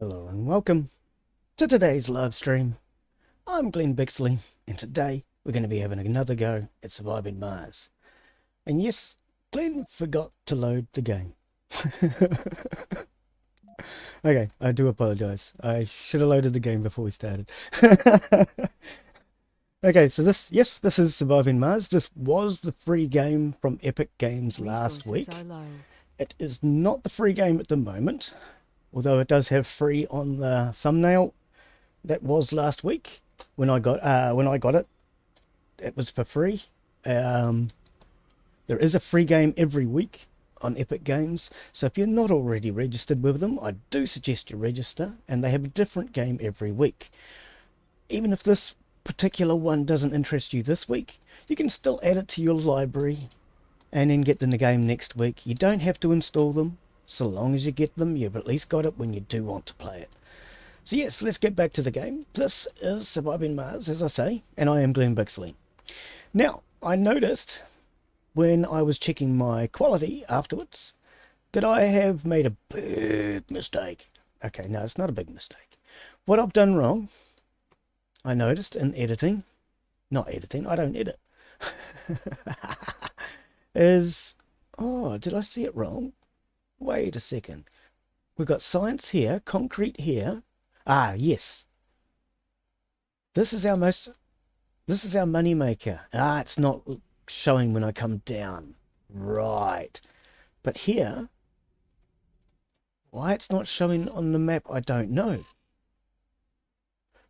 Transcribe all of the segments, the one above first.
Hello and welcome to today's live stream. I'm Glen Bixley, and today we're going to be having another go at surviving Mars. And yes, Glen forgot to load the game. Okay, I do apologize. I should have loaded the game before we started. Okay, so this is Surviving Mars. This was the free game from Epic Games last week. It is not the free game at the moment, although it does have free on the thumbnail. That was last week when I got it. It was for free. There is a free game every week on Epic Games, so if you're not already registered with them, I do suggest you register, and they have a different game every week. Even if this particular one doesn't interest you this week, you can still add it to your library and then get the game next week. You don't have to install them. So long as you get them, you've at least got it when you do want to play it. So yes, let's get back to the game. This is Surviving Mars, as I say, and I am Glen Bixley. Now, I noticed when I was checking my quality afterwards that I have made a big mistake. Okay, no, it's not a big mistake. What I've done wrong, I noticed in editing, not editing, I don't edit, is, oh, did I see it wrong? Wait a second. We've got science here, concrete here. Ah, yes. This is our money maker. Ah, it's not showing when I come down. Right. But here, why it's not showing on the map, I don't know.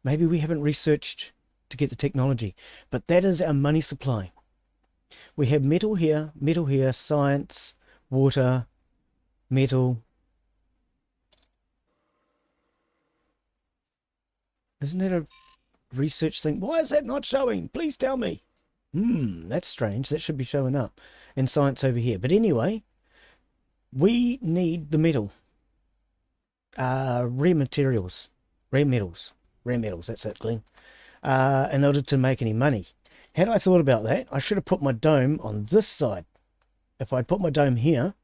Maybe we haven't researched to get the technology, but that is our money supply. We have metal here, science, water, metal. Isn't it a research thing? Why is that not showing? Please tell me. That's strange. That should be showing up. And science over here. But anyway, we need the metal. Rare materials. Rare metals. Rare metals, that's it, Glen. In order to make any money. Had I thought about that, I should have put my dome on this side. If I put my dome here,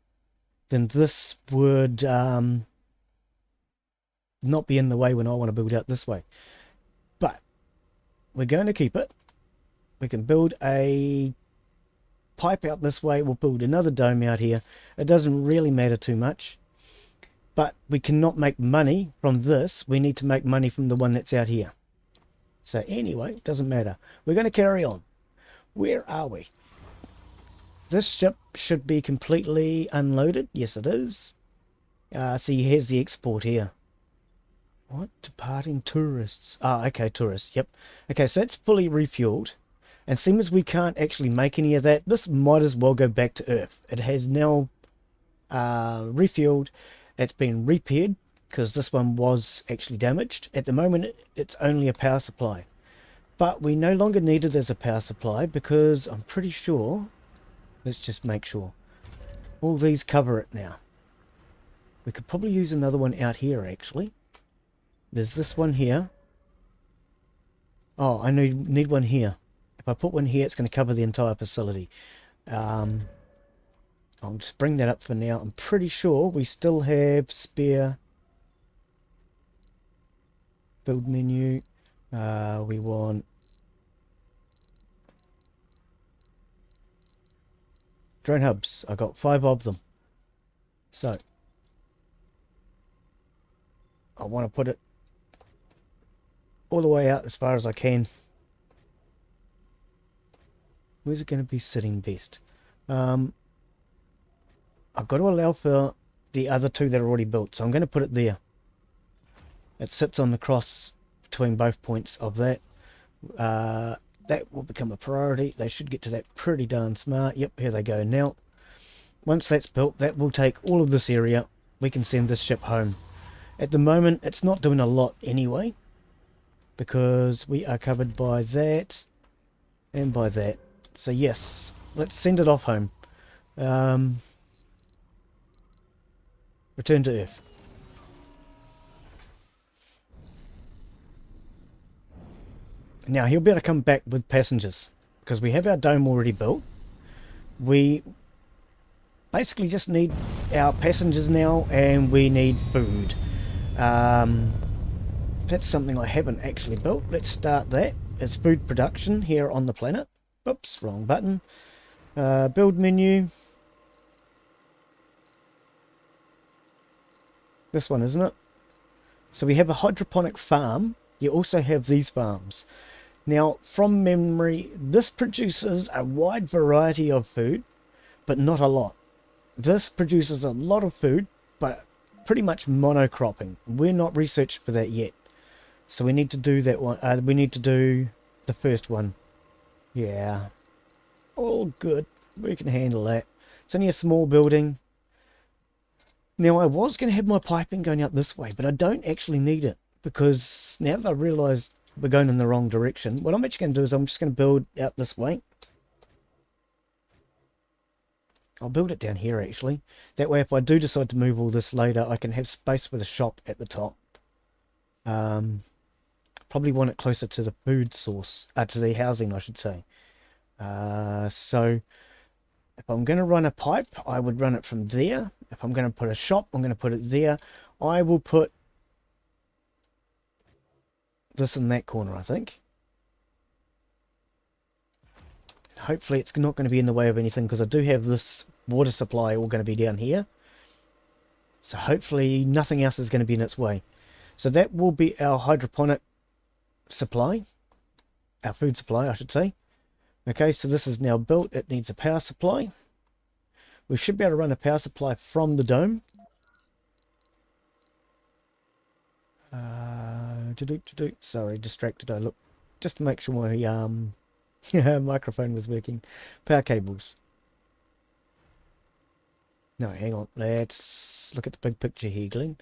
then this would not be in the way when I want to build out this way. But we're going to keep it. We can build a pipe out this way. We'll build another dome out here. It doesn't really matter too much. But we cannot make money from this. We need to make money from the one that's out here. So anyway, it doesn't matter. We're going to carry on. Where are we? This ship should be completely unloaded. Yes, it is. See, here's the export here. What? Departing tourists. Ah, okay, tourists. Yep. Okay, so it's fully refueled. And seeing as we can't actually make any of that, this might as well go back to Earth. It has now refueled. It's been repaired because this one was actually damaged. At the moment, it's only a power supply. But we no longer need it as a power supply because I'm pretty sure... Let's just make sure. All these cover it now. We could probably use another one out here, actually. There's this one here. Oh, I need one here. If I put one here, it's going to cover the entire facility. I'll just bring that up for now. I'm pretty sure we still have spare build menu. We want drone hubs. I got 5 of them. So I want to put it all the way out as far as I can. Where's it going to be sitting best? I've got to allow for the other 2 that are already built, so I'm going to put it there. It sits on the cross between both points of that. That will become a priority. They should get to that pretty darn smart. Yep, here they go now. Once that's built, that will take all of this area. We can send this ship home. At the moment, it's not doing a lot anyway, because we are covered by that and by that. So yes, let's send it off home. Return to Earth. Now he'll be able to come back with passengers because we have our dome already built. We basically just need our passengers now, and we need food. That's something I haven't actually built. Let's start that. It's food production here on the planet. Oops, wrong button. Build menu. This one, isn't it? So we have a hydroponic farm. You also have these farms. Now, from memory, this produces a wide variety of food, but not a lot. This produces a lot of food, but pretty much monocropping. We're not researched for that yet. So we need to do that one. We need to do the first one. Yeah. All good. We can handle that. It's only a small building. Now, I was going to have my piping going out this way, but I don't actually need it. Because now that I realise we're going in the wrong direction, what I'm actually going to do is I'm just going to build out this way. I'll build it down here, actually. That way, if I do decide to move all this later, I can have space for the shop at the top. Probably want it closer to the food source, to the housing, I should say. So if I'm going to run a pipe, I would run it from there. If I'm going to put a shop, I'm going to put it there. I will put this in that corner, I think. Hopefully it's not going to be in the way of anything, because I do have this water supply all going to be down here. So hopefully nothing else is going to be in its way. So that will be our hydroponic supply, our food supply, I should say. Okay, so this is now built. It needs a power supply. We should be able to run a power supply from the dome. Sorry, distracted. I look just to make sure my microphone was working. Power cables. No, hang on. Let's look at the big picture here, Glen.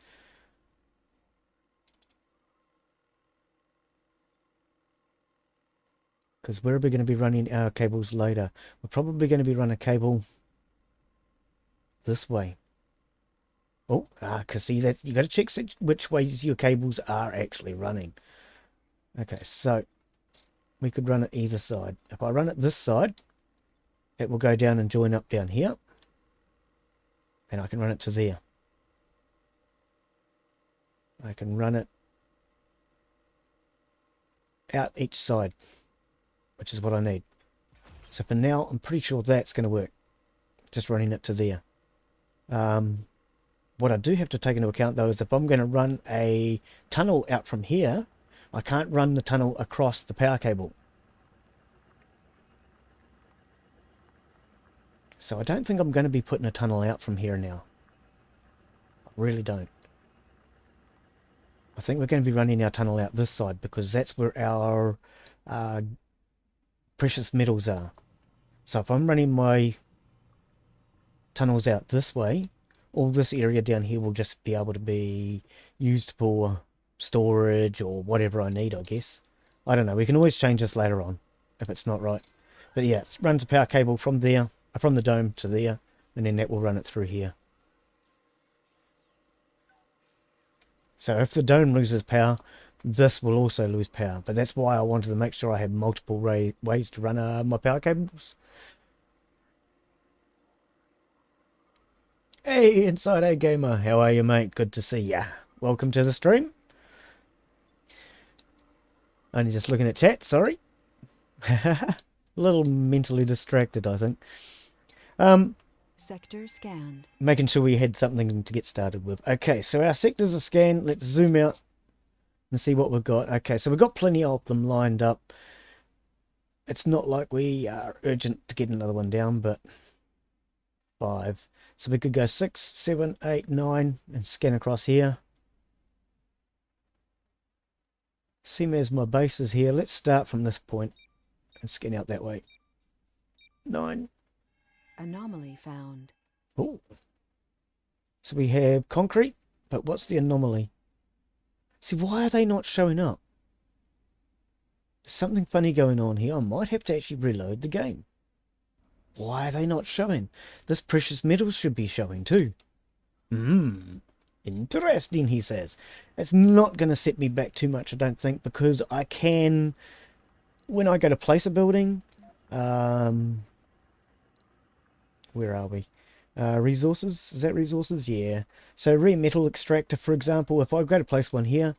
Because where are we going to be running our cables later? We're probably going to be running a cable this way. Oh, because see that you got to check which ways your cables are actually running. Okay, so we could run it either side. If I run it this side, it will go down and join up down here. And I can run it to there. I can run it out each side, which is what I need. So for now, I'm pretty sure that's going to work. Just running it to there. What I do have to take into account, though, is if I'm going to run a tunnel out from here, I can't run the tunnel across the power cable. So I don't think I'm going to be putting a tunnel out from here now. I really don't. I think we're going to be running our tunnel out this side, because that's where our precious metals are. So if I'm running my tunnels out this way, all this area down here will just be able to be used for storage or whatever I need, I guess. I don't know. We can always change this later on if it's not right. But yeah, it runs a power cable from there, from the dome to there, and then that will run it through here. So if the dome loses power, this will also lose power. But that's why I wanted to make sure I had multiple ways to run my power cables. Hey, Inside A Gamer, how are you, mate? Good to see ya. Welcome to the stream. Only just looking at chat, sorry. A little mentally distracted, I think. Sector scanned. Making sure we had something to get started with. Okay, so our sectors are scanned. Let's zoom out and see what we've got. Okay, so we've got plenty of them lined up. It's not like we are urgent to get another one down, but 5. So we could go 6, 7, 8, 9 and scan across here. Same as my base is here. Let's start from this point and scan out that way. 9. Anomaly found. Oh. So we have concrete, but what's the anomaly? See, why are they not showing up? There's something funny going on here. I might have to actually reload the game. Why are they not showing? This precious metals should be showing too. Interesting, he says. It's not going to set me back too much, I don't think, because I can, when I go to place a building, where are we? Resources, is that resources? Yeah. So rare metal extractor, for example, if I go to place one here,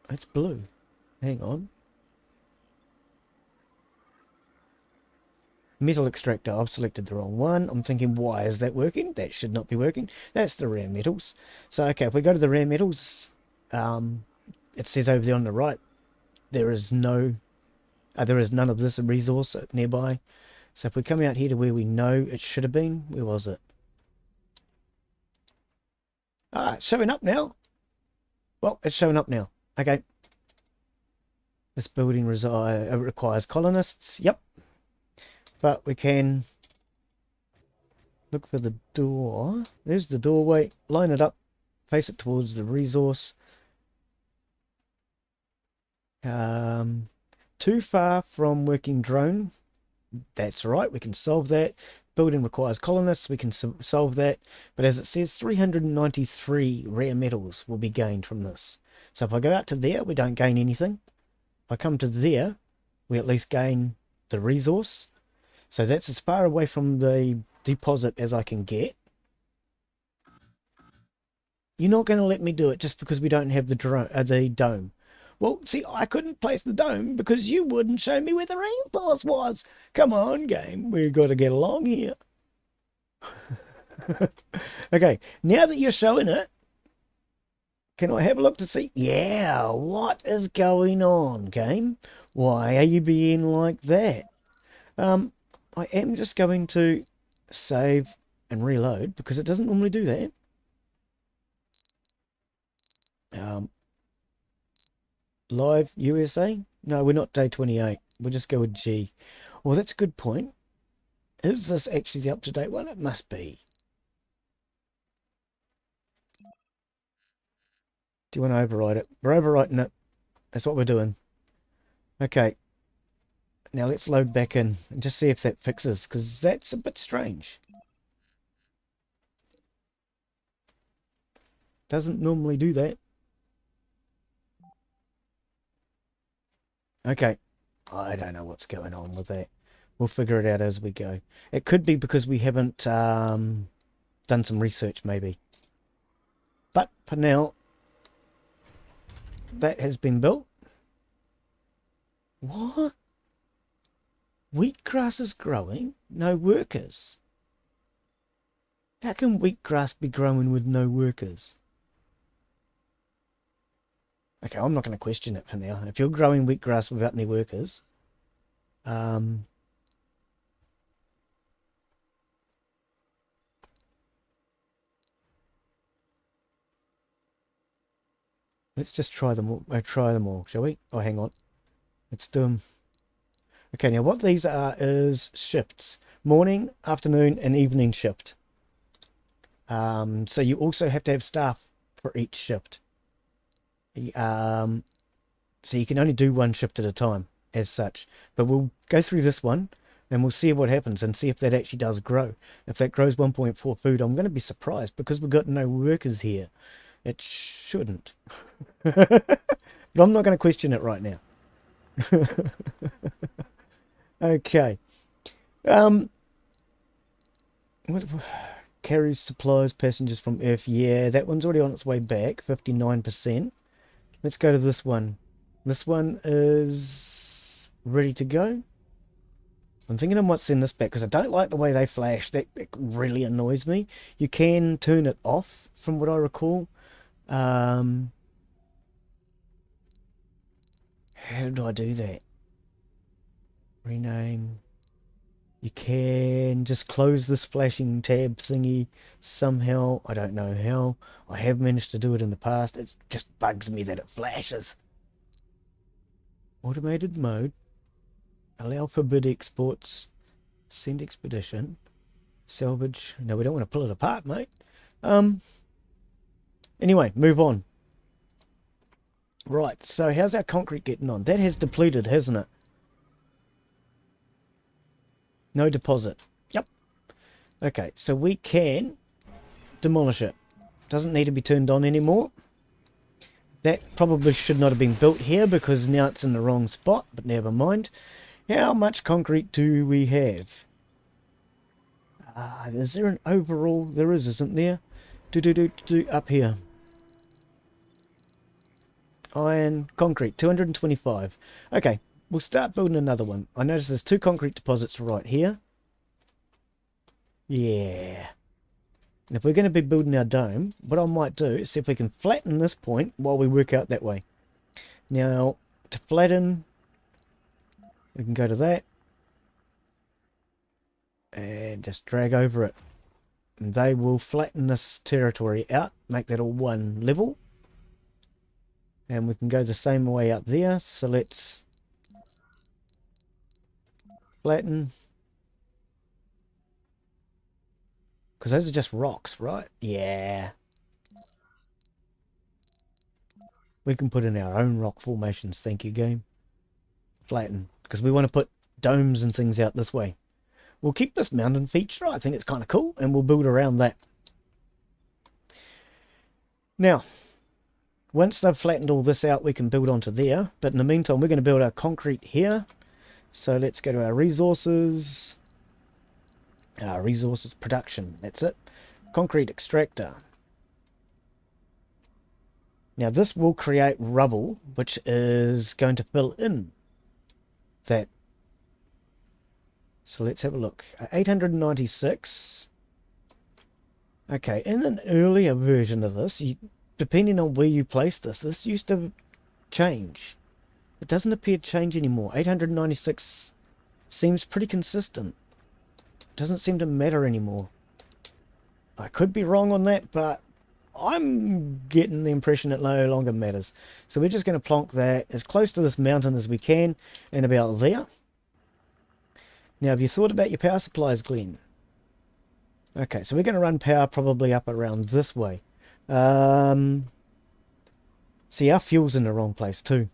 it's blue. Hang on. Metal extractor, I've selected the wrong one. I'm thinking, why is that working? That should not be working. That's the rare metals. So, okay, if we go to the rare metals, it says over there on the right, there is none of this resource nearby. So if we come out here to where we know it should have been, where was it? Ah, it's showing up now. Well, it's showing up now. Okay. This building requires colonists. Yep. But we can look for the door. There's the doorway. Line it up. Face it towards the resource. Too far from working drone. That's right. We can solve that. Building requires colonists. We can solve that. But as it says, 393 rare metals will be gained from this. So if I go out to there, we don't gain anything. If I come to there, we at least gain the resource. So that's as far away from the deposit as I can get. You're not going to let me do it just because we don't have the dome. Well, see, I couldn't place the dome because you wouldn't show me where the resource was. Come on, game. We've got to get along here. Okay, now that you're showing it, can I have a look to see? Yeah, what is going on, game? Why are you being like that? I am just going to save and reload because it doesn't normally do that. Live USA? No, we're not day 28. We'll just go with G. Well, that's a good point. Is this actually the up-to-date one? It must be. Do you want to override it? We're overwriting it. That's what we're doing. Okay. Now let's load back in and just see if that fixes, because that's a bit strange. Doesn't normally do that. Okay. I don't know what's going on with that. We'll figure it out as we go. It could be because we haven't done some research, maybe. But for now, that has been built. What? Wheatgrass is growing? No workers. How can wheatgrass be growing with no workers? Okay, I'm not going to question it for now. If you're growing wheatgrass without any workers, let's just try them all. Try them all, shall we? Oh, hang on. Let's do them. Okay, now what these are is shifts. Morning, afternoon, and evening shift. So you also have to have staff for each shift. So you can only do one shift at a time as such. But we'll go through this one and we'll see what happens and see if that actually does grow. If that grows 1.4 food, I'm going to be surprised because we've got no workers here. It shouldn't. But I'm not going to question it right now. Okay. What carries supplies, passengers from Earth? Yeah, that one's already on its way back, 59%. Let's go to this one. This one is ready to go. I'm thinking I might send this back because I don't like the way they flash. That really annoys me. You can turn it off from what I recall. How do I do that? Rename. You can just close this flashing tab thingy somehow. I don't know how. I have managed to do it in the past. It just bugs me that it flashes. Automated mode. Allow for bid exports. Send expedition. Salvage. No, we don't want to pull it apart, mate. Anyway, move on. Right, so how's our concrete getting on? That has depleted, hasn't it? No deposit. Yep. Okay, so we can demolish it. Doesn't need to be turned on anymore. That probably should not have been built here because now it's in the wrong spot, but never mind. How much concrete do we have? Is there an overall? There is, isn't there? Up here. Iron, concrete, 225. Okay, we'll start building another one. I notice there's 2 concrete deposits right here. Yeah. And if we're going to be building our dome, what I might do is see if we can flatten this point while we work out that way. Now, to flatten, we can go to that and just drag over it. And they will flatten this territory out, make that all one level. And we can go the same way out there. So let's flatten. Because those are just rocks, right? Yeah. We can put in our own rock formations, thank you, game. Flatten. Because we want to put domes and things out this way. We'll keep this mountain feature. I think it's kind of cool. And we'll build around that. Now, once they've flattened all this out, we can build onto there. But in the meantime, we're going to build our concrete here. So let's go to our resources. Resources production. That's it. Concrete extractor. Now this will create rubble, which is going to fill in that. So let's have a look. 896. Okay, in an earlier version of this, depending on where you place this used to change. It doesn't appear to change anymore. 896 seems pretty consistent. Doesn't seem to matter anymore. I could be wrong on that, but I'm getting the impression it no longer matters. So we're just going to plonk that as close to this mountain as we can, and about there. Now, have you thought about your power supplies, Glen? Okay, so we're going to run power probably up around this way. See, our fuel's in the wrong place too.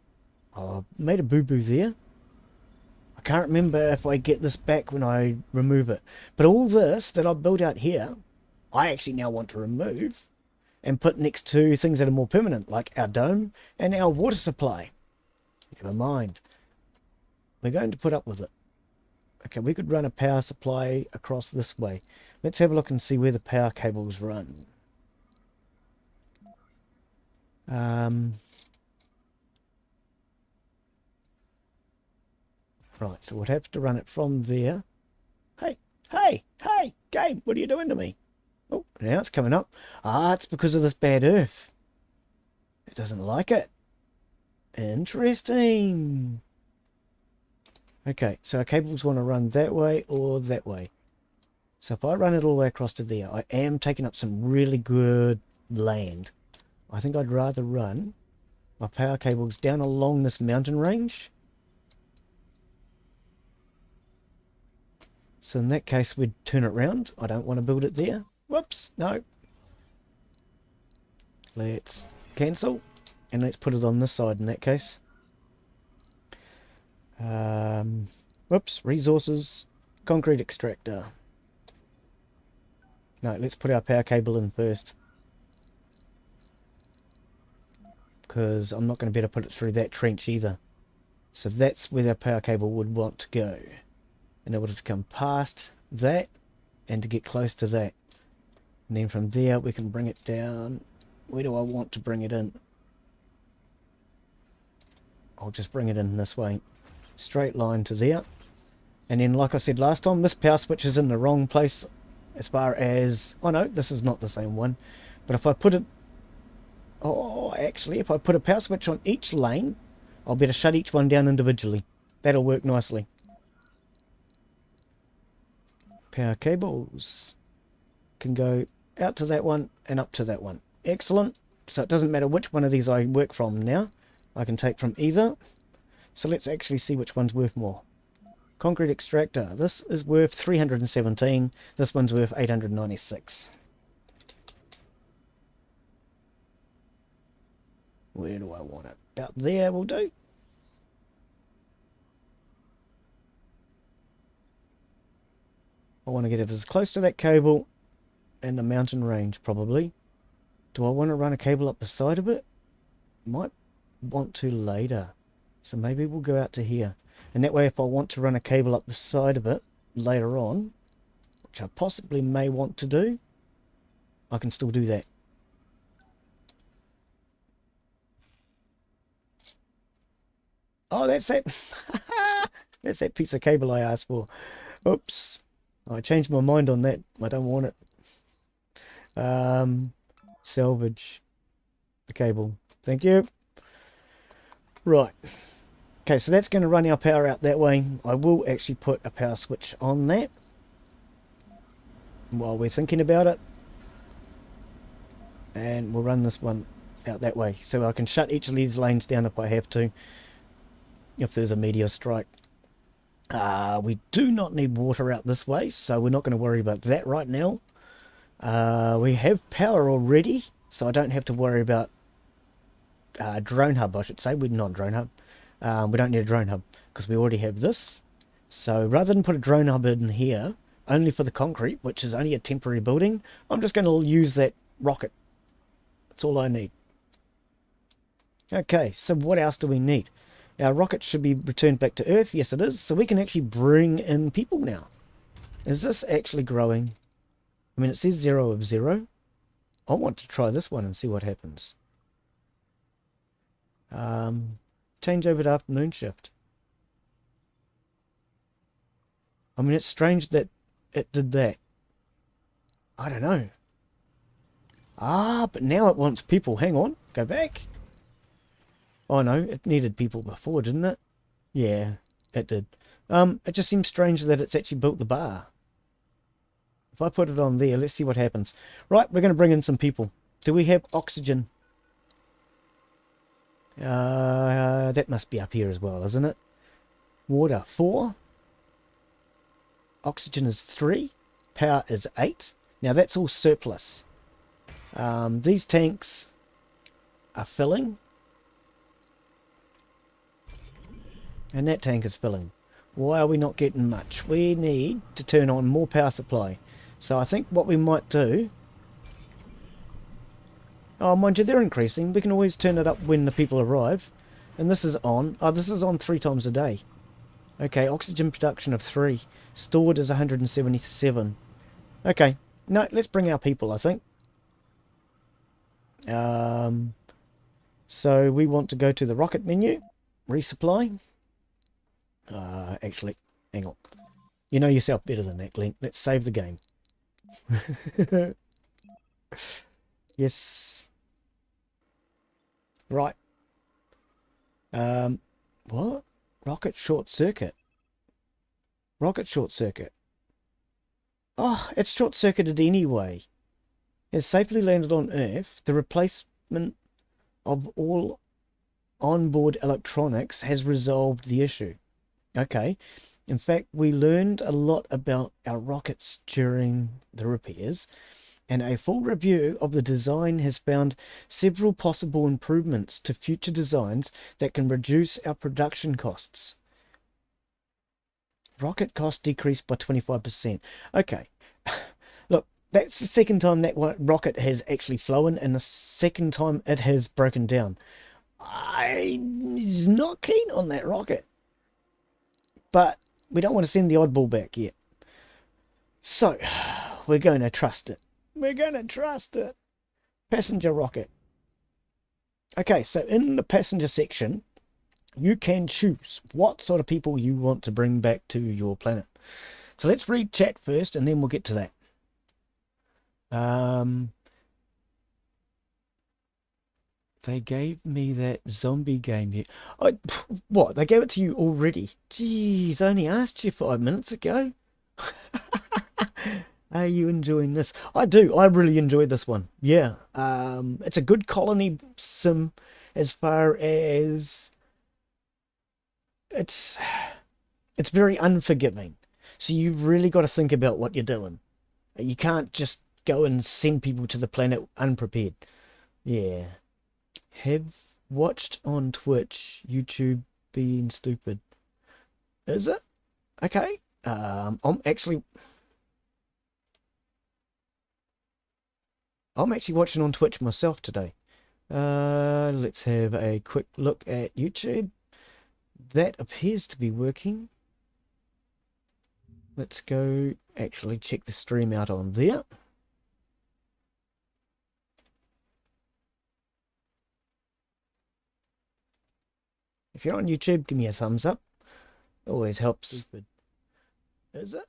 Oh, I made a boo-boo there. I can't remember if I get this back when I remove it. But all this that I've built out here, I actually now want to remove and put next to things that are more permanent, like our dome and our water supply. Never mind. We're going to put up with it. Okay, we could run a power supply across this way. Let's have a look and see where the power cables run. Right, so we'll have to run it from there. Hey, game, what are you doing to me? Oh, now it's coming up. It's because of this bad earth. It doesn't like it. Interesting. Okay, so our cables want to run that way or that way. So if I run it all the way across to there, I am taking up some really good land. I think I'd rather run my power cables down along this mountain range. So in that case, we'd turn it around. I don't want to build it there. Whoops, no. Let's cancel. And let's put it on this side in that case. Whoops, resources, concrete extractor. No, let's put our power cable in first. Because I'm not going to be able to put it through that trench either. So that's where our power cable would want to go. In order to come past that and to get close to that. And then from there we can bring it down. Where do I want to bring it in? I'll just bring it in this way. Straight line to there. And then like I said last time, this power switch is in the wrong place as far as... Oh no, this is not the same one. But if I put it... Oh, actually, if I put a power switch on each lane, I'll be able to shut each one down individually. That'll work nicely. Power cables can go out to that one and up to that one. Excellent. So it doesn't matter which one of these I work from now. I can take from either. So let's actually see which one's worth more. Concrete extractor. This is worth 317. This one's worth 896. Where do I want it? About there will do. I want to get it as close to that cable and the mountain range probably. Do I want to run a cable up the side of it? Might want to later. So maybe we'll go out to here. And that way, if I want to run a cable up the side of it later on, which I possibly may want to do, I can still do that. Oh, that's it. That's that piece of cable I asked for. Oops. I changed my mind on that. I don't want it. Salvage the cable. Thank you. Right. Okay, so that's going to run our power out that way. I will actually put a power switch on that while we're thinking about it. And we'll run this one out that way. So I can shut each of these lanes down if I have to. If there's a meteor strike. We do not need water out this way, so we're not going to worry about that right now. We have power already, so I don't have to worry about drone hub, I should say. We're not drone hub. We don't need a drone hub because we already have this. So rather than put a drone hub in here, only for the concrete, which is only a temporary building, I'm just going to use that rocket. That's all I need. Okay, so what else do we need? Our rocket should be returned back to Earth. Yes, it is. So we can actually bring in people now. Is this actually growing? I mean, it says 0 of 0. I want to try this one and see what happens. Change over to afternoon shift. I mean, it's strange that it did that. I don't know. But now it wants people. Hang on. Go back. Oh no, it needed people before, didn't it? Yeah, it did. It just seems strange that it's actually built the bar. If I put it on there, let's see what happens. Right, we're going to bring in some people. Do we have oxygen? That must be up here as well, isn't it? Water, 4. Oxygen is 3. Power is 8. Now that's all surplus. These tanks are filling. And that tank is filling. Why are we not getting much? We need to turn on more power supply. So I think what we might do... Oh, mind you, they're increasing. We can always turn it up when the people arrive. And this is on. Oh, this is on 3 times a day. Okay, oxygen production of 3. Stored is 177. Okay. No, let's bring our people, I think. So we want to go to the rocket menu. Resupply. Actually, hang on. You know yourself better than that, Glen. Let's save the game. Yes. Right. What? Rocket short circuit. Rocket short circuit. Oh, it's short circuited anyway. Has safely landed on Earth. The replacement of all onboard electronics has resolved the issue. Okay. In fact, we learned a lot about our rockets during the repairs, and a full review of the design has found several possible improvements to future designs that can reduce our production costs. Rocket cost decreased by 25%. Okay. Look, that's the second time that rocket has actually flown, and the second time it has broken down. I'm not keen on that rocket. But we don't want to send the oddball back yet. So, we're going to trust it. We're going to trust it. Passenger rocket. Okay, so in the passenger section, you can choose what sort of people you want to bring back to your planet. So let's read chat first, and then we'll get to that. They gave me that zombie game here. What? They gave it to you already? Jeez, I only asked you 5 minutes ago. Are you enjoying this? I do. I really enjoyed this one. Yeah. It's a good colony sim as far as it's very unforgiving. So you've really got to think about what you're doing. You can't just go and send people to the planet unprepared. Yeah. Have watched on Twitch, YouTube being stupid. Is it? Okay. I'm actually watching on Twitch myself today. Let's have a quick look at YouTube. that appears to be working. Let's go actually check the stream out on there. If you're on YouTube, give me a thumbs up. Always helps. Is it?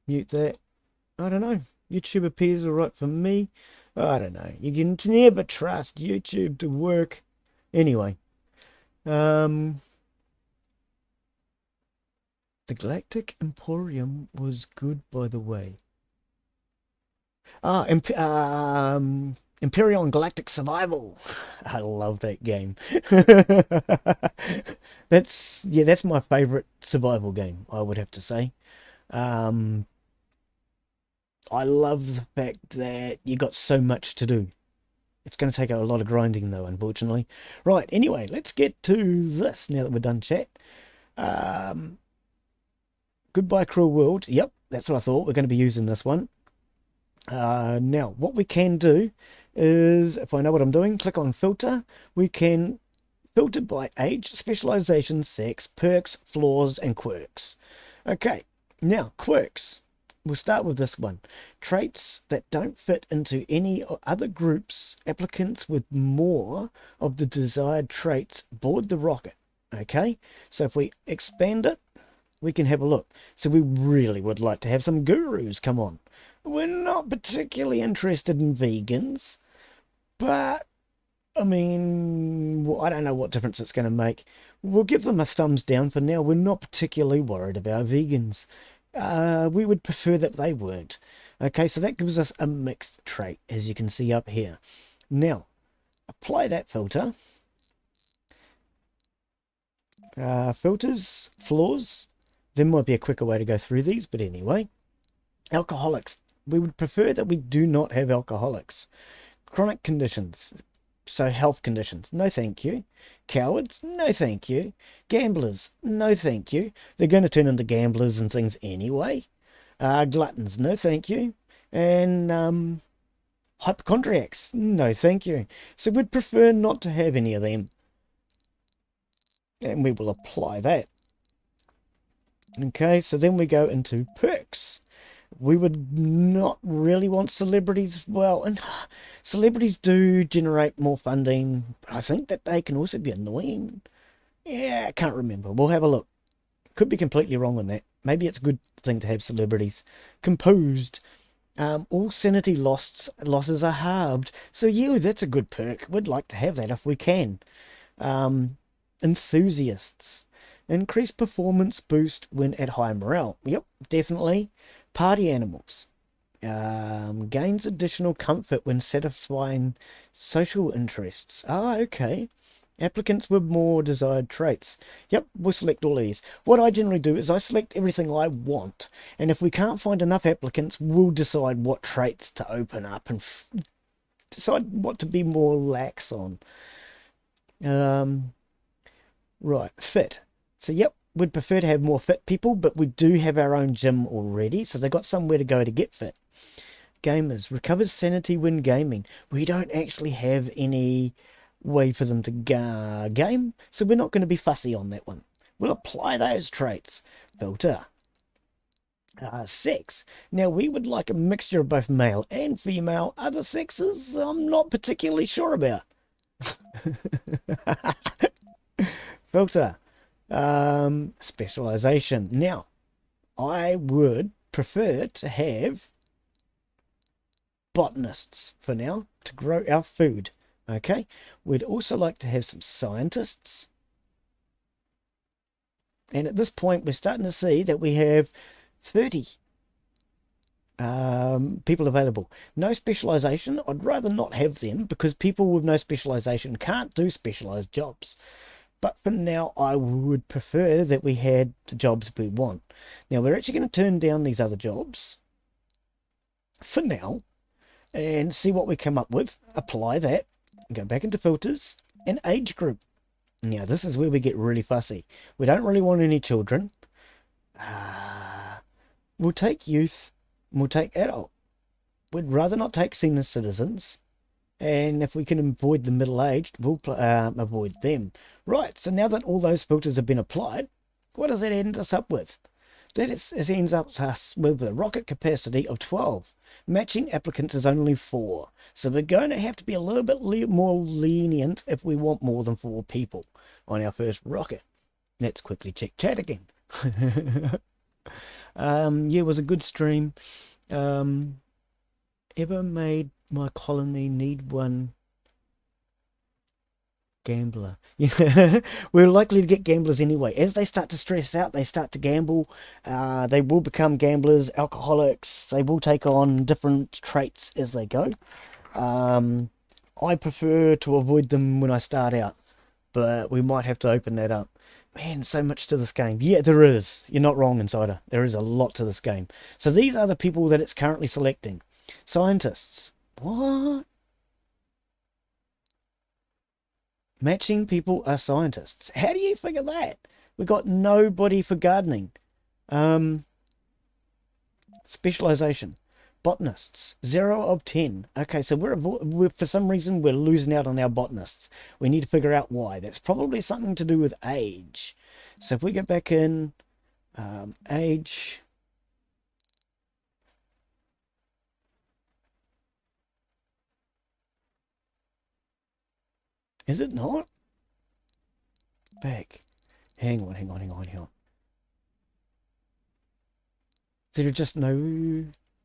Mute that. I don't know. YouTube appears alright for me. I don't know. You can never trust YouTube to work. Anyway. The Galactic Emporium was good, by the way. Imperial and Galactic Survival. I love that game. That's my favorite survival game, I would have to say. I love the fact that you got so much to do. It's going to take a lot of grinding, though, unfortunately. Right, anyway, let's get to this now that we're done chat. Goodbye, Cruel World. Yep, that's what I thought. We're going to be using this one. Now, what we can do is, if I know what I'm doing, click on Filter. We can filter by age, specialization, sex, perks, flaws, and quirks. Okay, now, quirks. We'll start with this one. Traits that don't fit into any other groups. Applicants with more of the desired traits board the rocket. Okay, so if we expand it, we can have a look. So we really would like to have some gurus come on. We're not particularly interested in vegans, but I mean, well, I don't know what difference it's going to make. We'll give them a thumbs down for now. We're not particularly worried about vegans. We would prefer that they weren't. Okay, so that gives us a mixed trait, as you can see up here. Now, apply that filter. Filters, flaws. There might be a quicker way to go through these, but anyway. Alcoholics. We would prefer that we do not have alcoholics. Chronic conditions. So health conditions, no thank you. Cowards, no thank you. Gamblers, no thank you. They're going to turn into gamblers and things anyway. Gluttons, no thank you. And hypochondriacs, no thank you. So we'd prefer not to have any of them. And we will apply that. Okay, so then we go into perks. We would not really want celebrities. Well, and celebrities do generate more funding, but I think that they can also be annoying. Yeah, I can't remember. We'll have a look. Could be completely wrong on that. Maybe it's a good thing to have celebrities. Composed. All sanity losses are halved. So yeah, that's a good perk. We'd like to have that if we can. Enthusiasts. Increased performance boost when at high morale. Yep, definitely. Party animals. Gains additional comfort when satisfying social interests. Okay. Applicants with more desired traits. Yep, we'll select all these. What I generally do is I select everything I want, and if we can't find enough applicants, we'll decide what traits to open up and decide what to be more lax on. Right, fit. So yep, we'd prefer to have more fit people, but we do have our own gym already, so they've got somewhere to go to get fit. Gamers. Recovers sanity when gaming. We don't actually have any way for them to game, so we're not going to be fussy on that one. We'll apply those traits. Filter. Sex. Now, we would like a mixture of both male and female. Other sexes, I'm not particularly sure about. Filter. Specialization. Now, I would prefer to have botanists for now to grow our food. Okay, we'd also like to have some scientists. And at this point, we're starting to see that we have 30 people available. No specialization. I'd rather not have them because people with no specialization can't do specialized jobs. But for now, I would prefer that we had the jobs we want. Now, we're actually going to turn down these other jobs for now and see what we come up with. Apply that. Go back into filters and age group. Now, this is where we get really fussy. We don't really want any children. We'll take youth. We'll take adult. We'd rather not take senior citizens. And if we can avoid the middle-aged, we'll avoid them. Right, so now that all those filters have been applied, what does it end us up with? It ends up us with a rocket capacity of 12. Matching applicants is only 4. So we're going to have to be a little bit more lenient if we want more than 4 people on our first rocket. Let's quickly check chat again. Yeah, it was a good stream. Ever made my colony need one gambler? Yeah, we're likely to get gamblers anyway. As they start to stress out, they start to gamble. They will become gamblers, alcoholics. They will take on different traits as they go. I prefer to avoid them when I start out, but we might have to open that up. Man, so much to this game. Yeah, there is. You're not wrong, Insider. There is a lot to this game. So these are the people that it's currently selecting. Scientists. What? Matching people are scientists. How do you figure that? We got nobody for gardening. Specialization. Botanists. 0 of 10. Okay, so we're for some reason we're losing out on our botanists. We need to figure out why. That's probably something to do with age. So if we go back in age. Is it not? Back. Hang on. There are just no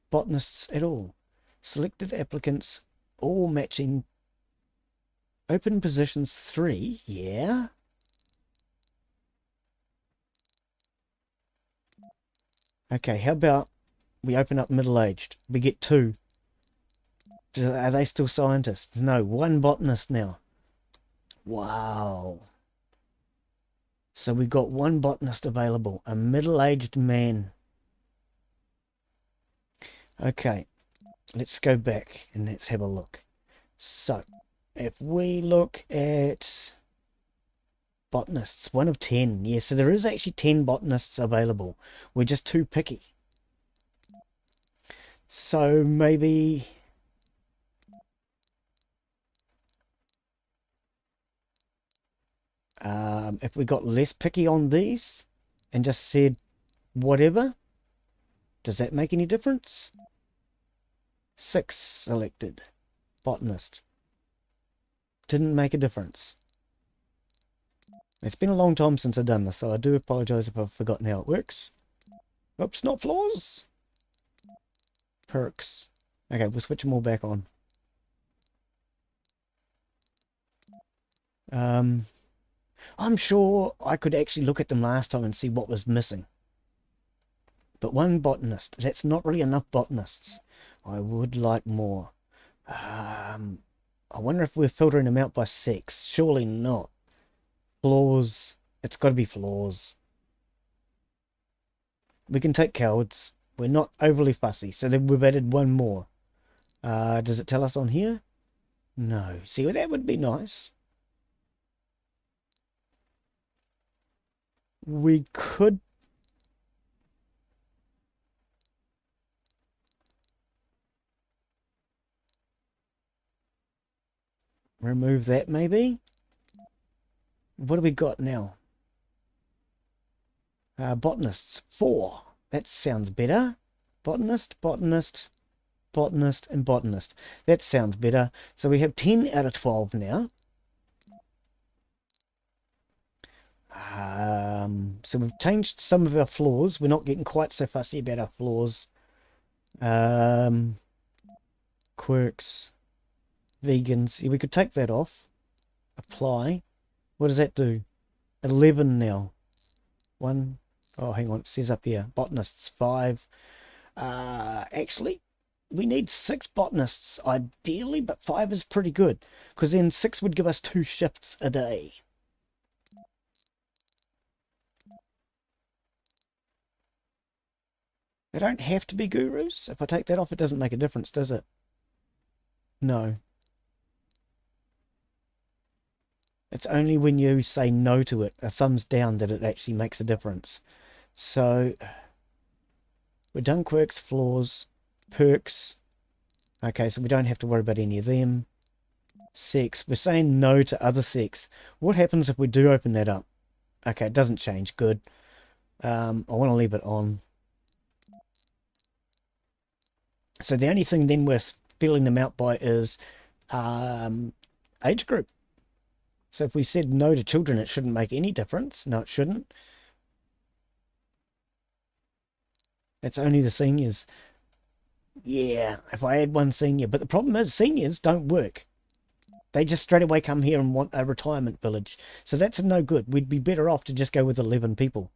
botanists at all. Selected applicants, all matching. Open positions 3, yeah. Okay, how about we open up middle-aged? We get 2. Are they still scientists? No, 1 botanist now. Wow. So we got 1 botanist available, a middle-aged man. Okay, let's go back and let's have a look. So, if we look at botanists, 1 of 10. Yeah, so there is actually 10 botanists available. We're just too picky. So maybe... if we got less picky on these and just said whatever, does that make any difference? 6 selected. Botanist. Didn't make a difference. It's been a long time since I've done this, so I do apologize if I've forgotten how it works. Oops, not flaws. Perks. Okay, we'll switch them all back on. I'm sure I could actually look at them last time and see what was missing. But 1 botanist. That's not really enough botanists. I would like more. I wonder if we're filtering them out by sex. Surely not. Flaws. It's got to be flaws. We can take cowards. We're not overly fussy. So then we've added 1 more. Does it tell us on here? No. See, well, that would be nice. We could... remove that, maybe? What do we got now? Botanists. 4. That sounds better. Botanist, botanist, botanist, and botanist. That sounds better. So we have 10 out of 12 now. So we've changed some of our flaws. We're not getting quite so fussy about our flaws. Quirks. Vegans. Yeah, we could take that off. Apply. What does that do? 11 now. 1. Oh, hang on. It says up here. Botanists, 5. Actually, we need 6 botanists, ideally, but 5 is pretty good. Because then 6 would give us 2 shifts a day. They don't have to be gurus. If I take that off, it doesn't make a difference, does it? No. It's only when you say no to it, a thumbs down, that it actually makes a difference. So, we're done quirks, flaws, perks. Okay, so we don't have to worry about any of them. Sex. We're saying no to other sex. What happens if we do open that up? Okay, it doesn't change. Good. I want to leave it on. So the only thing then we're filling them out by is age group. So if we said no to children, it shouldn't make any difference. No, it shouldn't. It's only the seniors. Yeah, if I add one senior. But the problem is seniors don't work. They just straight away come here and want a retirement village. So that's no good. We'd be better off to just go with 11 people.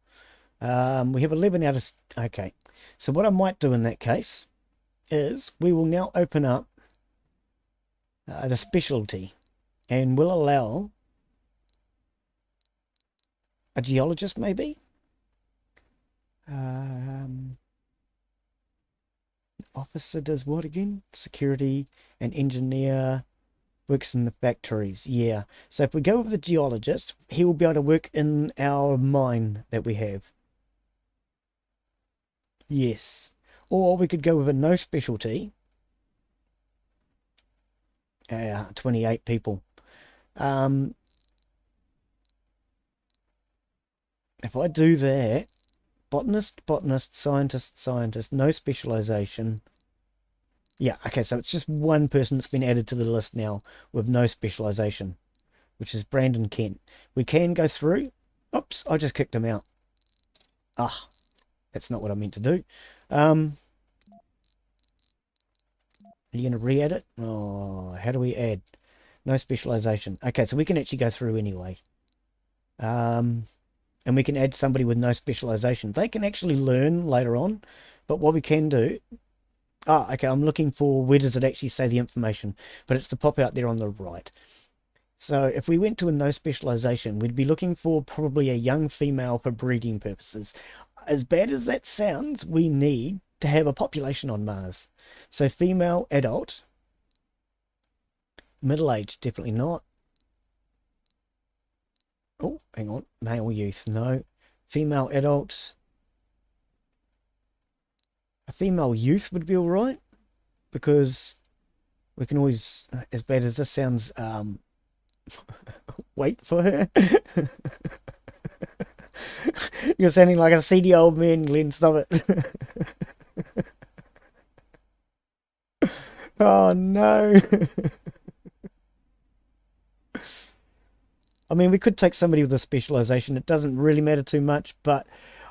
We have 11 out of... Okay. So what I might do in that case is we will now open up the specialty. And we'll allow a geologist maybe? Officer does what again? Security and engineer works in the factories. Yeah. So if we go with the geologist, he will be able to work in our mine that we have. Yes. Or we could go with a no specialty. 28 people. If I do that, botanist, scientist, no specialization. Yeah, okay, so it's just one person that's been added to the list now with no specialization, which is Brandon Kent. We can go through. Oops, I just kicked him out. Ah, that's not what I meant to do. Are you going to re-add it? Oh, how do we add? No specialization. Okay, so we can actually go through anyway. And we can add somebody with no specialization. They can actually learn later on, but what we can do... Ah, okay, I'm looking for where does it actually say the information, but it's the pop out there on the right. So if we went to a no specialization, we'd be looking for probably a young female for breeding purposes. As bad as that sounds, we need to have a population on Mars. So female adult, middle age, definitely not. Oh, hang on, male youth, no. Female adult. A female youth would be all right, because we can always, as bad as this sounds, wait for her. You're sounding like a seedy old man, Glen. Stop it. Oh no. I mean, we could take somebody with a specialization. It doesn't really matter too much, but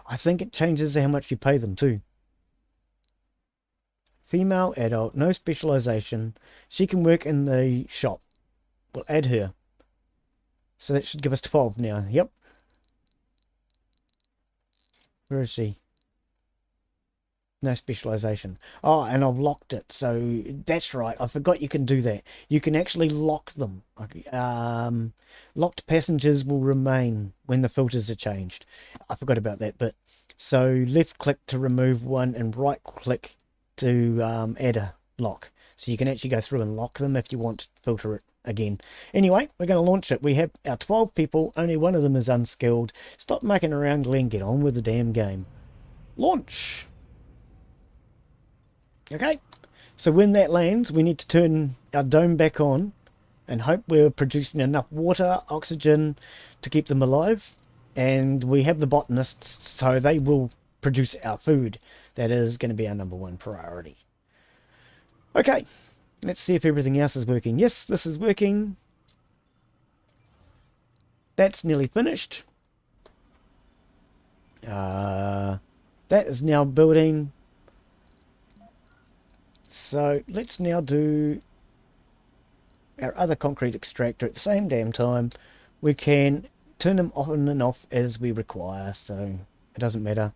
I think it changes how much you pay them too. Female adult, no specialization. She can work in the shop. We'll add her. So that should give us 12 now. Yep. Where is she? No specialization. Oh, and I've locked it. So that's right. I forgot you can do that. You can actually lock them. Locked passengers will remain when the filters are changed. I forgot about that bit. So left click to remove one and right click to add a lock. So you can actually go through and lock them if you want to filter it again. Anyway, we're going to launch it. We have our 12 people. Only one of them is unskilled. Stop mucking around, Glen. Get on with the damn game. Launch. Okay, so when that lands, we need to turn our dome back on and hope we're producing enough water, oxygen to keep them alive. And we have the botanists, so they will produce our food. That is going to be our #1 priority. Okay, let's see if everything else is working. Yes, this is working. That's nearly finished. That is now building. So let's now do our other concrete extractor at the same damn time. We can turn them on and off as we require, so it doesn't matter.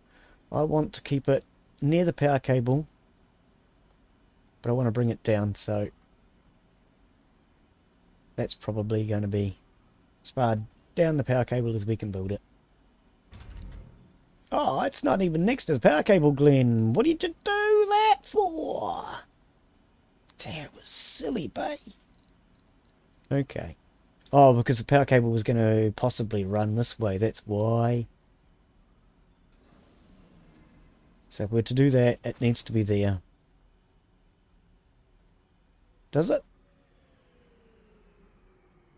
I want to keep it near the power cable, but I want to bring it down, so that's probably going to be as far down the power cable as we can build it. Oh, it's not even next to the power cable, Glen. What did you do that for? That was silly, babe. Okay. Oh, because the power cable was going to possibly run this way. That's why. So if we're to do that, it needs to be there. Does it?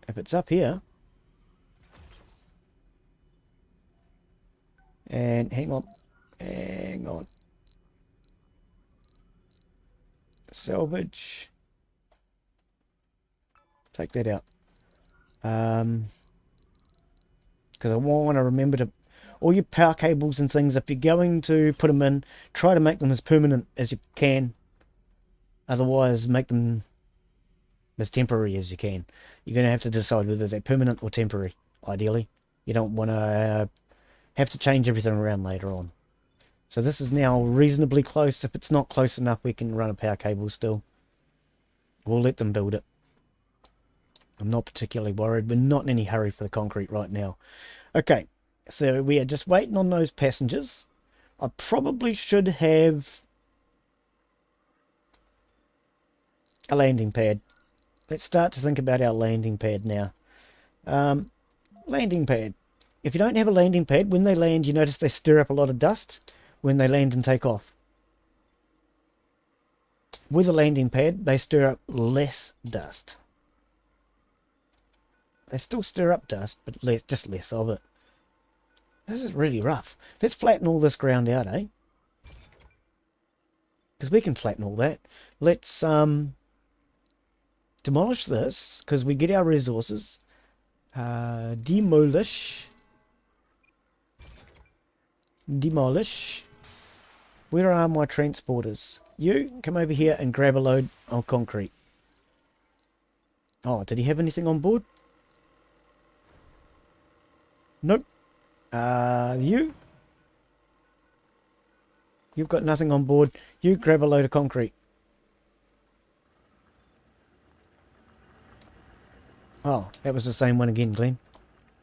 if it's up here, and hang on, salvage, take that out, because I want to remember to, all your power cables and things, if you're going to put them in, try to make them as permanent as you can, otherwise make them as temporary as you can. You're going to have to decide whether they're permanent or temporary, ideally. You don't want to have to change everything around later on. So this is now reasonably close. If it's not close enough, we can run a power cable still. We'll let them build it. I'm not particularly worried. We're not in any hurry for the concrete right now. Okay, so we are just waiting on those passengers. I probably should have a landing pad. Let's start to think about our landing pad now. Landing pad. If you don't have a landing pad, when they land, you notice they stir up a lot of dust when they land and take off. With a landing pad, they stir up less dust. They still stir up dust, but just less of it. This is really rough. Let's flatten all this ground out, eh? Because we can flatten all that. Let's demolish this, because we get our resources. Demolish. Where are my transporters? You, come over here and grab a load of concrete. Oh, did he have anything on board? Nope. You've got nothing on board. You grab a load of concrete. Oh, that was the same one again, Glen.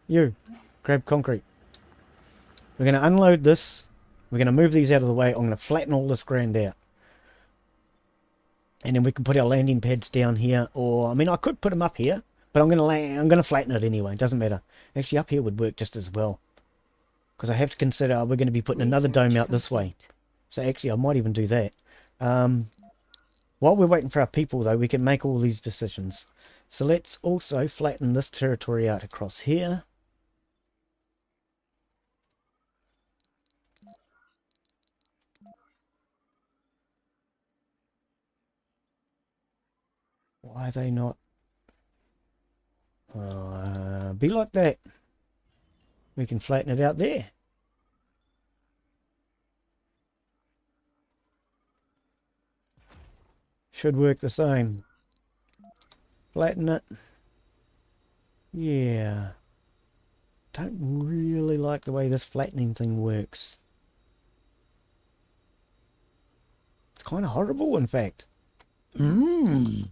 You, grab concrete. We're going to unload this. We're going to move these out of the way. I'm going to flatten all this ground out. And then we can put our landing pads down here. Or, I mean, I could put them up here. But I'm going to flatten it anyway. It doesn't matter. Actually, up here would work just as well. Because I have to consider we're going to be putting another dome out this way. So actually, I might even do that. While we're waiting for our people, though, we can make all these decisions. So let's also flatten this territory out across here. Why are they not? Be like that. We can flatten it out there. Should work the same. Flatten it. Yeah. Don't really like the way this flattening thing works. It's kind of horrible, in fact. In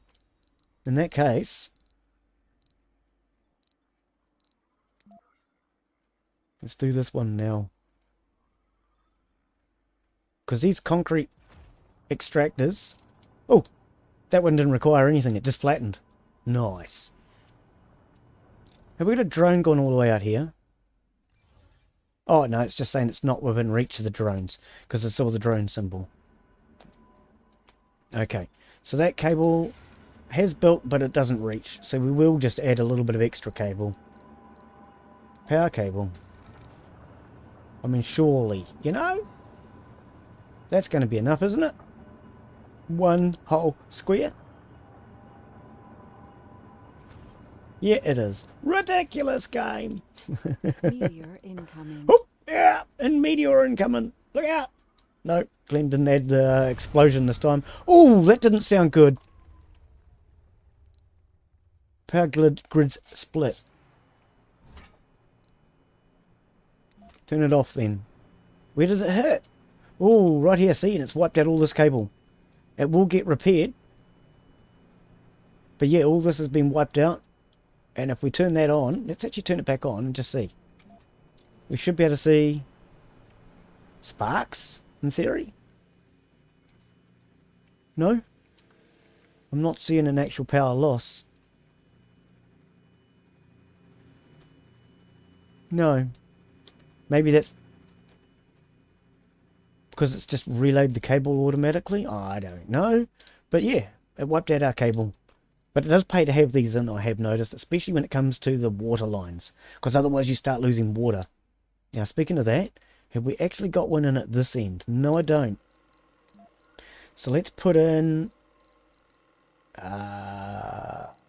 that case, let's do this one now. Because these concrete extractors... Oh, that one didn't require anything. It just flattened. Nice. Have we got a drone gone all the way out here? Oh, no, it's just saying it's not within reach of the drones. Because it's all the drone symbol. Okay, so that cable has built, but it doesn't reach. So we will just add a little bit of extra cable. Power cable. I mean, surely, you know? That's going to be enough, isn't it? One whole square. Yeah, it is. Ridiculous game. Meteor incoming. Oh, yeah, and meteor incoming. Look out. No, Glen didn't add the explosion this time. Oh, that didn't sound good. Power grid split. Turn it off then. Where did it hit? Oh, right here. See, and it's wiped out all this cable. It will get repaired. But yeah, all this has been wiped out. And if we turn that on, let's actually turn it back on and just see. We should be able to see sparks, in theory. No? I'm not seeing an actual power loss. No. Maybe that's because it's just relayed the cable automatically. Oh, I don't know. But yeah, it wiped out our cable. But it does pay to have these in, I have noticed, especially when it comes to the water lines, because otherwise you start losing water. Now, speaking of that, have we actually got one in at this end? No, I don't. So let's put in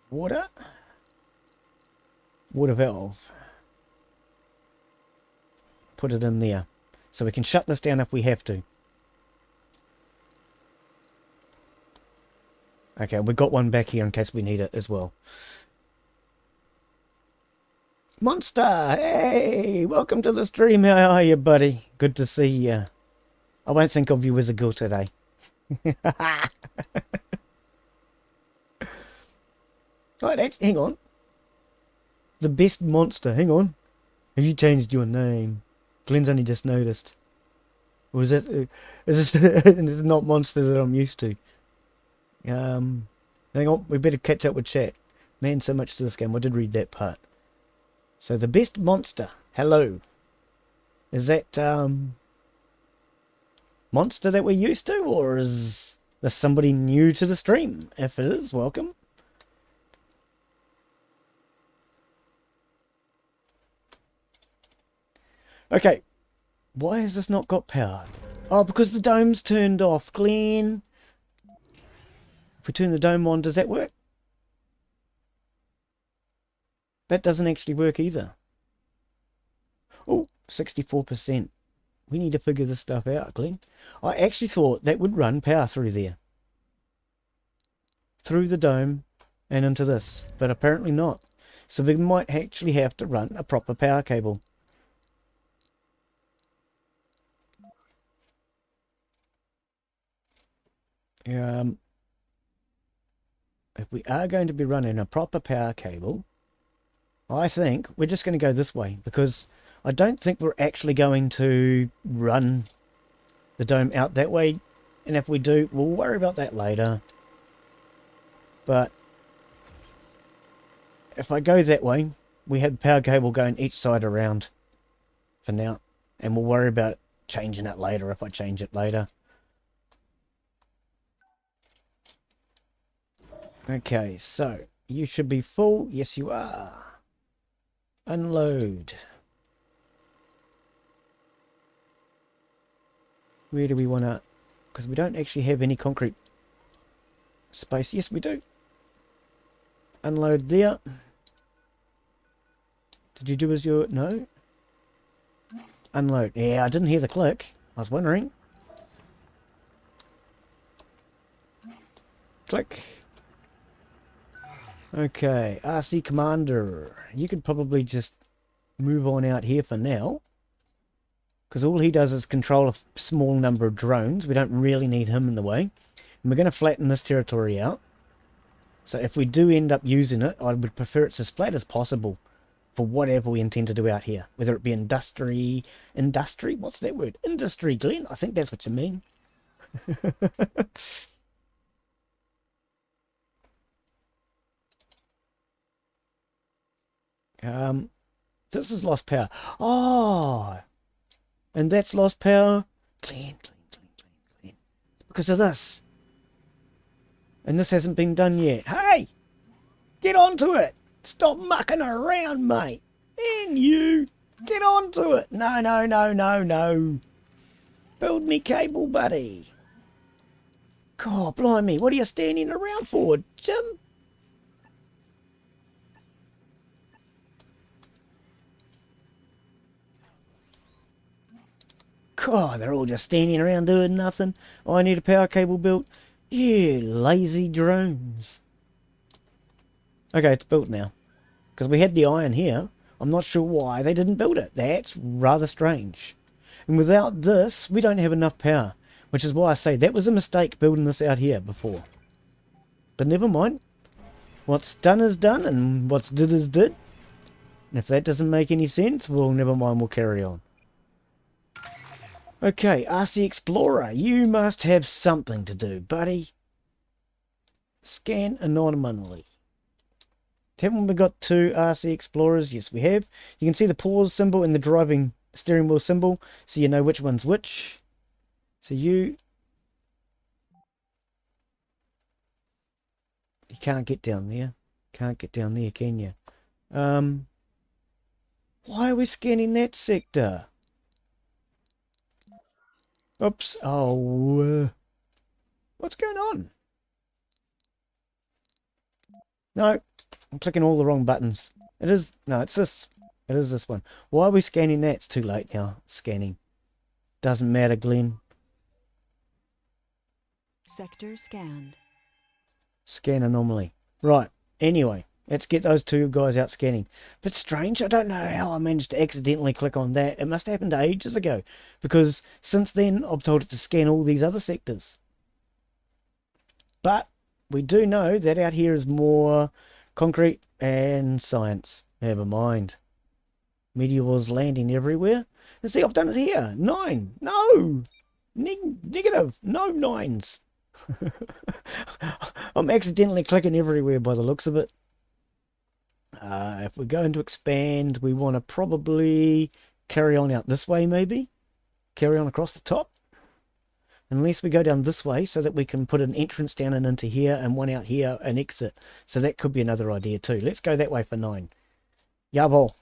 water valve. Put it in there. So we can shut this down if we have to. Okay, we've got one back here in case we need it as well. Monster! Hey! Welcome to the stream. How are you, buddy? Good to see you. I won't think of you as a girl today. Right, hang on. The best monster. Hang on. Have you changed your name? Glen's only just noticed. Or is this it's not monster that I'm used to. Hang on. We better catch up with chat. Man, so much to this game. I did read that part. So the best monster. Hello. Is that monster that we're used to, or is this somebody new to the stream? If it is, welcome. Okay. Why has this not got power? Oh, because the dome's turned off, Glen. If we turn the dome on, does that work? That doesn't actually work either. Oh, 64%. We need to figure this stuff out, Glen. I actually thought that would run power through there. Through the dome and into this, but apparently not. So we might actually have to run a proper power cable. If we are going to be running a proper power cable, I think we're just going to go this way, because I don't think we're actually going to run the dome out that way. And if we do, we'll worry about that later. But if I go that way, we have power cable going each side around for now. And we'll worry about changing it later if I change it later. Okay, so you should be full. Yes, you are. Unload. Where do we want to... Because we don't actually have any concrete space. Yes, we do. Unload there. Did you do as your... No? Unload. Yeah, I didn't hear the click. I was wondering. Click. Okay, RC Commander. You could probably just move on out here for now, because all he does is control a small number of drones. We don't really need him in the way. And we're going to flatten this territory out. So if we do end up using it, I would prefer it's as flat as possible for whatever we intend to do out here. Whether it be industry, what's that word? Industry, Glen? I think that's what you mean. This has lost power. Oh, and that's lost power. Clean. It's because of this. And this hasn't been done yet. Hey, get onto it. Stop mucking around, mate. And you, get onto it. No. Build me cable, buddy. God, blimey, what are you standing around for, Jim? God, they're all just standing around doing nothing. Oh, I need a power cable built. You lazy drones. Okay, it's built now. Because we had the iron here. I'm not sure why they didn't build it. That's rather strange. And without this, we don't have enough power. Which is why I say that was a mistake building this out here before. But never mind. What's done is done, and what's did is did. And if that doesn't make any sense, well, never mind, we'll carry on. Okay, RC Explorer, you must have something to do, buddy. Scan anomaly. Haven't we got two RC Explorers? Yes, we have. You can see the pause symbol and the driving steering wheel symbol, so you know which one's which. So you You can't get down there. Can't get down there, can you? Why are we scanning that sector? Oops. Oh, what's going on? No, I'm clicking all the wrong buttons. No, it's this. It is this one. Why are we scanning that? It's too late now. Scanning. Doesn't matter, Glen. Sector scanned. Scan anomaly. Right. Anyway, let's get those two guys out scanning. But strange, I don't know how I managed to accidentally click on that. It must have happened ages ago. Because since then, I've told it to scan all these other sectors. But we do know that out here is more concrete and science. Never mind. Meteors landing everywhere. And see, I've done it here. 9. No! Negative. No 9s. I'm accidentally clicking everywhere by the looks of it. If we're going to expand, we want to probably carry on out this way, maybe. Carry on across the top. Unless we go down this way so that we can put an entrance down and into here and one out here and exit. So that could be another idea too. Let's go that way for 9. Jawohl.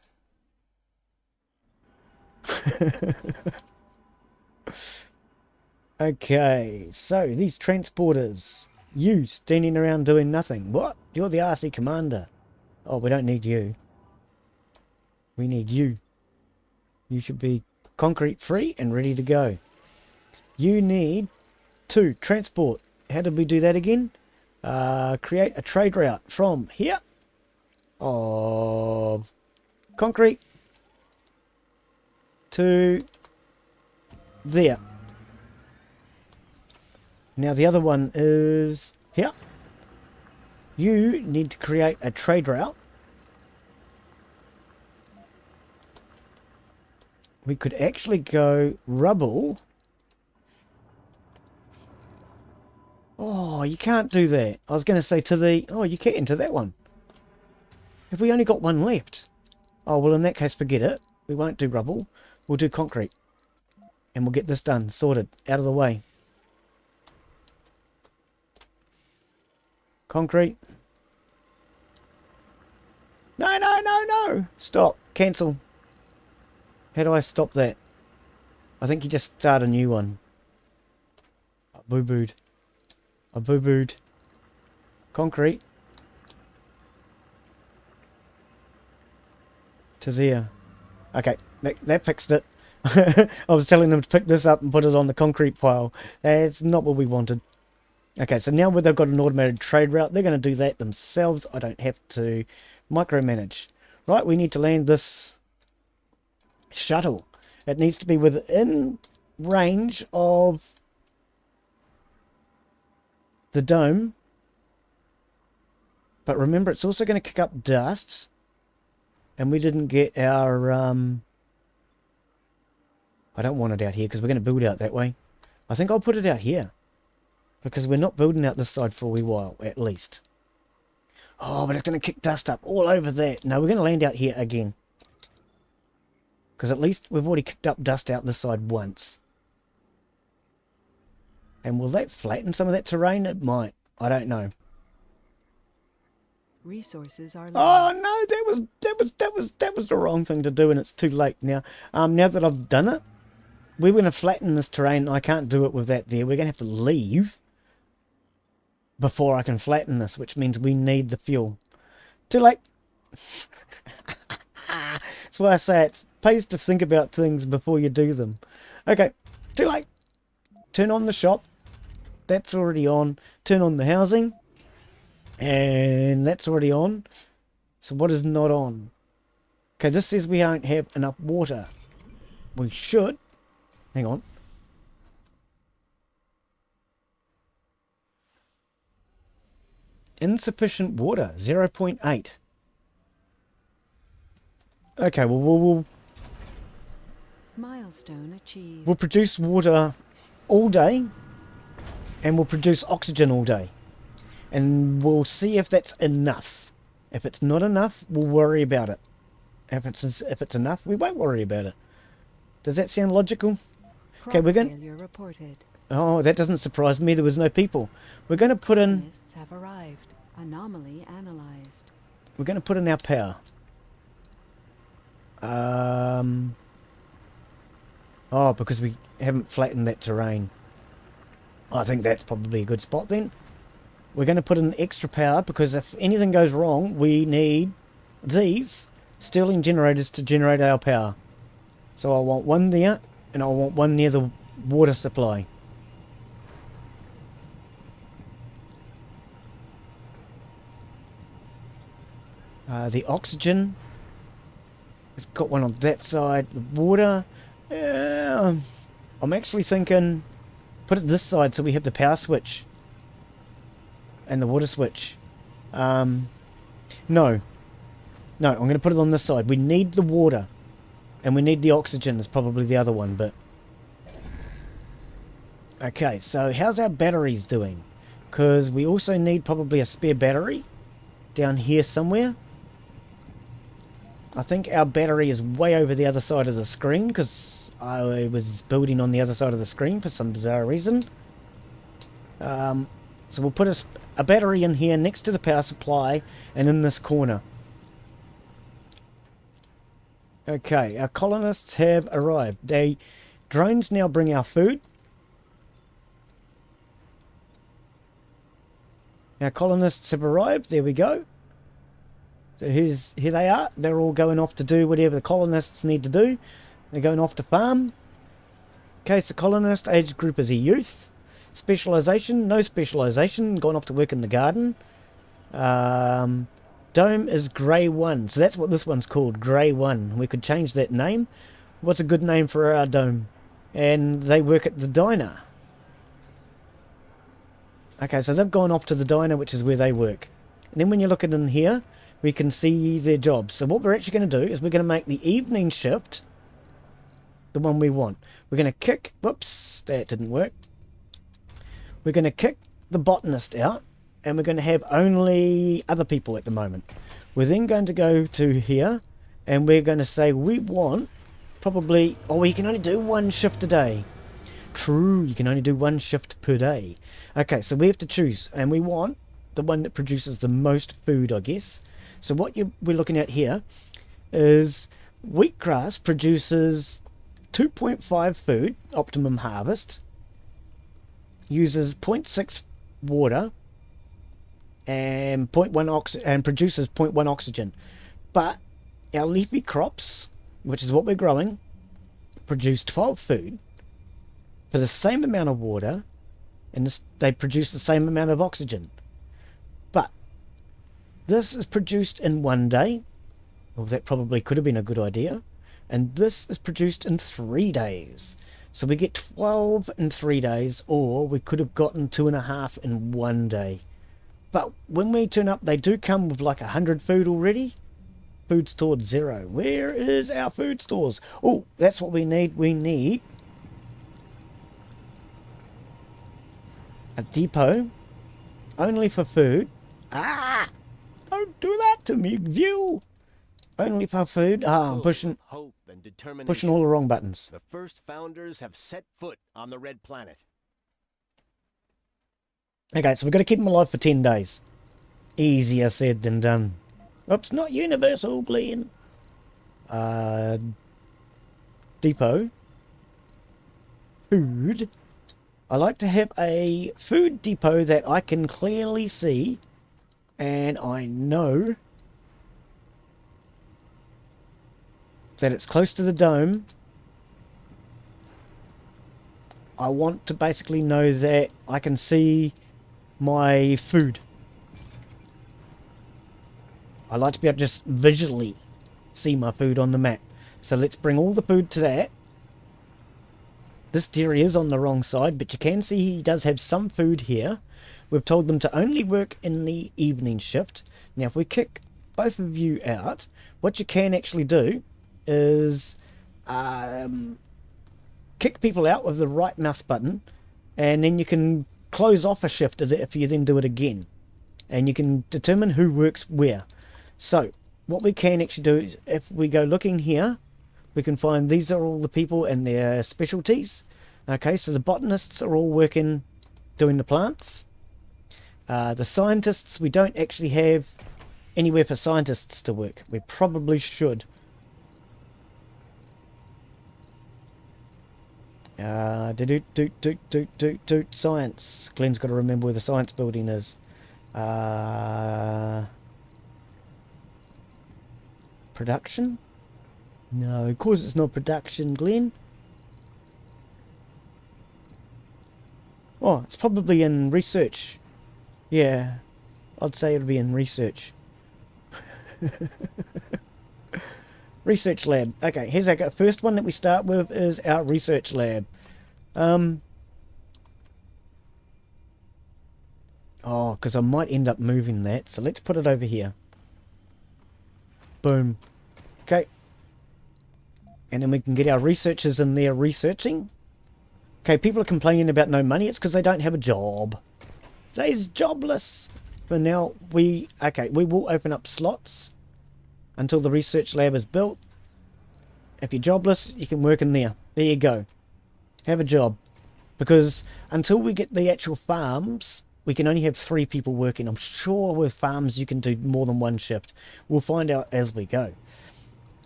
Okay, so these transporters. You standing around doing nothing. What? You're the RC commander. Oh, we don't need you. We need you. You should be concrete free and ready to go. You need to transport. How did we do that again? Create a trade route from here of concrete to there. Now the other one is here. You need to create a trade route. We could actually go rubble. Oh, you can't do that. I was going to say to the... Oh, you can to that one. Have we only got one left? Oh, well, in that case, forget it. We won't do rubble. We'll do concrete. And we'll get this done, sorted, out of the way. Concrete. No, no, no, no. Stop. Cancel. How do I stop that? I think you just start a new one. I boo-booed. I boo-booed. Concrete. To there. Okay, that fixed it. I was telling them to pick this up and put it on the concrete pile. That's not what we wanted. Okay, so now they've got an automated trade route, they're going to do that themselves. I don't have to micromanage. Right, we need to land this shuttle. It needs to be within range of the dome. But remember, it's also going to kick up dust. And we didn't get our... I don't want it out here because we're going to build out that way. I think I'll put it out here. Because we're not building out this side for a wee while, at least. Oh, but it's going to kick dust up all over that. No, we're going to land out here again. Because at least we've already kicked up dust out this side once. And will that flatten some of that terrain? It might. I don't know. Resources are low. Oh no, that was the wrong thing to do, and it's too late now. Now that I've done it, we're going to flatten this terrain. I can't do it with that there. We're going to have to leave before I can flatten this, which means we need the fuel. Too late. That's why I say it pays to think about things before you do them. Okay, too late. Turn on the shop. That's already on. Turn on the housing. And that's already on. So what is not on? Okay, this says we don't have enough water. We should. Hang on. Insufficient water, 0.8. Okay, well, Milestone achieved. we'll produce water all day. And we'll produce oxygen all day. And we'll see if that's enough. If it's not enough, we'll worry about it. If it's enough, we won't worry about it. Does that sound logical? Okay, we're going. Failure reported. Oh, that doesn't surprise me. There was no people. We're going to put in. Colonists have arrived. Anomaly analyzed. We're going to put in our power. Oh, because we haven't flattened that terrain. I think that's probably a good spot then. We're going to put in extra power because if anything goes wrong, we need these Stirling generators to generate our power. So I want one there, and I want one near the water supply. The oxygen, it's got one on that side. The water, I'm actually thinking put it this side so we have the power switch and the water switch. No, I'm going to put it on this side. We need the water and we need the oxygen is probably the other one, but okay, so how's our batteries doing? Because we also need probably a spare battery down here somewhere. I think our battery is way over the other side of the screen because I was building on the other side of the screen for some bizarre reason. So we'll put a battery in here next to the power supply and in this corner. Okay, our colonists have arrived. Drones now bring our food. Our colonists have arrived. There we go. So here they are. They're all going off to do whatever the colonists need to do. They're going off to farm. Okay, so colonist age group is a youth. Specialization, no specialization. Gone off to work in the garden. Dome is Grey 1. So that's what this one's called, Grey 1. We could change that name. What's a good name for our dome? And they work at the diner. Okay, so they've gone off to the diner, which is where they work. And then when you look at in here, we can see their jobs. So what we're actually going to do is we're going to make the evening shift the one we want. We're going to kick... Whoops, that didn't work. We're going to kick the botanist out, and we're going to have only other people at the moment. We're then going to go to here, and we're going to say we want probably... Oh, you can only do one shift a day. True, you can only do one shift per day. Okay, so we have to choose, and we want the one that produces the most food, I guess. So what we're looking at here is wheatgrass produces 2.5 food, optimum harvest, uses 0.6 water, and and produces 0.1 oxygen. But our leafy crops, which is what we're growing, produce 12 food for the same amount of water, and they produce the same amount of oxygen. But this is produced in one day. Well, that probably could have been a good idea. And this is produced in 3 days. So we get 12 in 3 days, or we could have gotten 2.5 in 1 day. But when we turn up, they do come with like 100 food already. Food stored 0. Where is our food stores? Oh, that's what we need. We need a depot only for food. Ah! Don't do that to me, view. Only for food. Ah, I'm pushing all the wrong buttons. The first founders have set foot on the Red Planet. Okay, so we've got to keep them alive for 10 days. Easier said than done. Oops, not universal, Glen. Depot. Food. I like to have a food depot that I can clearly see, and I know that it's close to the dome. I want to basically know that I can see my food. I like to be able to just visually see my food on the map. So let's bring all the food to that. This dairy is on the wrong side, but you can see he does have some food here. We've told them to only work in the evening shift. Now if we kick both of you out, what you can actually do is kick people out with the right mouse button, and then you can close off a shift if you then do it again, and you can determine who works where. So what we can actually do is if we go looking here, we can find these are all the people and their specialties. Okay, so the botanists are all working doing the plants. The scientists, we don't actually have anywhere for scientists to work. We probably should. Science. Glen's got to remember where the science building is. Production? No, of course it's not production, Glen. Oh, it's probably in research. Yeah, I'd say it'll be in research. Research lab. Okay, here's our first one that we start with is our research lab. Oh, because I might end up moving that, so let's put it over here. Boom. Okay. And then we can get our researchers in there researching. Okay, people are complaining about no money. It's because they don't have a job. They's jobless. But now we will open up slots until the research lab is built. If you're jobless, you can work in there. There you go. Have a job. Because until we get the actual farms, we can only have 3 people working. I'm sure with farms you can do more than one shift. We'll find out as we go.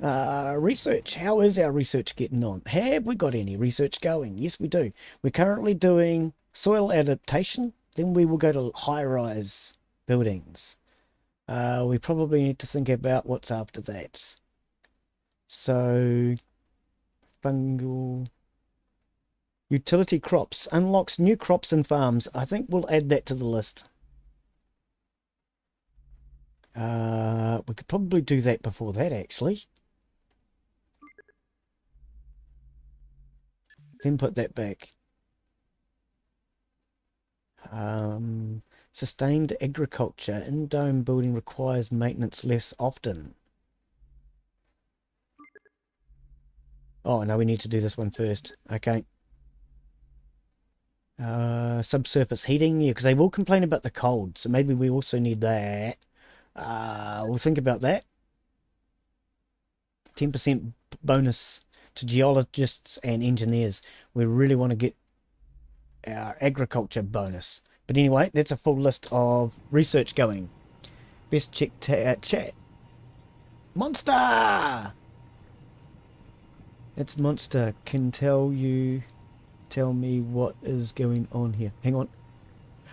Research. How is our research getting on? Have we got any research going? Yes, we do. We're currently doing soil adaptation. Then we will go to high-rise buildings. We probably need to think about what's after that. So, fungal... Utility crops. Unlocks new crops and farms. I think we'll add that to the list. We could probably do that before that, actually. Then put that back. Sustained agriculture. In-dome building requires maintenance less often. Oh, no, we need to do this one first. Okay. Subsurface heating. Yeah, because they will complain about the cold. So maybe we also need that. We'll think about that. 10% bonus to geologists and engineers. We really want to get our agriculture bonus. But anyway, that's a full list of research going. Best check chat. Monster! It's Monster. Can tell me what is going on here. Hang on.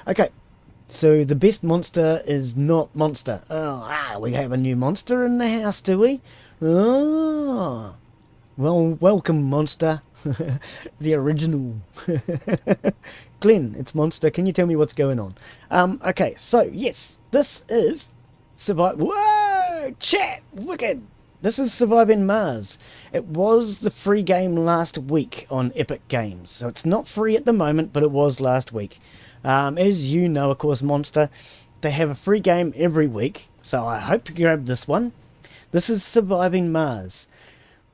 Okay. So the best monster is not Monster. Oh, we have a new monster in the house, do we? Oh. Well, welcome, Monster. The original. Glen, it's Monster. Can you tell me what's going on? Okay, so, yes, this is... Whoa! Chat! Wicked! This is Surviving Mars. It was the free game last week on Epic Games. So it's not free at the moment, but it was last week. As you know, of course, Monster, they have a free game every week. So I hope you grab this one. This is Surviving Mars.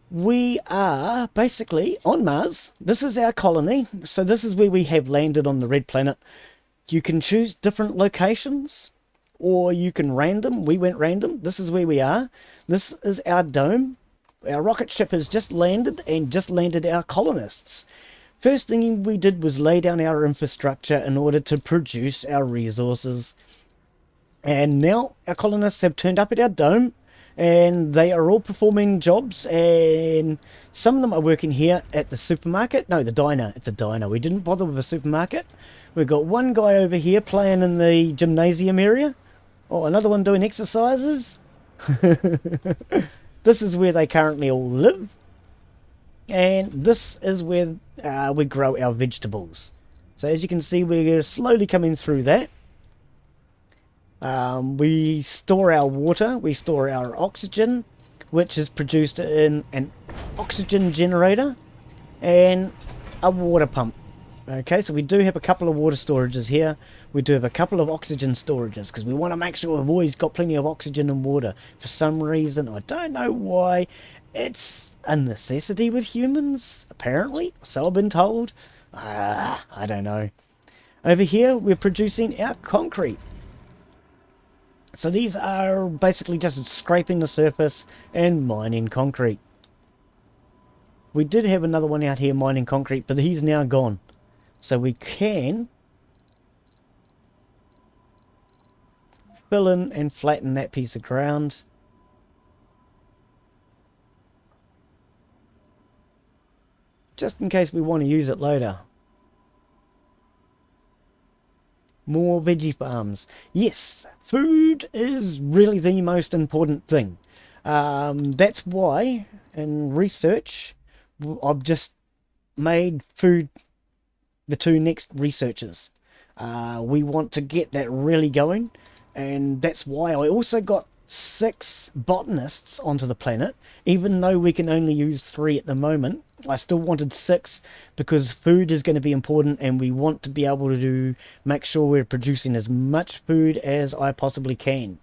We are basically on Mars. This is our colony. So this is where we have landed on the red planet. You can choose different locations, or you can random. We went random. This is where we are. This is our dome. Our rocket ship has just landed and just landed our colonists. First thing we did was lay down our infrastructure in order to produce our resources. And now our colonists have turned up at our dome. And they are all performing jobs, and some of them are working here at the supermarket. No, the diner. It's a diner. We didn't bother with a supermarket. We've got one guy over here playing in the gymnasium area. Oh, another one doing exercises. This is where they currently all live. And this is where we grow our vegetables. So as you can see, we're slowly coming through that. We store our water, we store our oxygen, which is produced in an oxygen generator and a water pump. Okay, so we do have a couple of water storages here. We do have a couple of oxygen storages because we want to make sure we've always got plenty of oxygen and water. For some reason, I don't know why, it's a necessity with humans, apparently. So I've been told. I don't know. Over here, we're producing our concrete. So these are basically just scraping the surface and mining concrete. We did have another one out here mining concrete, but he's now gone. So we can fill in and flatten that piece of ground. Just in case we want to use it later. More veggie farms. Yes, food is really the most important thing. That's why in research I've just made food the two next researchers. We want to get that really going, and that's why I also got 6 botanists onto the planet. Even though we can only use 3 at the moment, I still wanted 6 because food is going to be important, and we want to be able to make sure we're producing as much food as I possibly can.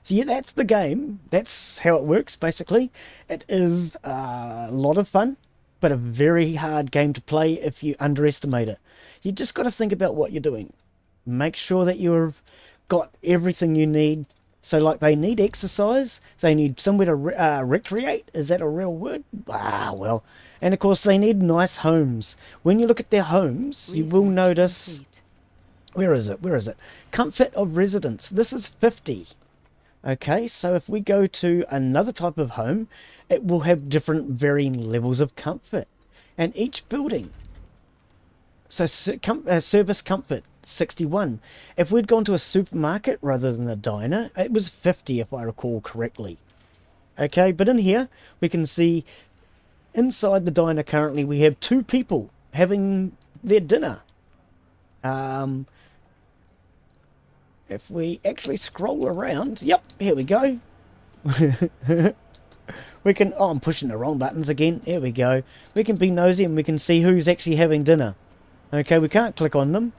So yeah, that's the game. That's how it works, basically. It is a lot of fun, but a very hard game to play if you underestimate it. You just got to think about what you're doing. Make sure that you've got everything you need. So, like, they need exercise. They need somewhere to recreate. Is that a real word? Well. And, of course, they need nice homes. When you look at their homes, you will notice... Complete. Where is it? Where is it? Comfort of residence. This is 50. Okay, so if we go to another type of home, it will have different varying levels of comfort. And each building... So service comfort, 61. If we'd gone to a supermarket rather than a diner, it was 50 if I recall correctly. Okay, but in here we can see inside the diner currently we have 2 people having their dinner. If we actually scroll around, yep, here we go. We can, oh, I'm pushing the wrong buttons again. Here we go. We can be nosy and we can see who's actually having dinner. Okay, we can't click on them,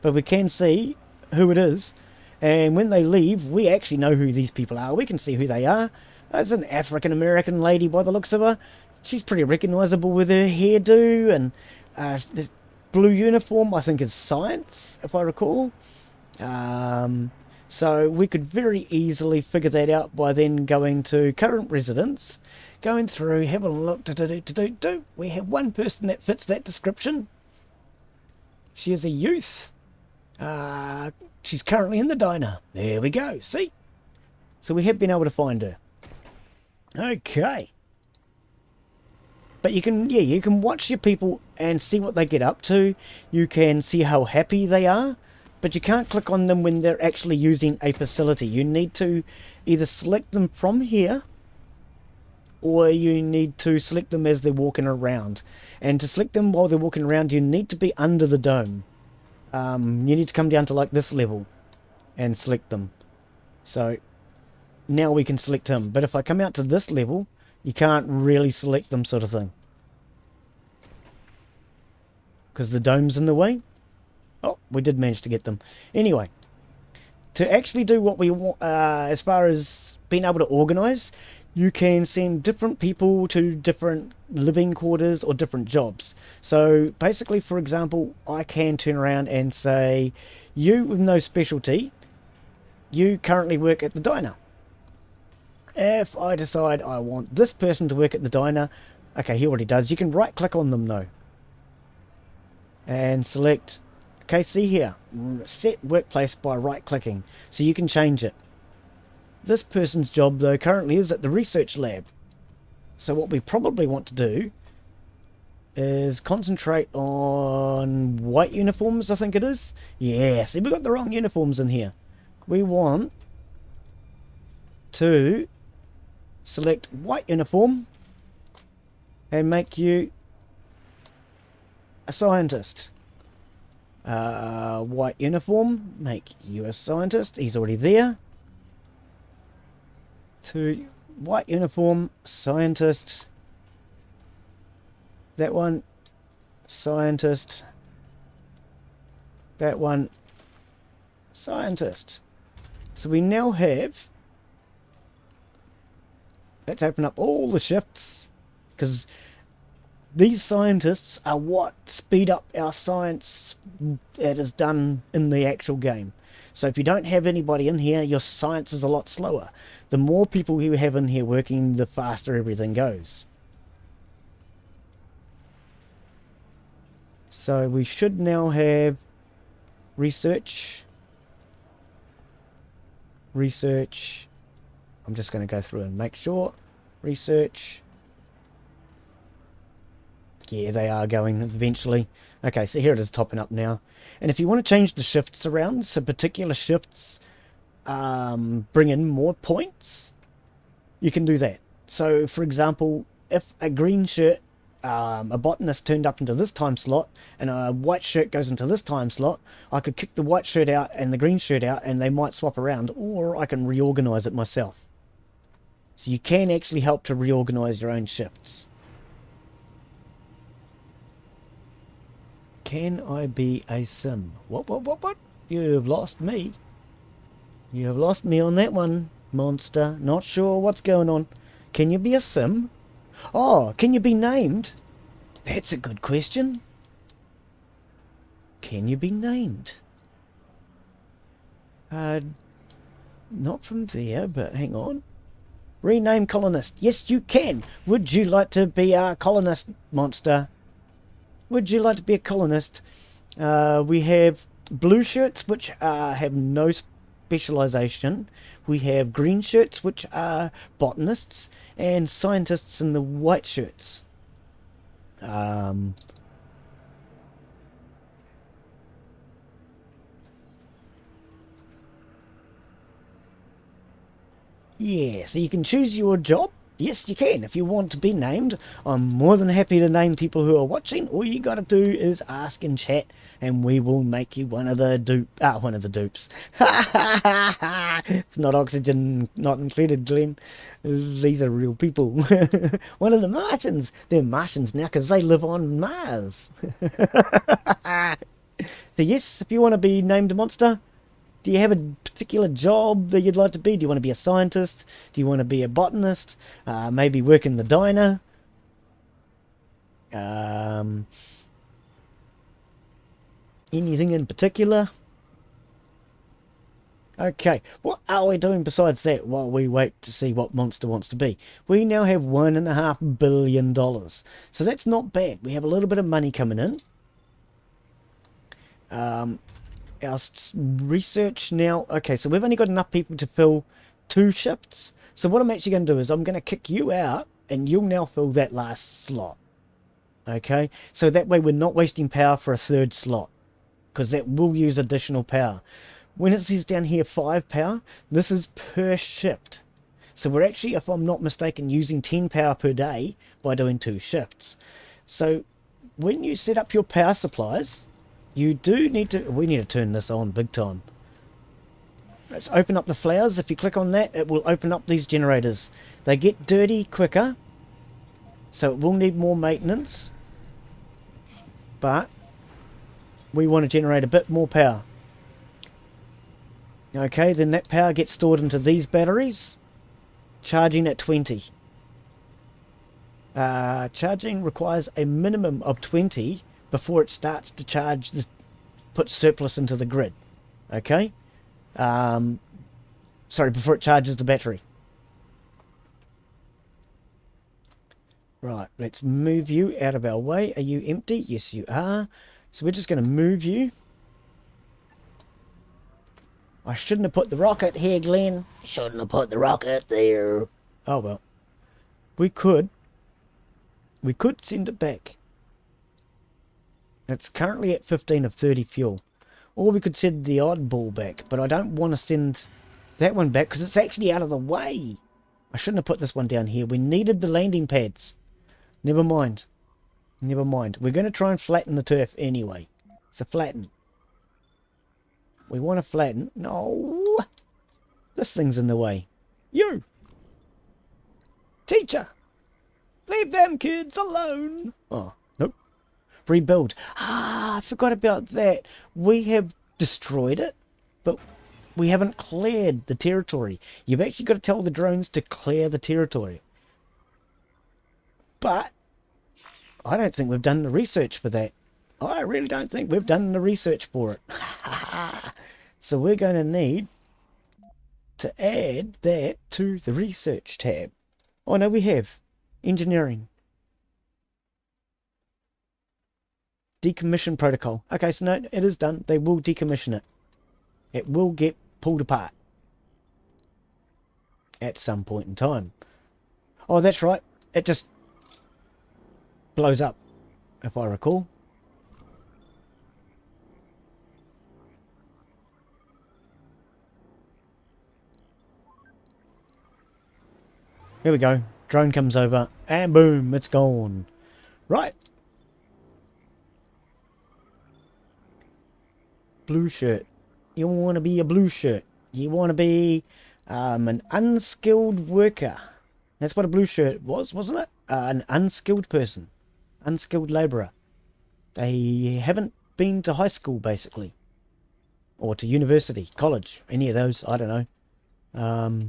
but we can see who it is. And when they leave, we actually know who these people are. We can see who they are. There's an African-American lady by the looks of her. She's pretty recognisable with her hairdo, and the blue uniform, I think, is science, if I recall. So we could very easily figure that out by then going to current residents, going through, having a look. We have one person that fits that description. She is a youth. She's currently in the diner. There we go. See? So we have been able to find her. Okay. But you can, yeah, you can watch your people and see what they get up to. You can see how happy they are. But you can't click on them when they're actually using a facility. You need to either select them from here, or you need to select them as they're walking around. And to select them while they're walking around, you need to be under the dome. You need to come down to like this level and select them. So now we can select him. But if I come out to this level, you can't really select them, sort of thing, because the dome's in the way. Oh, we did manage to get them. Anyway, to actually do what we want, as far as being able to organize, you can send different people to different living quarters or different jobs. So basically, for example, I can turn around and say, you with no specialty, you currently work at the diner. If I decide I want this person to work at the diner, okay, he already does. You can right click on them though and select, okay, see here, set workplace by right clicking, so you can change it. This person's job, though, currently is at the research lab. So what we probably want to do is concentrate on white uniforms, I think it is. Yeah, see, we've got the wrong uniforms in here. We want to select white uniform and make you a scientist. White uniform, make you a scientist. He's already there. To white uniform, scientist. That one, scientist. That one, scientist. So we now have, let's open up all the shifts, because these scientists are what speed up our science that is done in the actual game. So if you don't have anybody in here, your science is a lot slower. The more people you have in here working, the faster everything goes. So we should now have research. Research. I'm just going to go through and make sure. Research. Yeah, they are going eventually. Okay, so here it is topping up now. And if you want to change the shifts around, so particular shifts bring in more points, you can do that. So, for example, if a green shirt, a botanist turned up into this time slot, and a white shirt goes into this time slot, I could kick the white shirt out and the green shirt out, and they might swap around, or I can reorganize it myself. So you can actually help to reorganize your own shifts. Can I be a sim? What? You've lost me. You have lost me on that one, monster. Not sure what's going on. Can you be a sim? Oh, can you be named? That's a good question. Can you be named? Not from there, but hang on. Rename colonist. Yes, you can. Would you like to be a colonist, monster? Would you like to be a colonist? We have blue shirts, which have no specialization. We have green shirts, which are botanists, and scientists in the white shirts. Yeah, so you can choose your job. Yes, you can. If you want to be named, I'm more than happy to name people who are watching. All you got to do is ask in chat, and we will make you one of the dupes. It's not oxygen, not included, Glen. These are real people. One of the Martians. They're Martians now because they live on Mars. So yes, if you want to be named a monster. Do you have a particular job that you'd like to be? Do you want to be a scientist? Do you want to be a botanist? Maybe work in the diner? Anything in particular? Okay, what are we doing besides that while we wait to see what monster wants to be? We now have $1.5 billion. So that's not bad. We have a little bit of money coming in. Our research now, okay, so we've only got enough people to fill 2 shifts. So what I'm actually going to do is I'm going to kick you out, and you'll now fill that last slot. Okay, so that way we're not wasting power for a 3rd slot, because that will use additional power. When it says down here 5 power, this is per shift. So we're actually, if I'm not mistaken, using 10 power per day by doing 2 shifts. So when you set up your power supplies, you do need to... We need to turn this on big time. Let's open up the flowers. If you click on that, it will open up these generators. They get dirty quicker, so it will need more maintenance. But we want to generate a bit more power. Okay, then that power gets stored into these batteries. Charging at 20. Charging requires a minimum of 20 before it starts to charge, put surplus into the grid. Okay? Sorry, before it charges the battery. Right, let's move you out of our way. Are you empty? Yes, you are. So we're just going to move you. I shouldn't have put the rocket here, Glen. Shouldn't have put the rocket there. Oh, well. We could send it back. It's currently at 15 of 30 fuel. Or we could send the oddball back, but I don't want to send that one back because it's actually out of the way. I shouldn't have put this one down here. We needed the landing pads. Never mind. Never mind. We're going to try and flatten the turf anyway. So flatten. We want to flatten. No. This thing's in the way. You. Teacher. Leave them kids alone. Oh, nope. Rebuild. I forgot about that. We have destroyed it, but we haven't cleared the territory. You've actually got to tell the drones to clear the territory. But I don't think we've done the research for that. I really don't think we've done the research for it. So we're going to need to add that to the research tab. Oh no, we have. Engineering. Decommission protocol. Okay, so no, it is done. They will decommission it. It will get pulled apart. at some point in time. Oh, that's right. It just blows up, if I recall. Here we go. Drone comes over, and boom, it's gone. Right. Blue shirt. You want to be a blue shirt. You want to be an unskilled worker. That's what a blue shirt was, wasn't it? An unskilled person. Unskilled labourer. They haven't been to high school, basically. Or to university, college, any of those, I don't know.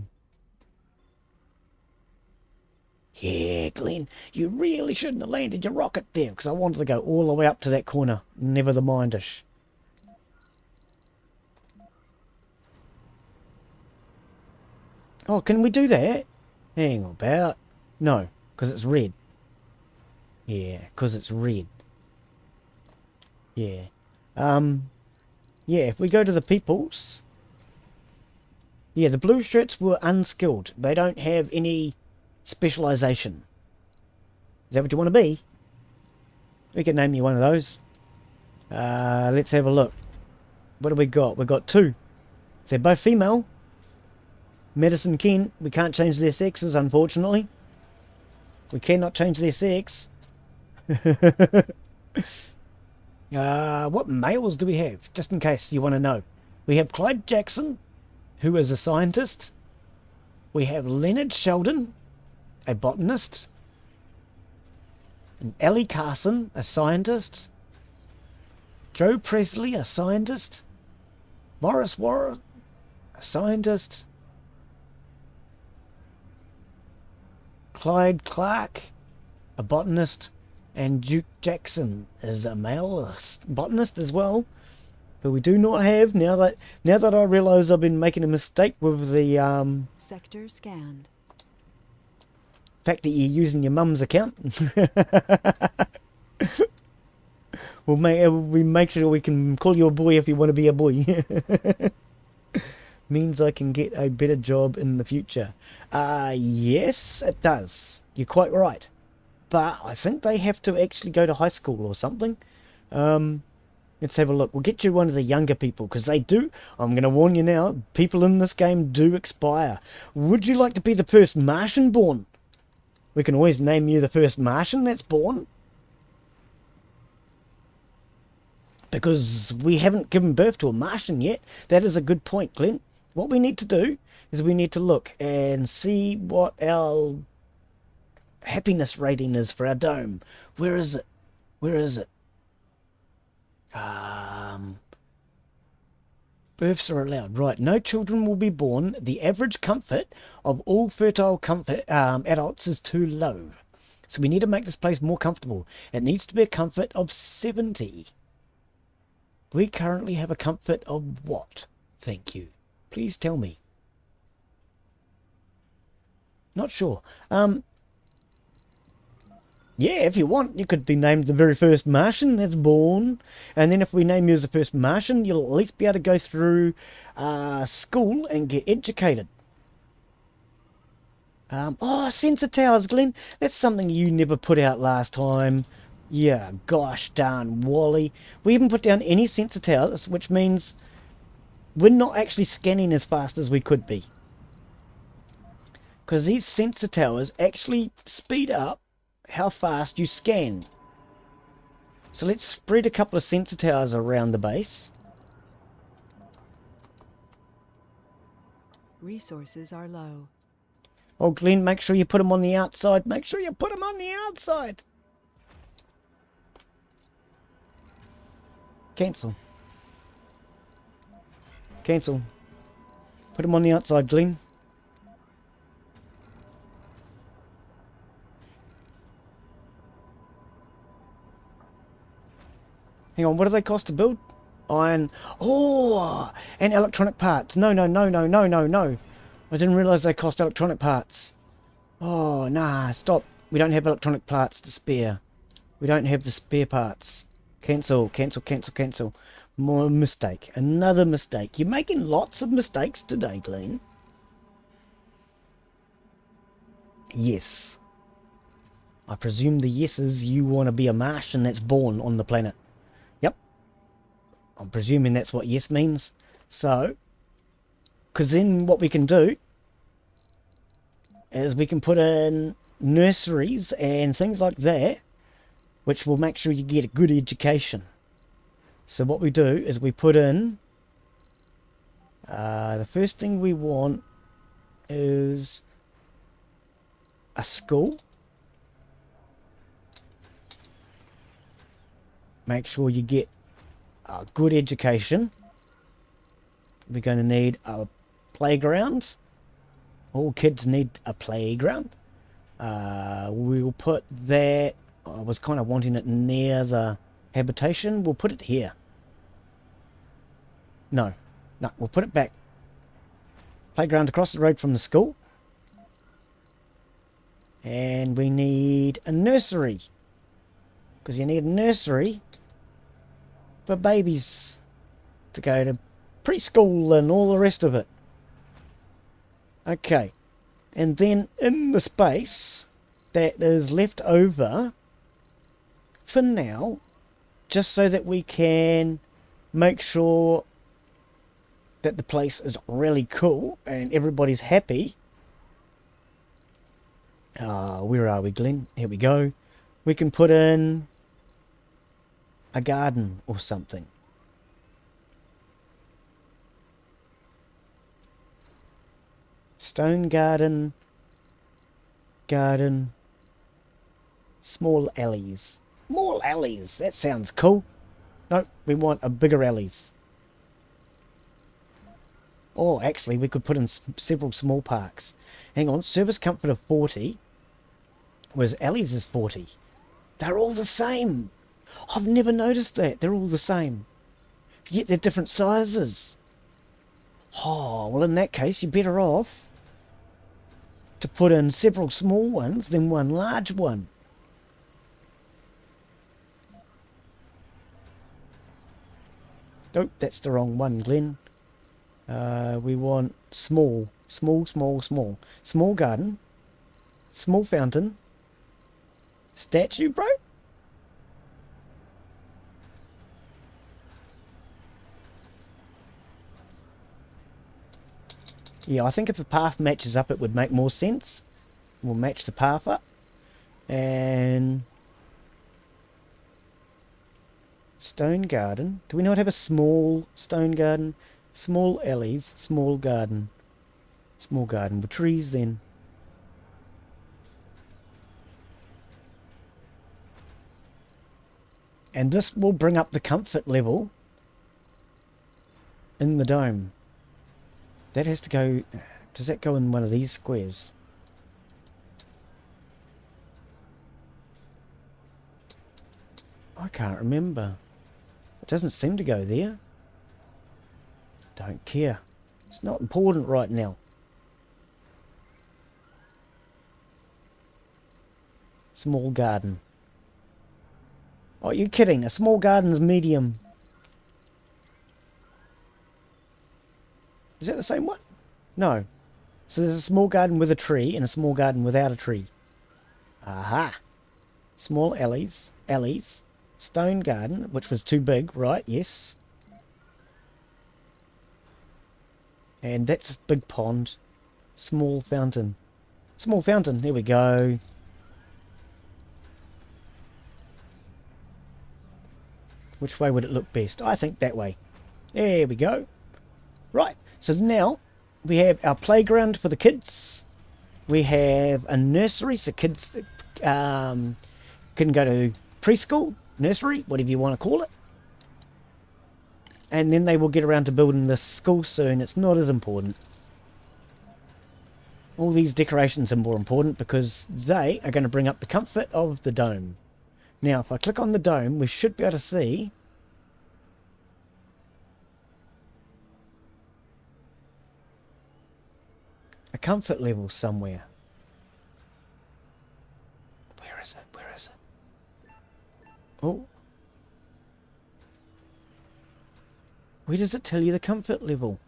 Yeah, Glen, you really shouldn't have landed your rocket there, because I wanted to go all the way up to that corner. Never the mindish. Oh, can we do that? Hang about. No, because it's red. Yeah, because it's red. Yeah. Yeah, if we go to the peoples... Yeah, the blue shirts were unskilled. They don't have any specialisation. Is that what you want to be? We can name you one of those. Let's have a look. What do we got? We've got two. They're both female. Medicine Ken. We can't change their sexes, unfortunately. We cannot change their sex. What males do we have? Just in case you want to know. We have Clyde Jackson, who is a scientist. We have Leonard Sheldon, a botanist. And Ellie Carson, a scientist. Joe Presley, a scientist. Morris Warren, a scientist. Clyde Clark, a botanist. And Duke Jackson is a male botanist as well. But we do not have, now that I realise I've been making a mistake with the sector scanned. Fact that you're using your mum's account. we make sure we can call you a boy if you want to be a boy. Means I can get a better job in the future. Yes, it does. You're quite right. But I think they have to actually go to high school or something. Let's have a look. We'll get you one of the younger people, because they do. I'm going to warn you now. People in this game do expire. Would you like to be the first Martian born? We can always name you the first Martian that's born. Because we haven't given birth to a Martian yet. That is a good point, Glen. What we need to do is we need to look and see what our happiness rating is for our dome. Where is it? Where is it? Births are allowed. Right, no children will be born. The average comfort of all fertile adults is too low. So we need to make this place more comfortable. It needs to be a comfort of 70. We currently have a comfort of what? Thank you. Please tell me. Not sure. Yeah, if you want, you could be named the very first Martian that's born. And then if we name you as the first Martian, you'll at least be able to go through school and get educated. Oh, sensor towers, Glen. That's something you never put out last time. Yeah, gosh darn Wally. We haven't put down any sensor towers, which means we're not actually scanning as fast as we could be. Because these sensor towers actually speed up how fast you scan. So let's spread a couple of sensor towers around the base. Resources are low. Oh, Glen, make sure you put them on the outside. Make sure you put them on the outside. Cancel. Cancel. Put them on the outside, Glen. Hang on, what do they cost to build? Iron. Oh, and electronic parts. No, no, no, no, no, no, no. I didn't realise they cost electronic parts. Oh, nah, stop. We don't have electronic parts to spare. We don't have the spare parts. Cancel, cancel, cancel, cancel. More mistake. Another mistake. You're making lots of mistakes today, Glen. Yes. I presume the yes is you want to be a Martian that's born on the planet. Yep. I'm presuming that's what yes means. So, because then what we can do is we can put in nurseries and things like that, which will make sure you get a good education. So what we do is we put in, the first thing we want is a school. Make sure you get a good education. We're going to need a playground. All kids need a playground. We'll put that, I was kind of wanting it near the habitation. We'll put it here. No, we'll put it back. Playground across the road from the school. And we need a nursery. Because you need a nursery for babies to go to preschool and all the rest of it. Okay. And then in the space that is left over for now, just so that we can make sure that the place is really cool and everybody's happy. Where are we, Glen? Here we go. We can put in a garden or something. Stone garden, small alleys. More alleys, that sounds cool. No, we want a bigger alleys. Oh, actually, we could put in several small parks. Hang on, service comfort of 40, whereas alleys is 40. They're all the same. I've never noticed that. They're all the same. Yet they're different sizes. Oh, well in that case, you're better off to put in several small ones than one large one. Oh, that's the wrong one, Glen. We want small. Small garden. Small fountain. Statue, bro? Yeah, I think if the path matches up, it would make more sense. We'll match the path up. And stone garden. Do we not have a small stone garden? Small alleys, small garden. Small garden with trees then. And this will bring up the comfort level in the dome. That has to go... Does that go in one of these squares? I can't remember. It doesn't seem to go there. Don't care. It's not important right now. Small garden. Oh, you're kidding. A small garden's medium. Is that the same one? No. So there's a small garden with a tree and a small garden without a tree. Aha. Small alleys. Stone garden, which was too big, right? Yes. And that's a big pond. Small fountain. Small fountain. There we go. Which way would it look best? I think that way. There we go. Right. So now we have our playground for the kids. We have a nursery so kids can go to preschool, nursery, whatever you want to call it. And then they will get around to building this school soon. It's not as important. All these decorations are more important because they are going to bring up the comfort of the dome. Now, if I click on the dome, we should be able to see a comfort level somewhere. Where is it? Where is it? Oh. Where does it tell you the comfort level?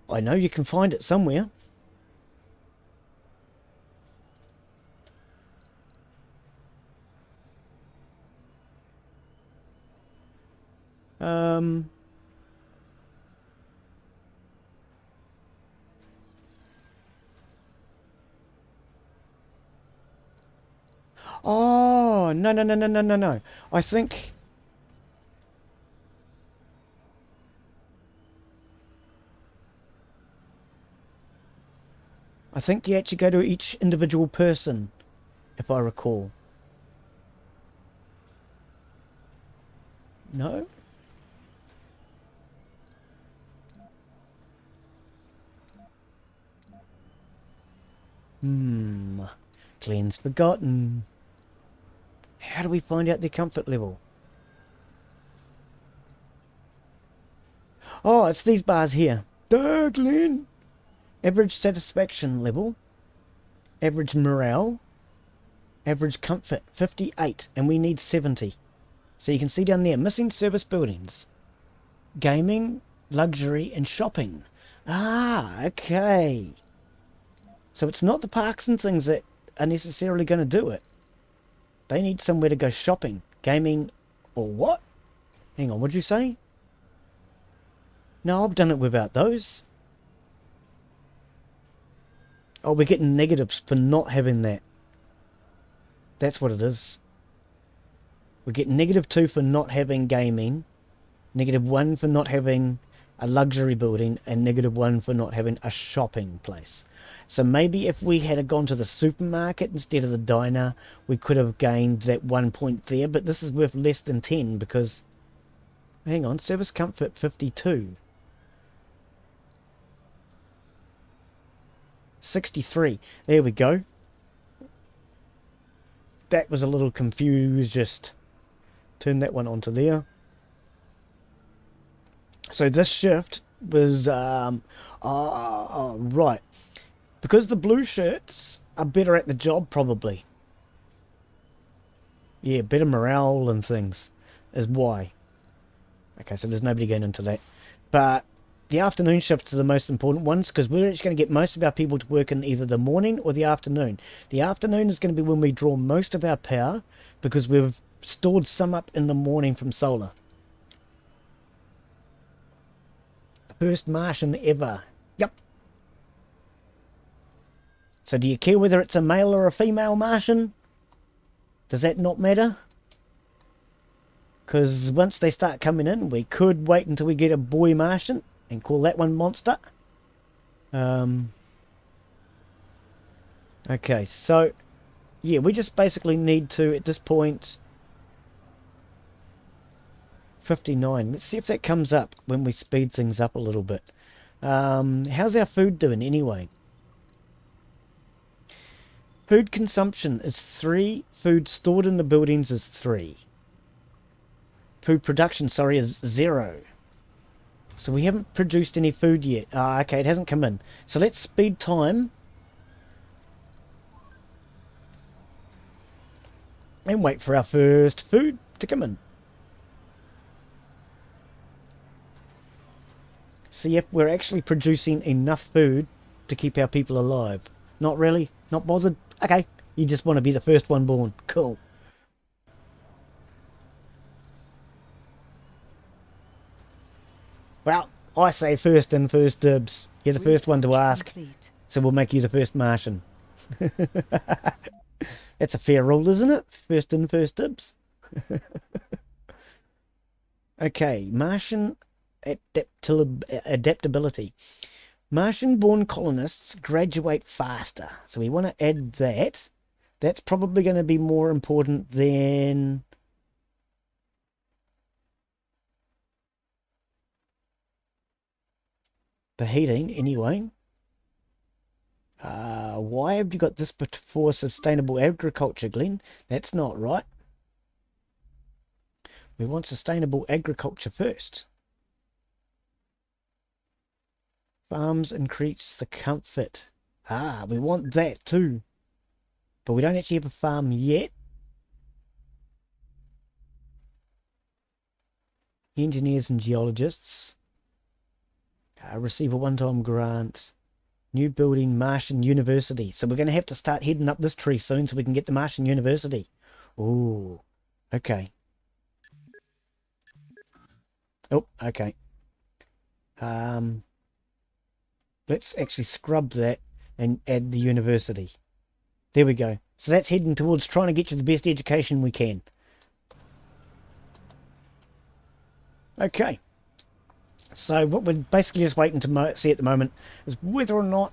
I know you can find it somewhere. Um, oh, no, no, no, no, no, no, no. I think... I think you actually go to each individual person, if I recall. No? Glen's forgotten. How do we find out their comfort level? Oh, it's these bars here. Duh, Glen! Average satisfaction level. Average morale. Average comfort, 58. And we need 70. So you can see down there, missing service buildings. Gaming, luxury, and shopping. Ah, okay. So it's not the parks and things that are necessarily going to do it. They need somewhere to go shopping, gaming, or what? Hang on, what'd you say? No, I've done it without those. Oh, we're getting negatives for not having that. That's what it is. We get -2 for not having gaming, -1 for not having a luxury building, and -1 for not having a shopping place. So maybe if we had gone to the supermarket instead of the diner, we could have gained that 1 point there, but this is worth less than 10 because... Hang on, service comfort 52. 63. There we go. That was a little confused, just turn that one onto there. So this shift was, right. Because the blue shirts are better at the job, probably. Yeah, better morale and things is why. Okay, so there's nobody going into that. But the afternoon shifts are the most important ones because we're actually going to get most of our people to work in either the morning or the afternoon. The afternoon is going to be when we draw most of our power because we've stored some up in the morning from solar. First Martian ever. Yep. So do you care whether it's a male or a female Martian? Does that not matter? Because once they start coming in, we could wait until we get a boy Martian and call that one Monster. Okay, so yeah, we just basically need to, at this point, 59. Let's see if that comes up when we speed things up a little bit. How's our food doing anyway? Food consumption is 3. Food stored in the buildings is 3. Food production, sorry, is 0. So we haven't produced any food yet. Ah, okay, it hasn't come in. So let's speed time. And wait for our first food to come in. See if we're actually producing enough food to keep our people alive. Not really? Not bothered? Okay, you just want to be the first one born. Cool. Well, I say first in, first dibs. You're the first one to ask. Complete. So we'll make you the first Martian. That's a fair rule, isn't it? First in, first dibs. Okay, Martian adaptability. Martian-born colonists graduate faster. So we want to add that. That's probably going to be more important than... the heating, anyway. Why have you got this before sustainable agriculture, Glen? That's not right. We want sustainable agriculture first. Farms increase the comfort. We want that too. But we don't actually have a farm yet. Engineers and geologists. Receive a one-time grant. New building, Martian University. So we're going to have to start heading up this tree soon so we can get the Martian University. Ooh, okay. Oh, okay. Let's actually scrub that and add the university. There we go. So that's heading towards trying to get you the best education we can. Okay. So what we're basically just waiting to see at the moment is whether or not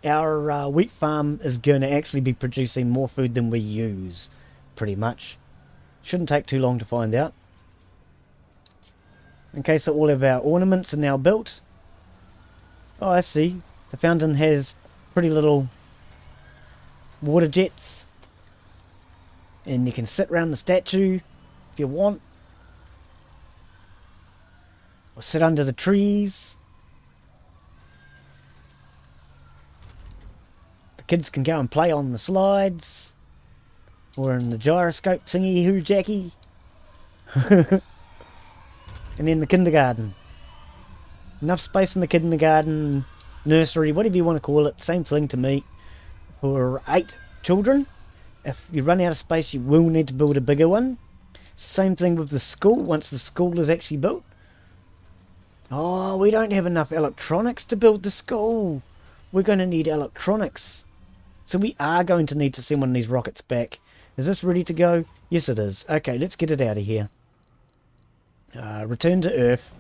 our wheat farm is going to actually be producing more food than we use, pretty much. Shouldn't take too long to find out. Okay, so all of our ornaments are now built. Oh, I see. The fountain has pretty little water jets. And you can sit around the statue if you want. Or sit under the trees. The kids can go and play on the slides. Or in the gyroscope thingy-hoo-jacky. And then the kindergarten. Enough space in the kindergarten, nursery, whatever you want to call it. Same thing to me. For 8 children. If you run out of space, you will need to build a bigger one. Same thing with the school, once the school is actually built. Oh, we don't have enough electronics to build the school. We're going to need electronics. So we are going to need to send one of these rockets back. Is this ready to go? Yes, it is. Okay, let's get it out of here. Return to Earth.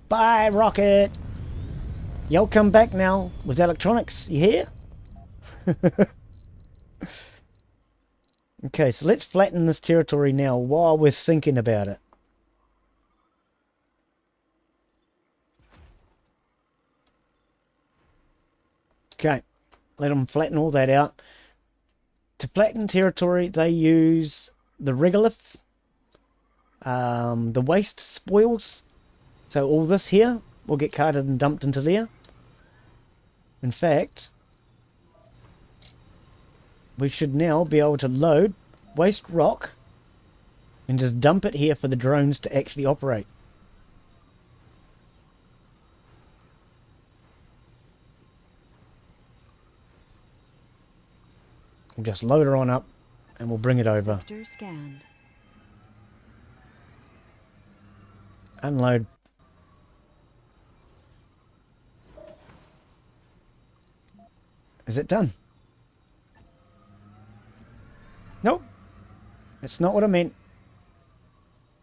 Bye, rocket. You'll come back now with electronics. You hear? Okay, so let's flatten this territory now while we're thinking about it. Okay, let them flatten all that out. To flatten territory, they use the regolith, the waste spoils. So all this here will get carted and dumped into there. In fact, we should now be able to load waste rock and just dump it here for the drones to actually operate. We'll just load her on up and we'll bring it over. Sector scanned. Unload. Is it done? Nope. That's not what I meant.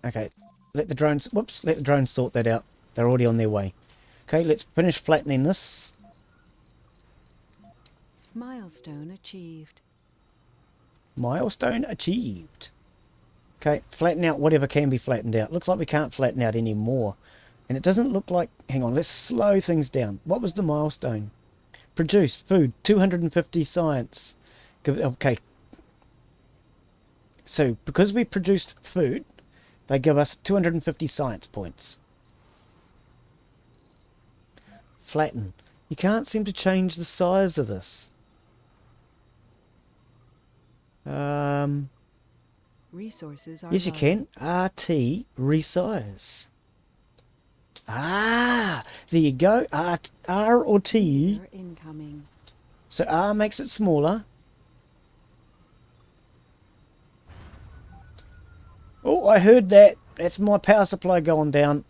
Okay. Let the drones... Whoops. Let the drones sort that out. They're already on their way. Okay, let's finish flattening this. Milestone achieved. Milestone achieved. Okay, flatten out whatever can be flattened out. Looks like we can't flatten out any more. And it doesn't look like... Hang on, let's slow things down. What was the milestone? Produced food, 250 science. Okay. So, because we produced food, they give us 250 science points. Flatten. You can't seem to change the size of this. Resources are Yes, you low. can. RT resize. Ah, there you go. R or T. You're incoming. So R makes it smaller. Oh, I heard that. That's my power supply going down.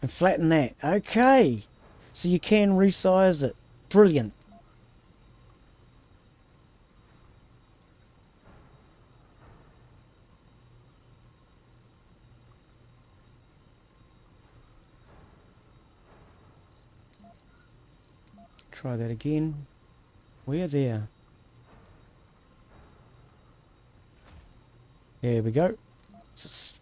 And flatten that. Okay. So you can resize it. Brilliant. Try that again. We're there. There we go. It's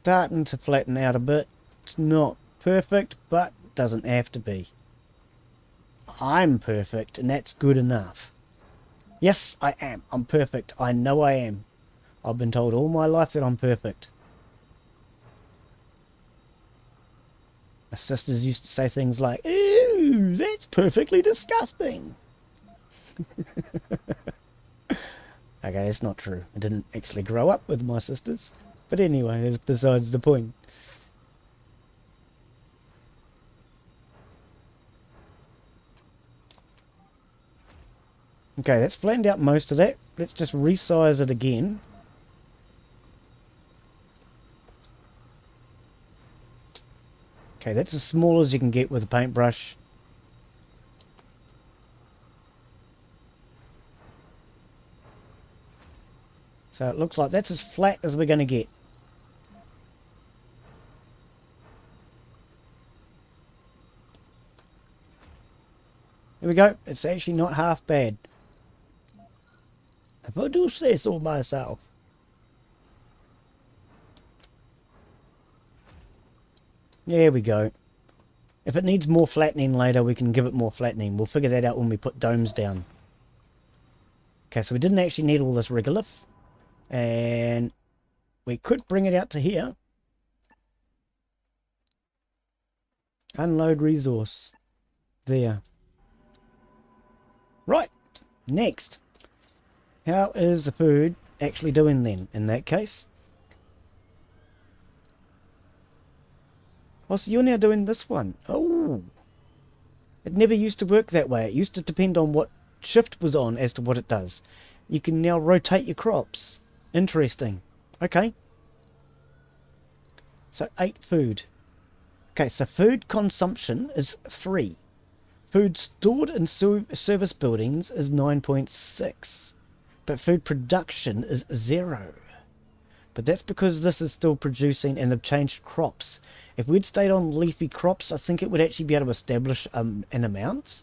starting to flatten out a bit. It's not perfect, but doesn't have to be. I'm perfect, and that's good enough. Yes, I am. I'm perfect. I know I am. I've been told all my life that I'm perfect. My sisters used to say things like, "Ooh, that's perfectly disgusting." Okay, that's not true. I didn't actually grow up with my sisters. But anyway, that's besides the point. Okay, that's flattened out most of that. Let's just resize it again. Okay, that's as small as you can get with a paintbrush. So it looks like that's as flat as we're going to get. There we go. It's actually not half bad, if I do say so myself. There we go. If it needs more flattening later, we can give it more flattening. We'll figure that out when we put domes down. Okay, so we didn't actually need all this regolith. And we could bring it out to here. Unload resource. There. Right. Next. How is the food actually doing then, in that case? Oh, so you're now doing this one. Oh. It never used to work that way. It used to depend on what shift was on as to what it does. You can now rotate your crops. Interesting. Okay. So 8 food. Okay, so food consumption is 3. Food stored in service buildings is 9.6. But food production is 0. But that's because this is still producing and they've changed crops. If we'd stayed on leafy crops, I think it would actually be able to establish an amount.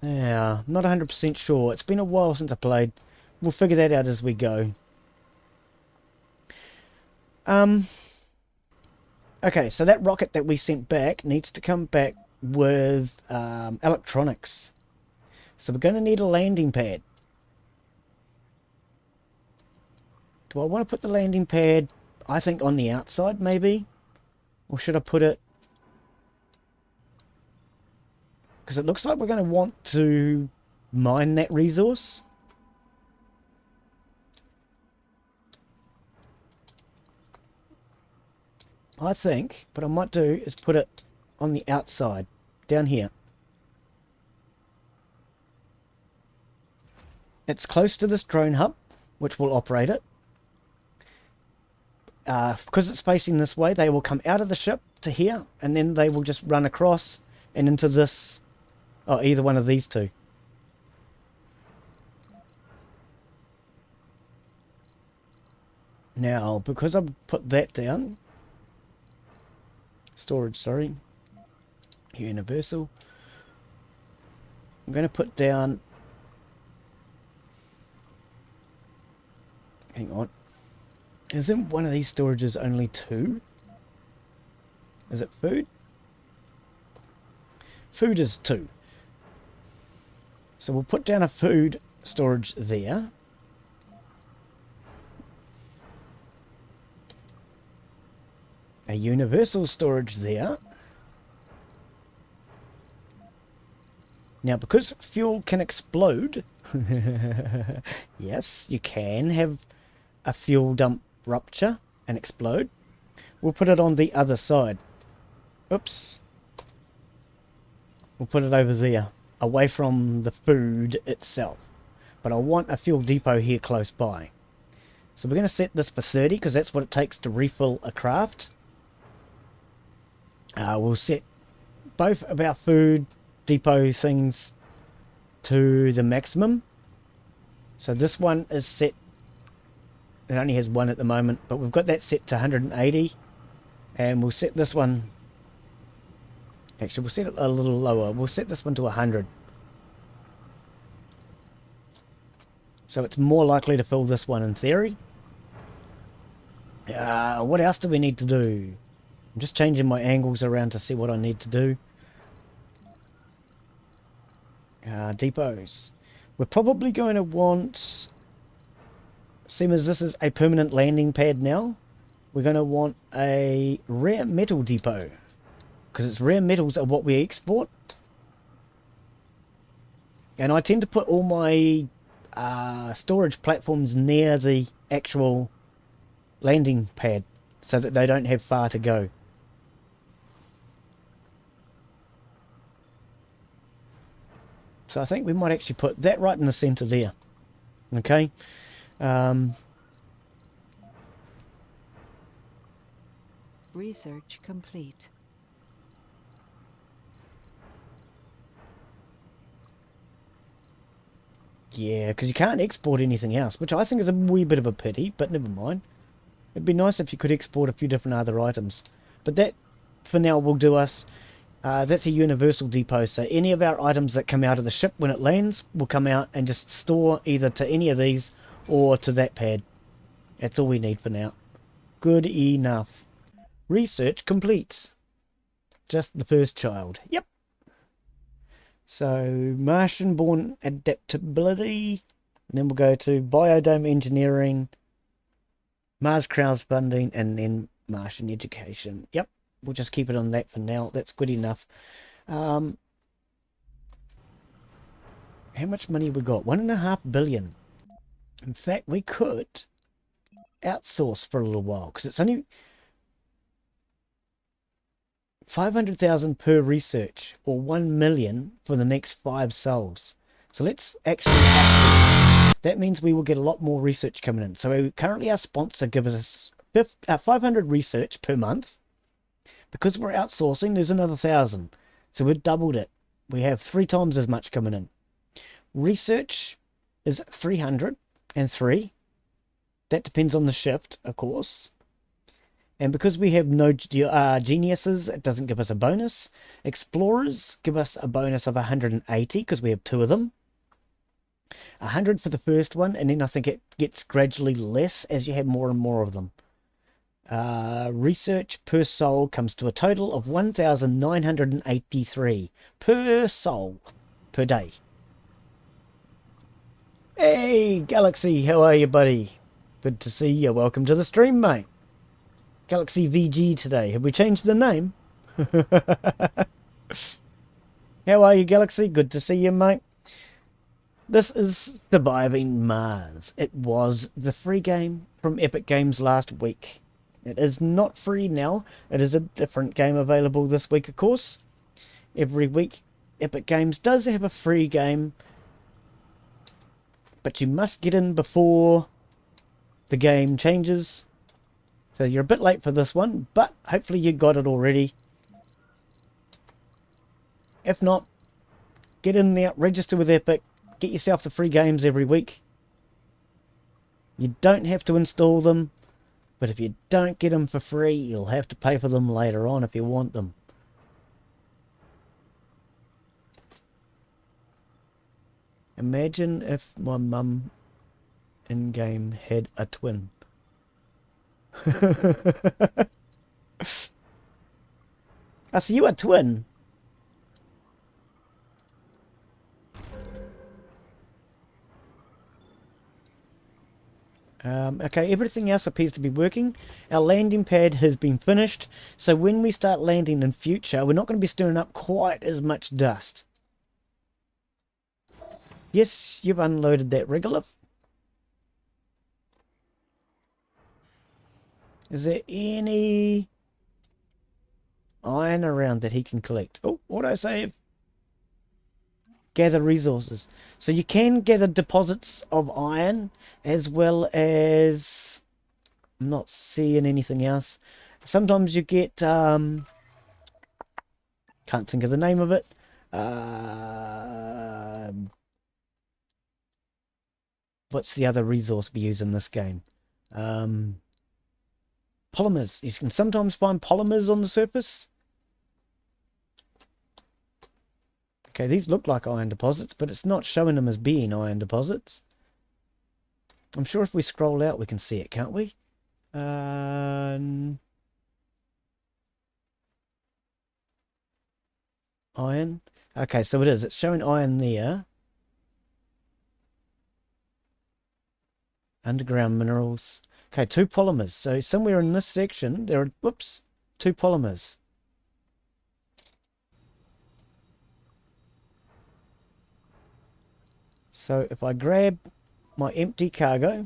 Yeah, not 100% sure. It's been a while since I played. We'll figure that out as we go. Okay, so that rocket that we sent back needs to come back with electronics. So we're going to need a landing pad. Do I want to put the landing pad, I think, on the outside, maybe? Or should I put it... Because it looks like we're going to want to mine that resource. I think what I might do is put it on the outside, down here. It's close to this drone hub, which will operate it. Because it's facing this way, they will come out of the ship to here, and then they will just run across and into this, or either one of these two. Now, because I've put that down, storage, sorry, universal, I'm going to put down, hang on, isn't one of these storages only 2? Is it food? Food is 2. So we'll put down a food storage there. A universal storage there. Now, because fuel can explode, yes, you can have a fuel dump rupture and explode. We'll put it on the other side. Oops. We'll put it over there, away from the food itself. But I want a fuel depot here close by. So we're going to set this for 30 because that's what it takes to refill a craft. We'll set both of our food depot things to the maximum. So this one is set, it only has 1 at the moment, but we've got that set to 180, and we'll set this one, actually we'll set it a little lower, we'll set this one to 100. So it's more likely to fill this one in theory. What else do we need to do? I'm just changing my angles around to see what I need to do. Depots. We're probably going to want, seeing as this is a permanent landing pad now, we're going to want a rare metal depot. Because it's rare metals are what we export. And I tend to put all my storage platforms near the actual landing pad so that they don't have far to go. So I think we might actually put that right in the center there. Okay. Research complete. Yeah, because you can't export anything else, which I think is a wee bit of a pity, but never mind. It'd be nice if you could export a few different other items. But that, for now, will do us. That's a universal depot, so any of our items that come out of the ship when it lands will come out and just store either to any of these or to that pad. That's all we need for now. Good enough. Research complete. Just the first child. Yep. So, Martian-born adaptability. And then we'll go to biodome engineering, Mars crowdfunding, and then Martian education. Yep. We'll just keep it on that for now. That's good enough. How much money we got? 1.5 billion. In fact, we could outsource for a little while because it's only 500,000 per research, or 1 million for the next 5 souls. So let's actually outsource. That means we will get a lot more research coming in. So currently our sponsor gives us 500 research per month. Because we're outsourcing, there's another 1,000. So we've doubled it. We have 3 times as much coming in. Research is 303. That depends on the shift, of course. And because we have no geniuses, it doesn't give us a bonus. Explorers give us a bonus of 180 because we have 2 of them. 100 for the first one, and then I think it gets gradually less as you have more and more of them. Research per soul comes to a total of 1,983 per soul per day. Hey, Galaxy, how are you, buddy? Good to see you. Welcome to the stream, mate. Galaxy VG today. Have we changed the name? How are you, Galaxy? Good to see you, mate. This is Surviving Mars. It was the free game from Epic Games last week. It is not free now. It is a different game available this week, of course. Every week, Epic Games does have a free game, but you must get in before the game changes. So you're a bit late for this one, but hopefully you got it already. If not, get in there, register with Epic, get yourself the free games every week. You don't have to install them, but if you don't get them for free, you'll have to pay for them later on if you want them. Imagine if my mum in-game had a twin. I see you a twin. Okay, everything else appears to be working. Our landing pad has been finished, so when we start landing in future, we're not going to be stirring up quite as much dust. Yes, you've unloaded that regolith. Is there any iron around that he can collect? Oh, autosave. Gather resources. So you can gather deposits of iron as well as... I'm not seeing anything else. Sometimes you get... can't think of the name of it. What's the other resource we use in this game? Polymers. You can sometimes find polymers on the surface. Okay, these look like iron deposits, but it's not showing them as being iron deposits. I'm sure if we scroll out we can see it, can't we? Iron. Okay, so it is. It's showing iron there. Underground minerals. Okay, 2 polymers. So somewhere in this section there are, whoops, 2 polymers. So if I grab my empty cargo,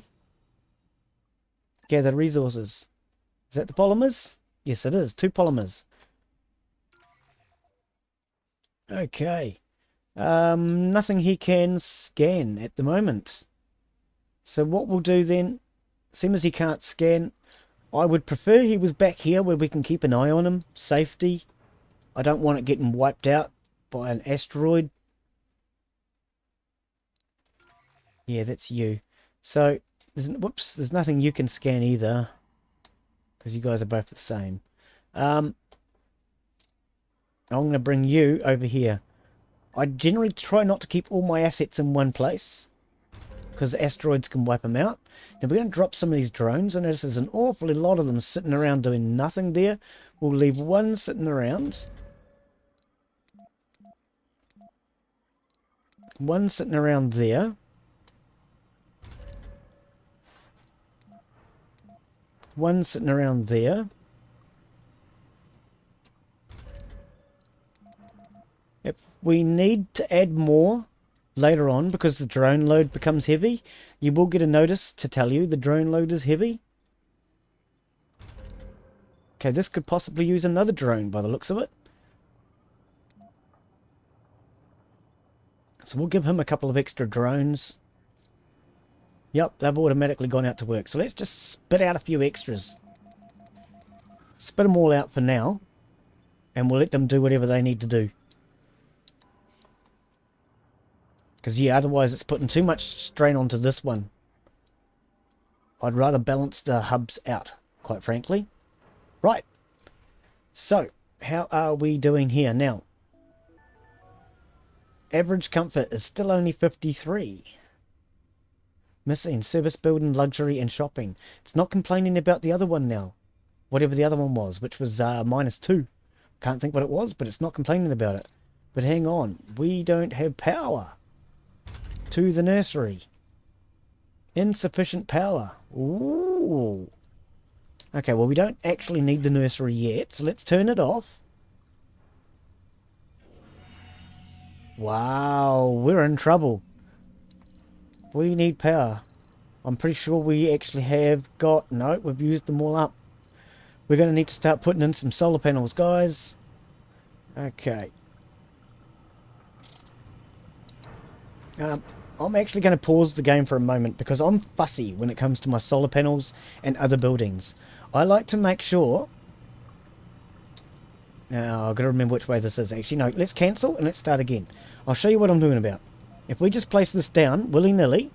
gather resources. Is that the polymers? Yes, it is. 2 polymers. Okay. Nothing he can scan at the moment. So what we'll do then, seeing as he can't scan, I would prefer he was back here where we can keep an eye on him. Safety. I don't want it getting wiped out by an asteroid. Yeah, that's you. So, whoops, there's nothing you can scan either. Because you guys are both the same. I'm going to bring you over here. I generally try not to keep all my assets in one place, because asteroids can wipe them out. Now we're going to drop some of these drones. I notice there's an awfully lot of them sitting around doing nothing there. We'll leave one sitting around. One sitting around there. One sitting around there. If we need to add more later on because the drone load becomes heavy, you will get a notice to tell you the drone load is heavy. Okay, this could possibly use another drone by the looks of it. So we'll give him a couple of extra drones. Yep, they've automatically gone out to work. So let's just spit out a few extras. Spit them all out for now. And we'll let them do whatever they need to do. Because, yeah, otherwise it's putting too much strain onto this one. I'd rather balance the hubs out, quite frankly. Right. So, how are we doing here now? Average comfort is still only 53. Missing service building, luxury and shopping. It's not complaining about the other one now. Whatever the other one was, which was -2. Can't think what it was, but it's not complaining about it. But hang on, we don't have power to the nursery. Insufficient power. Ooh. Okay, well we don't actually need the nursery yet, so let's turn it off. Wow, we're in trouble. We need power. I'm pretty sure we actually have got... No, we've used them all up. We're going to need to start putting in some solar panels, guys. Okay. I'm actually going to pause the game for a moment because I'm fussy when it comes to my solar panels and other buildings. I like to make sure... Now, I've got to remember which way this is. Actually, no, let's cancel and let's start again. I'll show you what I'm doing about. If we just place this down, willy-nilly...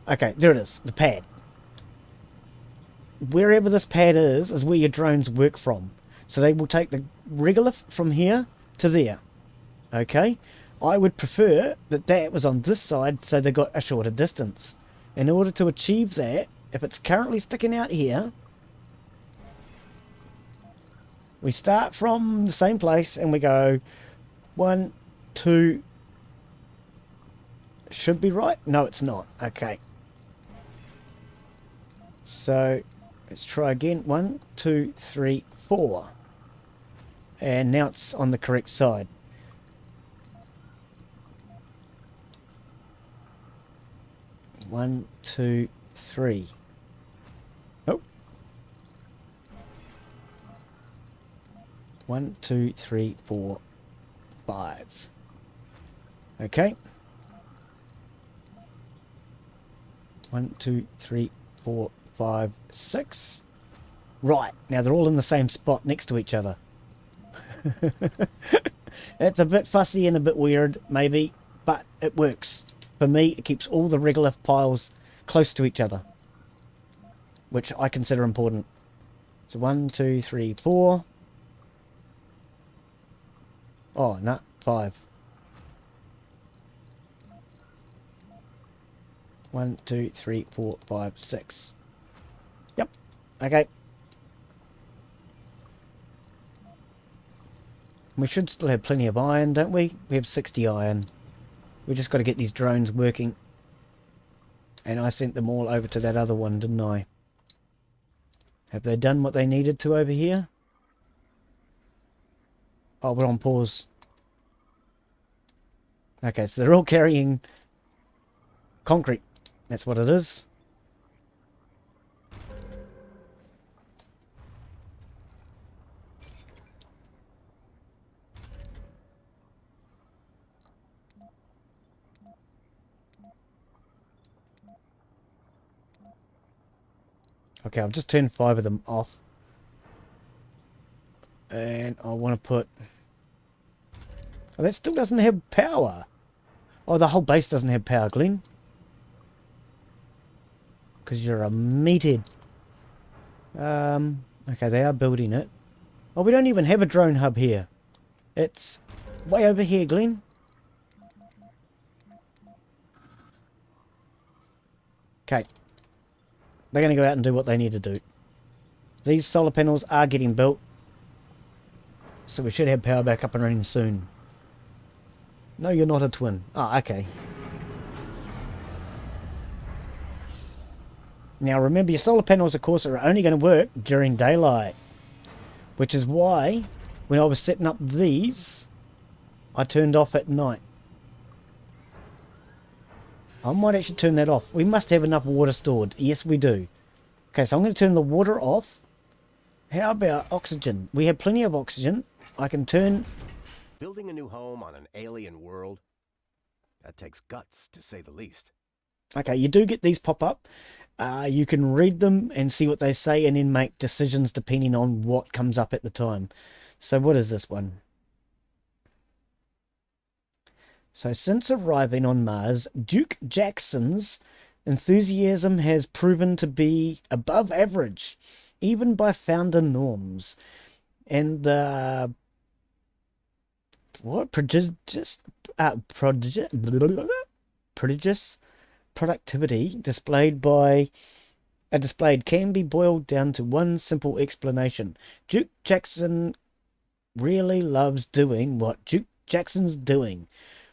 Okay, there it is, the pad. Wherever this pad is where your drones work from. So they will take the regolith from here to there. Okay? I would prefer that that was on this side so they got a shorter distance. In order to achieve that, if it's currently sticking out here, we start from the same place and we go 1, 2... Should be right? No, it's not. Okay. So, let's try again. 1, 2, 3, 4. And now it's on the correct side. One, two, three. Oh. 1, 2, 3, 4, 5. Okay. 1, 2, 3, 4, 5, 6. Right, now they're all in the same spot next to each other. It's a bit fussy and a bit weird, maybe, but it works. For me, it keeps all the regolith piles close to each other, which I consider important. So 1, 2, 3, 4. Oh, no, 5. 1, 2, 3, 4, 5, 6. Yep. Okay. We should still have plenty of iron, don't we? We have 60 iron. We just got to get these drones working. And I sent them all over to that other one, didn't I? Have they done what they needed to over here? Oh, we're on pause. Okay, so they're all carrying concrete. That's what it is. Okay, I've just turned 5 of them off. And I want to put... Oh, that still doesn't have power. Oh, the whole base doesn't have power, Glen. Because you're a meathead. Okay, they are building it. Oh, we don't even have a drone hub here. It's way over here, Glen. Okay. They're going to go out and do what they need to do. These solar panels are getting built. So we should have power back up and running soon. No, you're not a twin. Oh, okay. Now remember, your solar panels, of course, are only going to work during daylight. Which is why, when I was setting up these, I turned off at night. I might actually turn that off. We must have enough water stored. Yes, we do. Okay, so I'm going to turn the water off. How about oxygen? We have plenty of oxygen. I can turn... Building a new home on an alien world? That takes guts, to say the least. Okay, you do get these pop up. You can read them and see what they say and then make decisions depending on what comes up at the time. So what is this one? So since arriving on Mars, Duke Jackson's enthusiasm has proven to be above average, even by founder norms. And the prodigious productivity displayed can be boiled down to one simple explanation. Duke Jackson really loves doing what Duke Jackson's doing.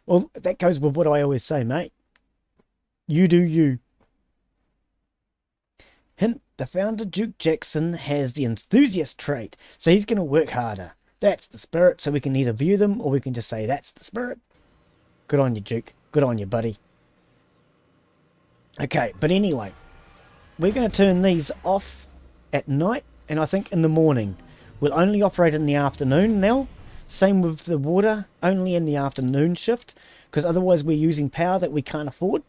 Well, that goes with what I always say, mate. You do you. Hint, the founder, Duke Jackson, has the enthusiast trait, so he's going to work harder. That's the spirit, so we can either view them or we can just say that's the spirit. Good on you, Duke. Good on you, buddy. Okay, but anyway, we're going to turn these off at night, and I think in the morning. We'll only operate in the afternoon now. Same with the water, only in the afternoon shift, because otherwise we're using power that we can't afford.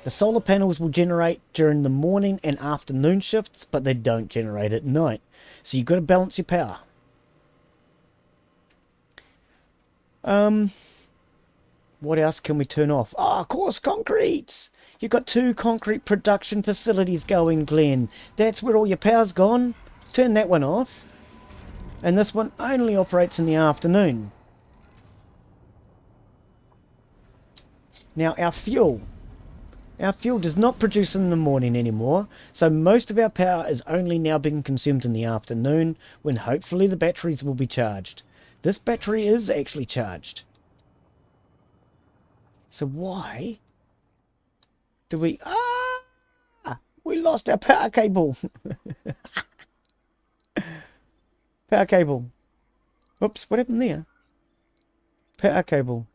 The solar panels will generate during the morning and afternoon shifts, but they don't generate at night. So you've got to balance your power. What else can we turn off? Oh, of course, concrete! You've got 2 concrete production facilities going, Glen. That's where all your power's gone. Turn that one off. And this one only operates in the afternoon. Now, our fuel does not produce in the morning anymore, so most of our power is only now being consumed in the afternoon, when hopefully the batteries will be charged. This battery is actually charged. So why do we... we lost our power cable. Power cable. Oops, what happened there? Power cable.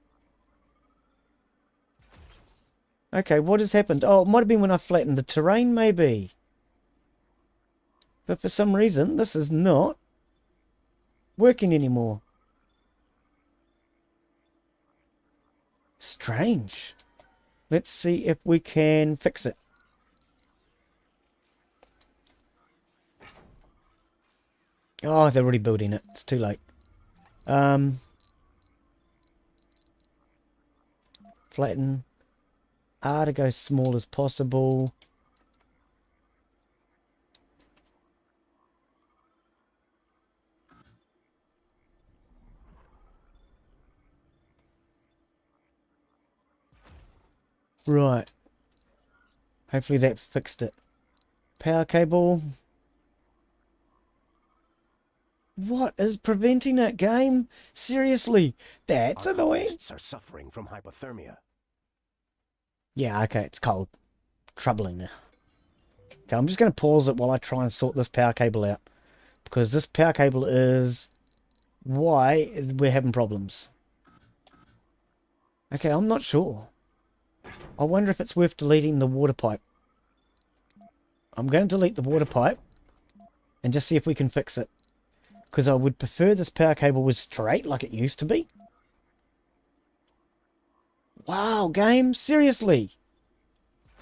Okay, what has happened? Oh, it might have been when I flattened the terrain, maybe. But for some reason, this is not working anymore. Strange. Let's see if we can fix it. Oh, they're already building it. It's too late. Flatten. R to go small as possible. Right. Hopefully that fixed it. Power cable. What is preventing it, game? Seriously, that's Our annoying. colonists are suffering from hypothermia. Yeah, okay, it's cold. Troubling now. Okay, I'm just going to pause it while I try and sort this power cable out. Because this power cable is why we're having problems. Okay, I'm not sure. I wonder if it's worth deleting the water pipe. I'm going to delete the water pipe and just see if we can fix it. Because I would prefer this power cable was straight like it used to be. Wow, game? Seriously?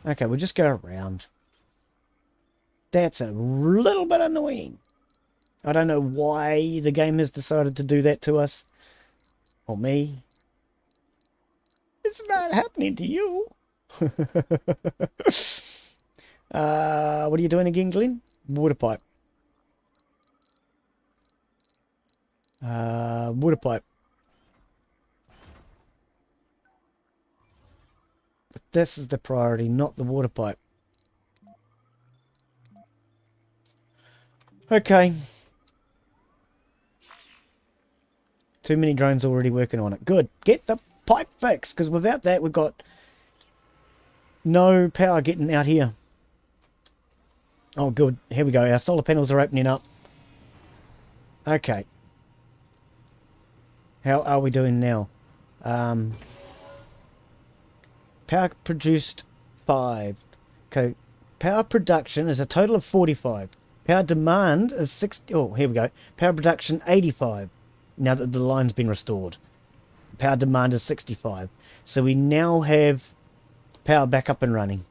Okay, we'll just go around. That's a little bit annoying. I don't know why the game has decided to do that to us. Or me. It's not happening to you. What are you doing again, Glen? Water pipe. Water pipe. But this is the priority, not the water pipe. Okay. Too many drones already working on it. Good. Get the pipe fixed, because without that we've got no power getting out here. Oh, good. Here we go. Our solar panels are opening up. Okay. How are we doing now? Power produced 5. Okay. Power production is a total of 45. Power demand is 60. Oh, here we go. Power production 85. Now that the line's been restored. Power demand is 65. So we now have power back up and running.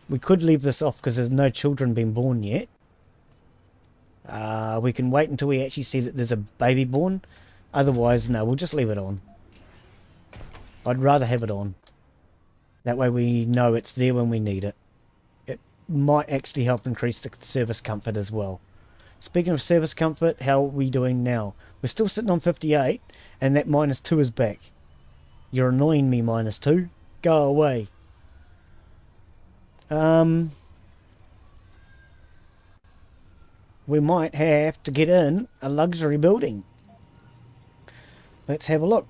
We could leave this off because there's no children being born yet. We can wait until we actually see that there's a baby born. Otherwise, no, we'll just leave it on. I'd rather have it on. That way we know it's there when we need it. It might actually help increase the service comfort as well. Speaking of service comfort, how are we doing now? We're still sitting on 58, and that -2 is back. You're annoying me, -2. Go away. We might have to get in a luxury building. Let's have a look.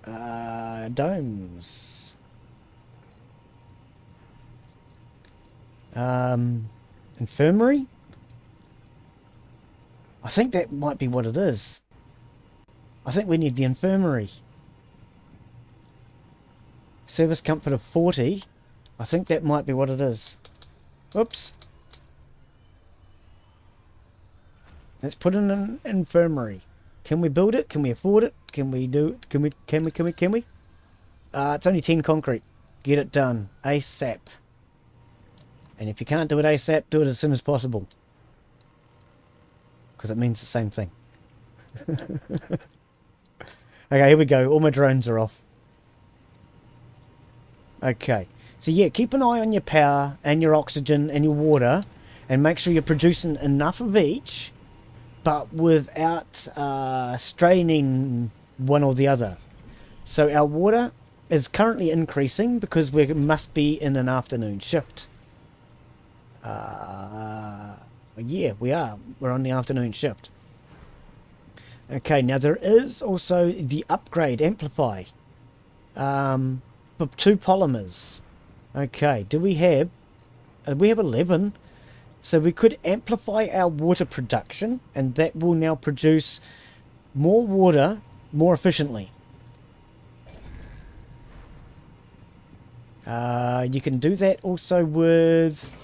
Domes. Infirmary? I think that might be what it is. I think we need the infirmary. Service comfort of 40. I think that might be what it is. Oops. Let's put in an infirmary. Can we build it? Can we afford it? Can we do it? Can we? It's only 10 concrete. Get it done. ASAP. And if you can't do it ASAP, do it as soon as possible. Because it means the same thing. Okay, here we go. All my drones are off. Okay. So yeah, keep an eye on your power and your oxygen and your water. And make sure you're producing enough of each. But without straining one or the other. So our water is currently increasing because we must be in an afternoon shift. Yeah, we are. We're on the afternoon shift. Okay, now there is also the upgrade, amplify, for 2 polymers. Okay, do we have 11? So we could amplify our water production, and that will now produce more water more efficiently. You can do that also with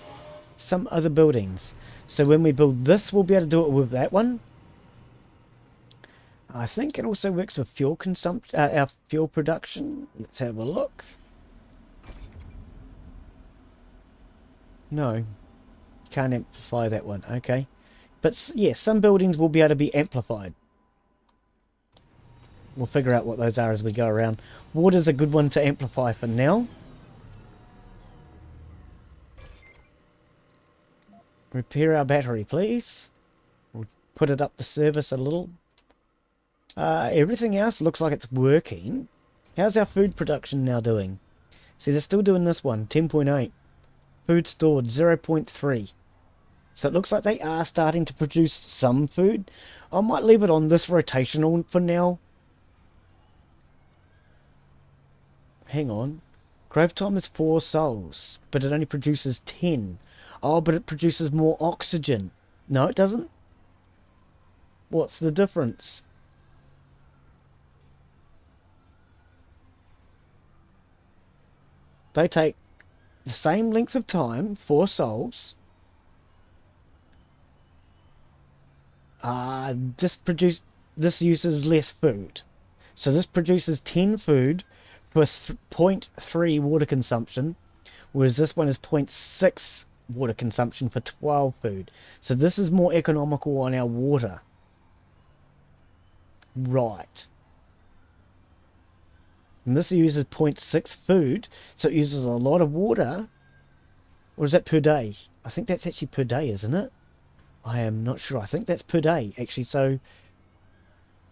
some other buildings. So when we build this, we'll be able to do it with that one. I think it also works with fuel consumption, our fuel production. Let's have a look. No, can't amplify that one. Okay, but yeah, some buildings will be able to be amplified. We'll figure out what those are as we go around. Water's a good one to amplify for now. Repair our battery, please. We'll put it up the service a little. Everything else looks like it's working. How's our food production now doing? See, they're still doing this one, 10.8. Food stored, 0.3. So it looks like they are starting to produce some food. I might leave it on this rotational for now. Hang on. Growth time is 4 souls, but it only produces 10. Oh, but it produces more oxygen. No, it doesn't. What's the difference? They take the same length of time, 4 souls. This uses less food. So this produces 10 food for 0.3 water consumption, whereas this one is 0.6 water consumption for 12 food. So this is more economical on our water. Right. And this uses 0.6 food, so it uses a lot of water. Or is that per day? I think that's actually per day, isn't it? I am not sure. I think that's per day, actually. So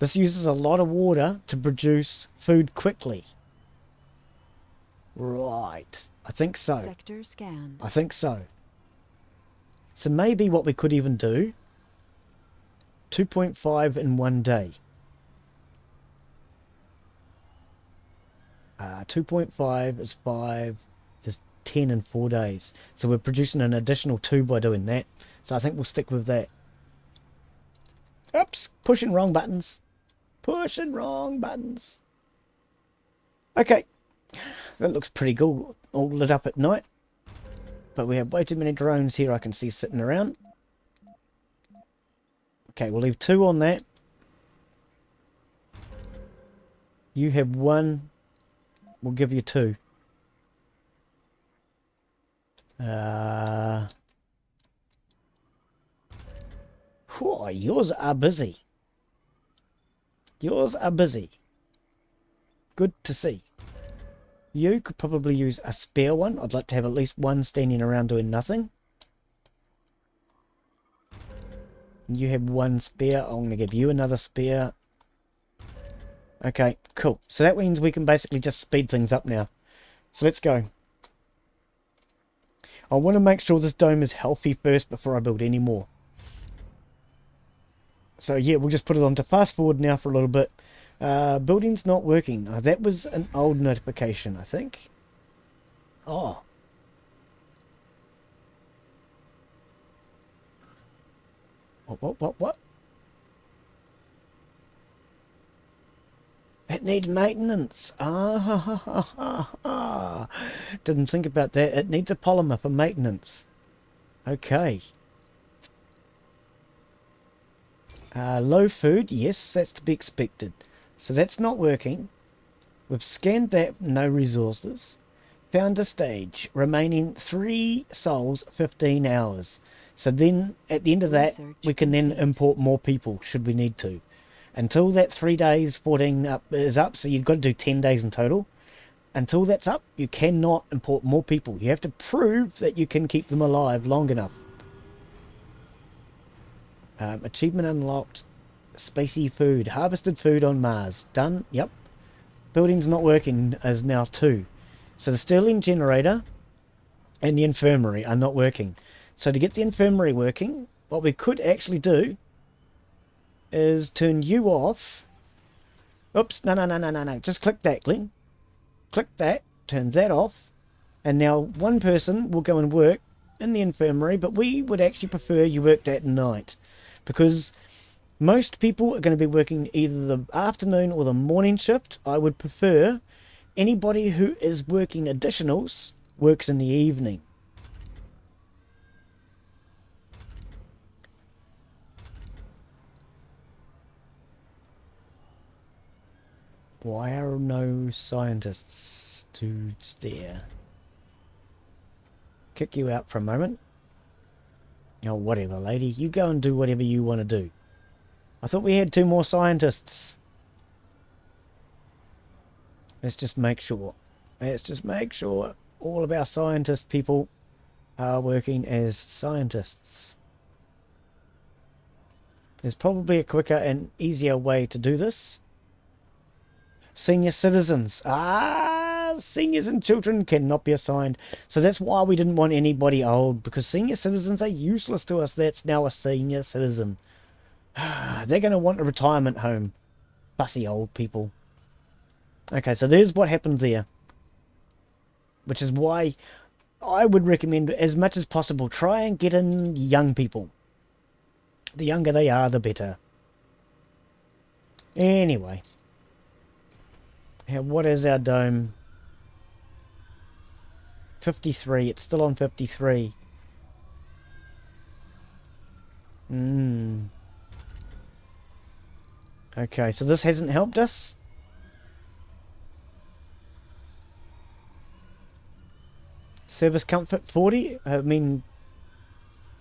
this uses a lot of water to produce food quickly. Right. I think so. Sector scanned. I think so. So maybe what we could even do, 2.5 in one day. 2.5 is 5 is 10 in 4 days. So we're producing an additional 2 by doing that. So I think we'll stick with that. Oops, pushing wrong buttons. Pushing wrong buttons. Okay, that looks pretty cool, all lit up at night. But we have way too many drones here I can see sitting around. Okay, we'll leave 2 on that. You have 1. We'll give you 2. Whew, yours are busy. Yours are busy. Good to see. You could probably use a spare one. I'd like to have at least 1 standing around doing nothing. You have 1 spare. I'm going to give you another spare. Okay, cool. So that means we can basically just speed things up now. So let's go. I want to make sure this dome is healthy first before I build any more. So yeah, we'll just put it on to fast forward now for a little bit. Building's not working. That was an old notification, I think. Oh. What? It needs maintenance. Didn't think about that. It needs a polymer for maintenance. Okay. Low food. Yes, that's to be expected. So that's not working. We've scanned that. No resources. Found a stage. Remaining 3 souls, 15 hours. So then, at the end of that, we can then import more people, should we need to. Until that 3 days, 14 is up, so you've got to do 10 days in total. Until that's up, you cannot import more people. You have to prove that you can keep them alive long enough. Achievement unlocked. Spacey food. Harvested food on Mars. Done. Yep. Building's not working is now 2. So the Stirling generator and the infirmary are not working. So to get the infirmary working, what we could actually do is turn you off. Oops, no. Just click that, Glen. Click that, turn that off, and now 1 person will go and work in the infirmary, but we would actually prefer you worked at night, because most people are going to be working either the afternoon or the morning shift. I would prefer anybody who is working additionals works in the evening. Why are no scientists dudes there? Kick you out for a moment. Oh, whatever, lady. You go and do whatever you want to do. I thought we had 2 more scientists. Let's just make sure. Let's just make sure all of our scientist people are working as scientists. There's probably a quicker and easier way to do this. Senior citizens. Seniors and children cannot be assigned. So that's why we didn't want anybody old, because senior citizens are useless to us. That's now a senior citizen. They're going to want a retirement home. Fussy old people. Okay, so there's what happened there. Which is why I would recommend, as much as possible, try and get in young people. The younger they are, the better. Anyway. What is our dome? 53. It's still on 53. Okay, so this hasn't helped us. Service comfort 40. I mean,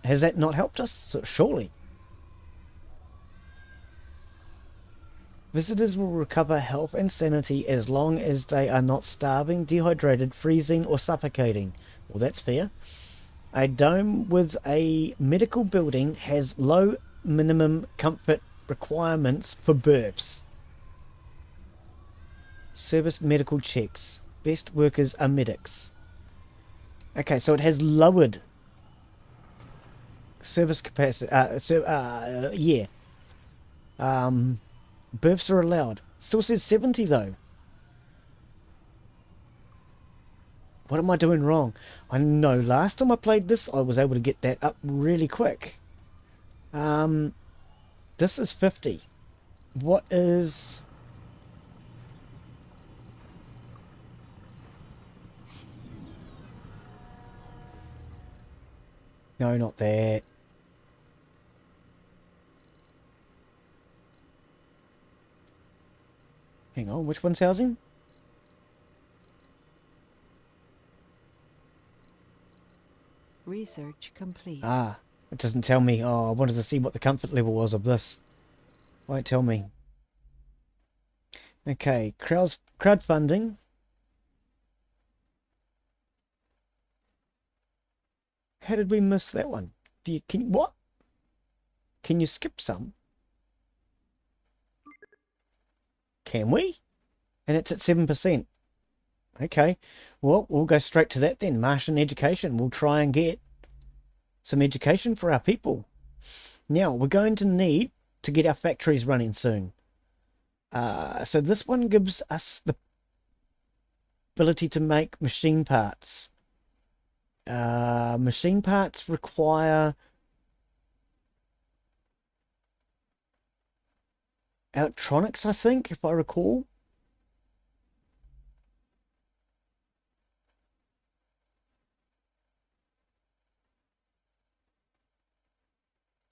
has that not helped us? Surely. Visitors will recover health and sanity as long as they are not starving, dehydrated, freezing, or suffocating. Well, that's fair. A dome with a medical building has low minimum comfort requirements for burps. Service medical checks. Best workers are medics. Okay, so it has lowered service capacity. Yeah. Burps are allowed. Still says 70 though. What am I doing wrong? I know last time I played this, I was able to get that up really quick. This is 50. What is... No, not that. Hang on, which one's housing? Research complete. Ah, it doesn't tell me. Oh, I wanted to see what the comfort level was of this. Won't tell me. Okay, crowdfunding. How did we miss that one? What? Can you skip some? Can we? And it's at 7%. Okay, well, we'll go straight to that then. Martian education. We'll try and get some education for our people. Now, we're going to need to get our factories running soon. So this one gives us the ability to make machine parts. Machine parts require electronics, I think, if I recall.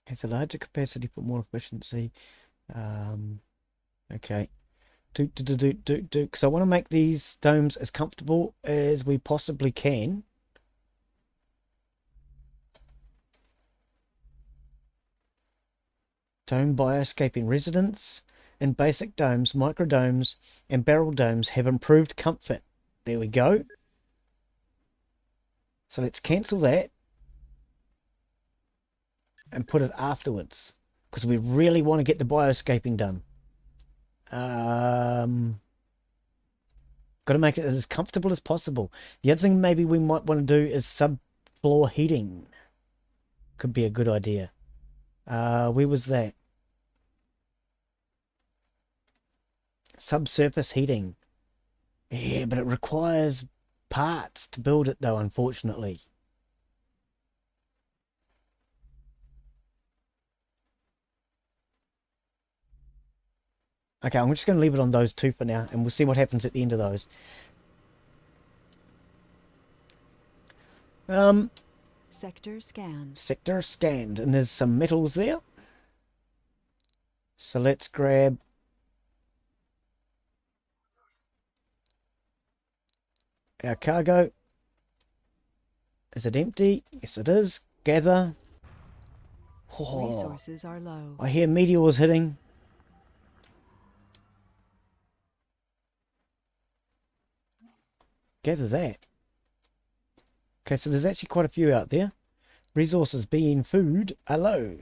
Has a larger capacity for more efficiency. Okay. Because I want to make these domes as comfortable as we possibly can. Dome bioscaping residents and basic domes, microdomes, and barrel domes have improved comfort. There we go. So let's cancel that and put it afterwards because we really want to get the bioscaping done. Got to make it as comfortable as possible. The other thing maybe we might want to do is subfloor heating. Could be a good idea. Where was that? Subsurface heating. Yeah, but it requires parts to build it though, unfortunately. Okay, I'm just going to leave it on those two for now, and we'll see what happens at the end of those. Sector scanned. Sector scanned, and there's some metals there. So let's grab our cargo. Is it empty? Yes, it is. Gather. Oh, Resources are low. I hear meteors hitting. Gather that. Okay, so there's actually quite a few out there. Resources being food are low.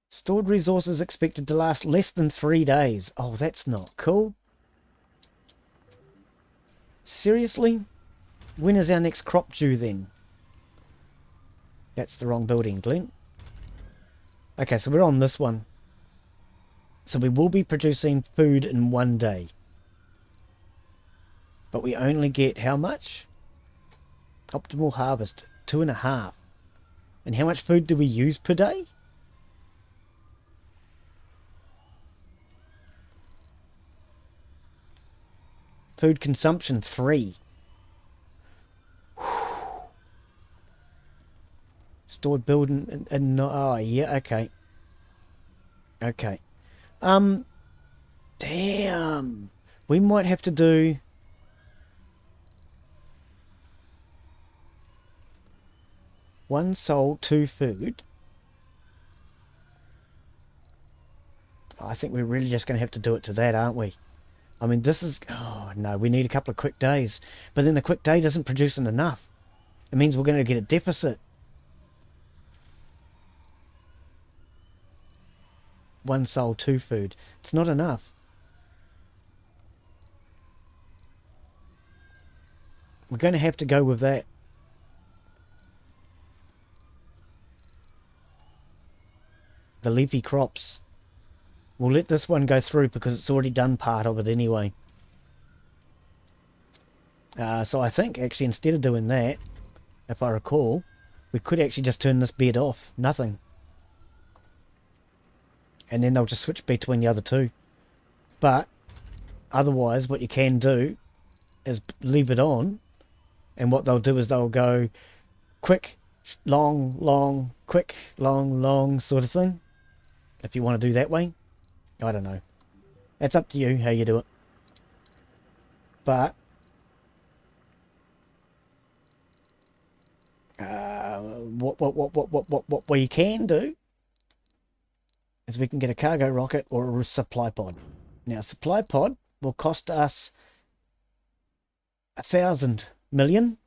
Stored resources expected to last less than 3 days. Oh, that's not cool. Seriously? When is our next crop due then? That's the wrong building, Glen. Okay, so we're on this one. So we will be producing food in 1 day. But we only get how much? Optimal harvest, 2.5. And how much food do we use per day? Food consumption, 3. Stored building and oh yeah, okay. Okay. Damn. We might have to do 1 soul, 2 food. I think we're really just going to have to do it to that, aren't we? I mean, this is... Oh, no, we need a couple of quick days. But then the quick day doesn't produce enough. It means we're going to get a deficit. 1 soul, 2 food. It's not enough. We're going to have to go with that. The leafy crops. We'll let this one go through because it's already done part of it anyway. So I think actually instead of doing that, if I recall, we could actually just turn this bed off. Nothing. And then they'll just switch between the other two. But otherwise what you can do is leave it on, and what they'll do is they'll go quick, long, long, quick, long, long sort of thing. If you want to do that way. I don't know. It's up to you how you do it. But what we can do is we can get a cargo rocket or a supply pod. Now, a supply pod will cost us 1,000 million.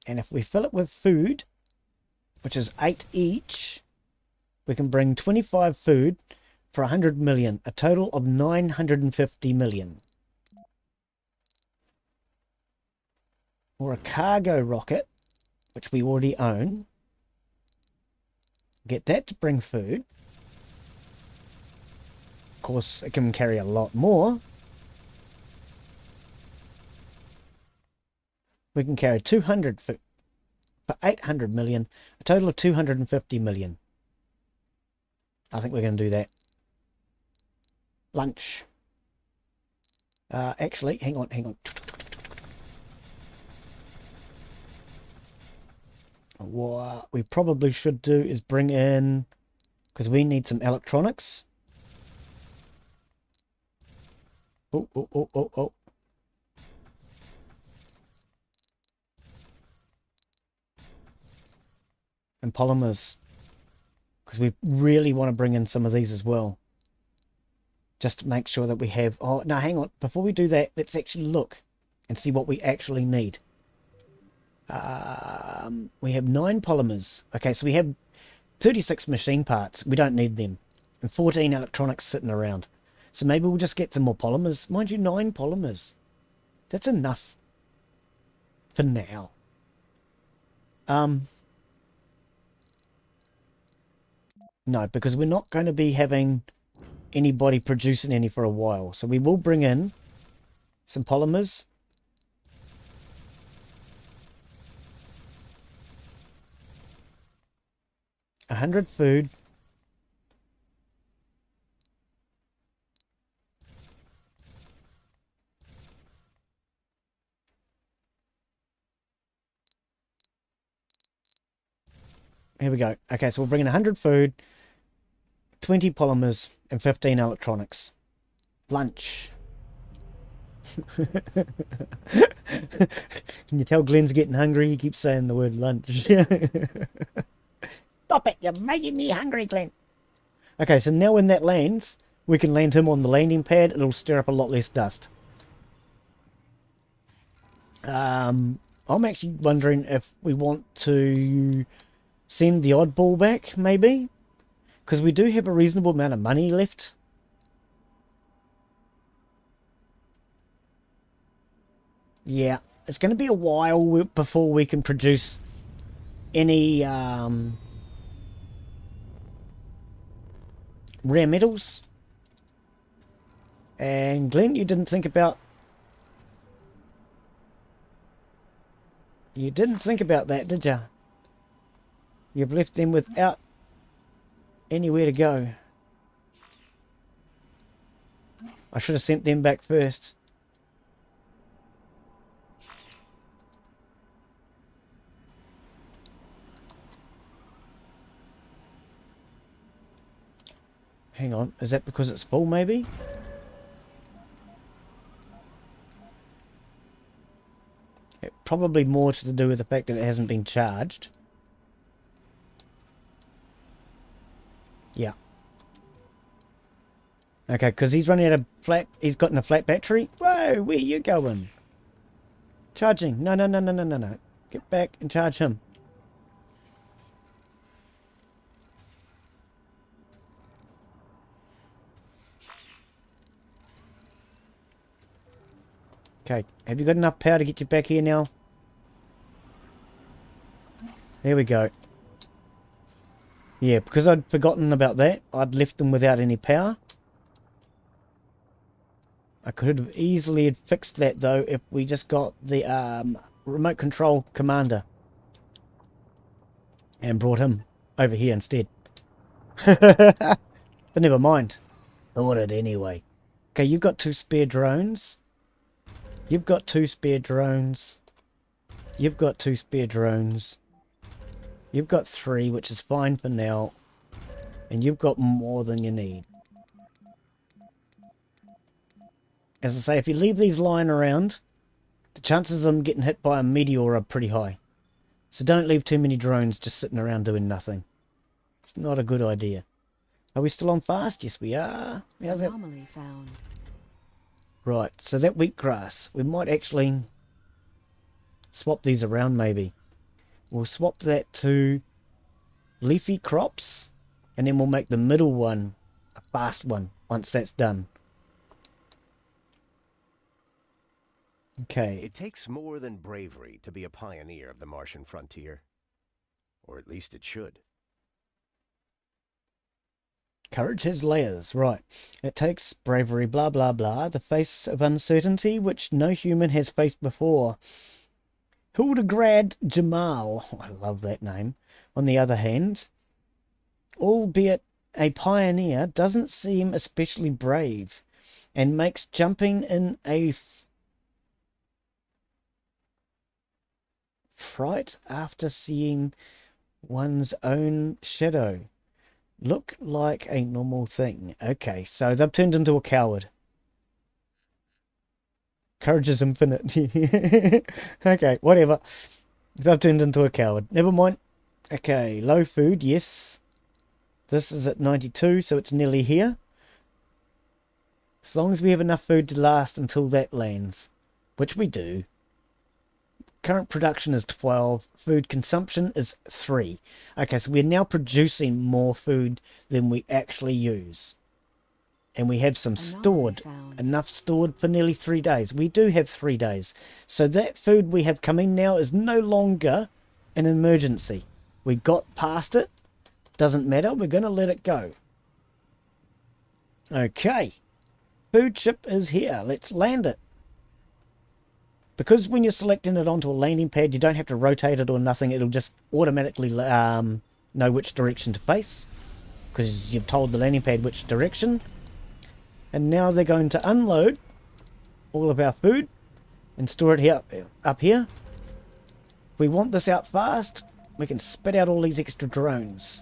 And if we fill it with food, which is 8 each, we can bring 25 food for 100 million, a total of 950 million. Or a cargo rocket, which we already own. Get that to bring food. Of course, it can carry a lot more. We can carry 200 food for 800 million, a total of 250 million. I think we're going to do that. Lunch. Actually, hang on. What we probably should do is bring in, because we need some electronics. Oh. And polymers. Because we really want to bring in some of these as well. Just to make sure that we have... Oh, no, hang on. Before we do that, let's actually look and see what we actually need. We have 9 polymers. Okay, so we have 36 machine parts. We don't need them. And 14 electronics sitting around. So maybe we'll just get some more polymers. Mind you, 9 polymers. That's enough for now. No, because we're not going to be having anybody producing any for a while. So we will bring in some polymers. A 100 food. Here we go. Okay, so we'll bring in 100 food, 20 polymers, and 15 electronics. Lunch. Can you tell Glen's getting hungry? He keeps saying the word lunch. Stop it! You're making me hungry, Glen. Okay, so now when that lands, we can land him on the landing pad. It'll stir up a lot less dust. I'm actually wondering if we want to send the oddball back, maybe? Because we do have a reasonable amount of money left. Yeah, it's going to be a while before we can produce any rare metals. And Glen, you didn't think about... You didn't think about that, did you? You've left them without anywhere to go. I should have sent them back first. Hang on, is that because it's full maybe? probably more to do with the fact that it hasn't been charged. Yeah. Okay, because he's running out of flat. He's got in a flat battery. Whoa, where you going? Charging. No, no, no, no, no, no, no. Get back and charge him. Okay, have you got enough power to get you back here now? There we go. Yeah, because I'd forgotten about that. I'd left them without any power. I could have easily fixed that though if we just got the remote control commander and brought him over here instead. But never mind. Thought it anyway. Okay, you've got 2 spare drones. You've got 2 spare drones. You've got 2 spare drones. You've got 3, which is fine for now. And you've got more than you need. As I say, if you leave these lying around, the chances of them getting hit by a meteor are pretty high. So don't leave too many drones just sitting around doing nothing. It's not a good idea. Are we still on fast? Yes, we are. How's that? Anomaly found. Right, so that wheatgrass, we might actually swap these around maybe. We'll swap that to leafy crops, and then we'll make the middle one a fast one once that's done. Okay. It takes more than bravery to be a pioneer of the Martian frontier. Or at least it should. Courage has layers, right. It takes bravery, blah, blah, blah, the face of uncertainty, which no human has faced before. Hildegrad Jamal, I love that name, on the other hand, albeit a pioneer, doesn't seem especially brave, and makes jumping in a fright after seeing one's own shadow look like a normal thing. Okay, so they've turned into a coward. Courage is infinite. Okay, whatever. They've turned into a coward. Never mind. Okay, low food, yes. This is at 92, so it's nearly here. As long as we have enough food to last until that lands, which we do. Current production is 12. Food consumption is 3. Okay, so we're now producing more food than we actually use. And we have some stored, enough stored for nearly 3 days. We do have 3 days. So that food we have coming now is no longer an emergency. We got past it. Doesn't matter. We're going to let it go. Okay. Food ship is here. Let's land it. Because when you're selecting it onto a landing pad, you don't have to rotate it or nothing. It'll just automatically know which direction to face. Because you've told the landing pad which direction. And now they're going to unload all of our food and store it here, up here. If we want this out fast, we can spit out all these extra drones.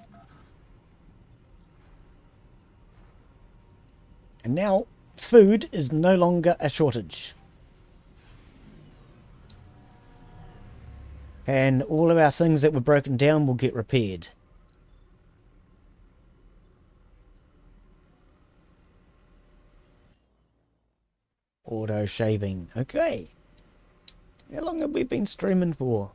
And now food is no longer a shortage. And all of our things that were broken down will get repaired. Auto shaving. Okay. How long have we been streaming for?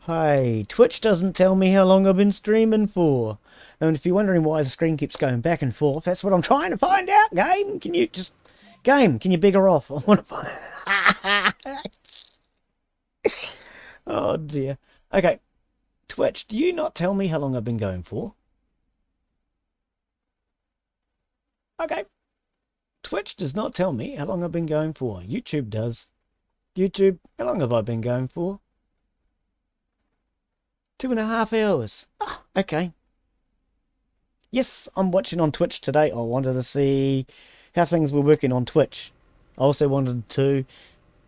Hey, Twitch doesn't tell me how long I've been streaming for. And if you're wondering why the screen keeps going back and forth, that's what I'm trying to find out, game. Can you just... Game, can you bigger off? I want to find... Oh dear. Okay. Twitch, do you not tell me how long I've been going for? Okay. Twitch does not tell me how long I've been going for. YouTube does. YouTube, how long have I been going for? 2.5 hours. Ah, okay. Yes, I'm watching on Twitch today. I wanted to see how things were working on Twitch. I also wanted to,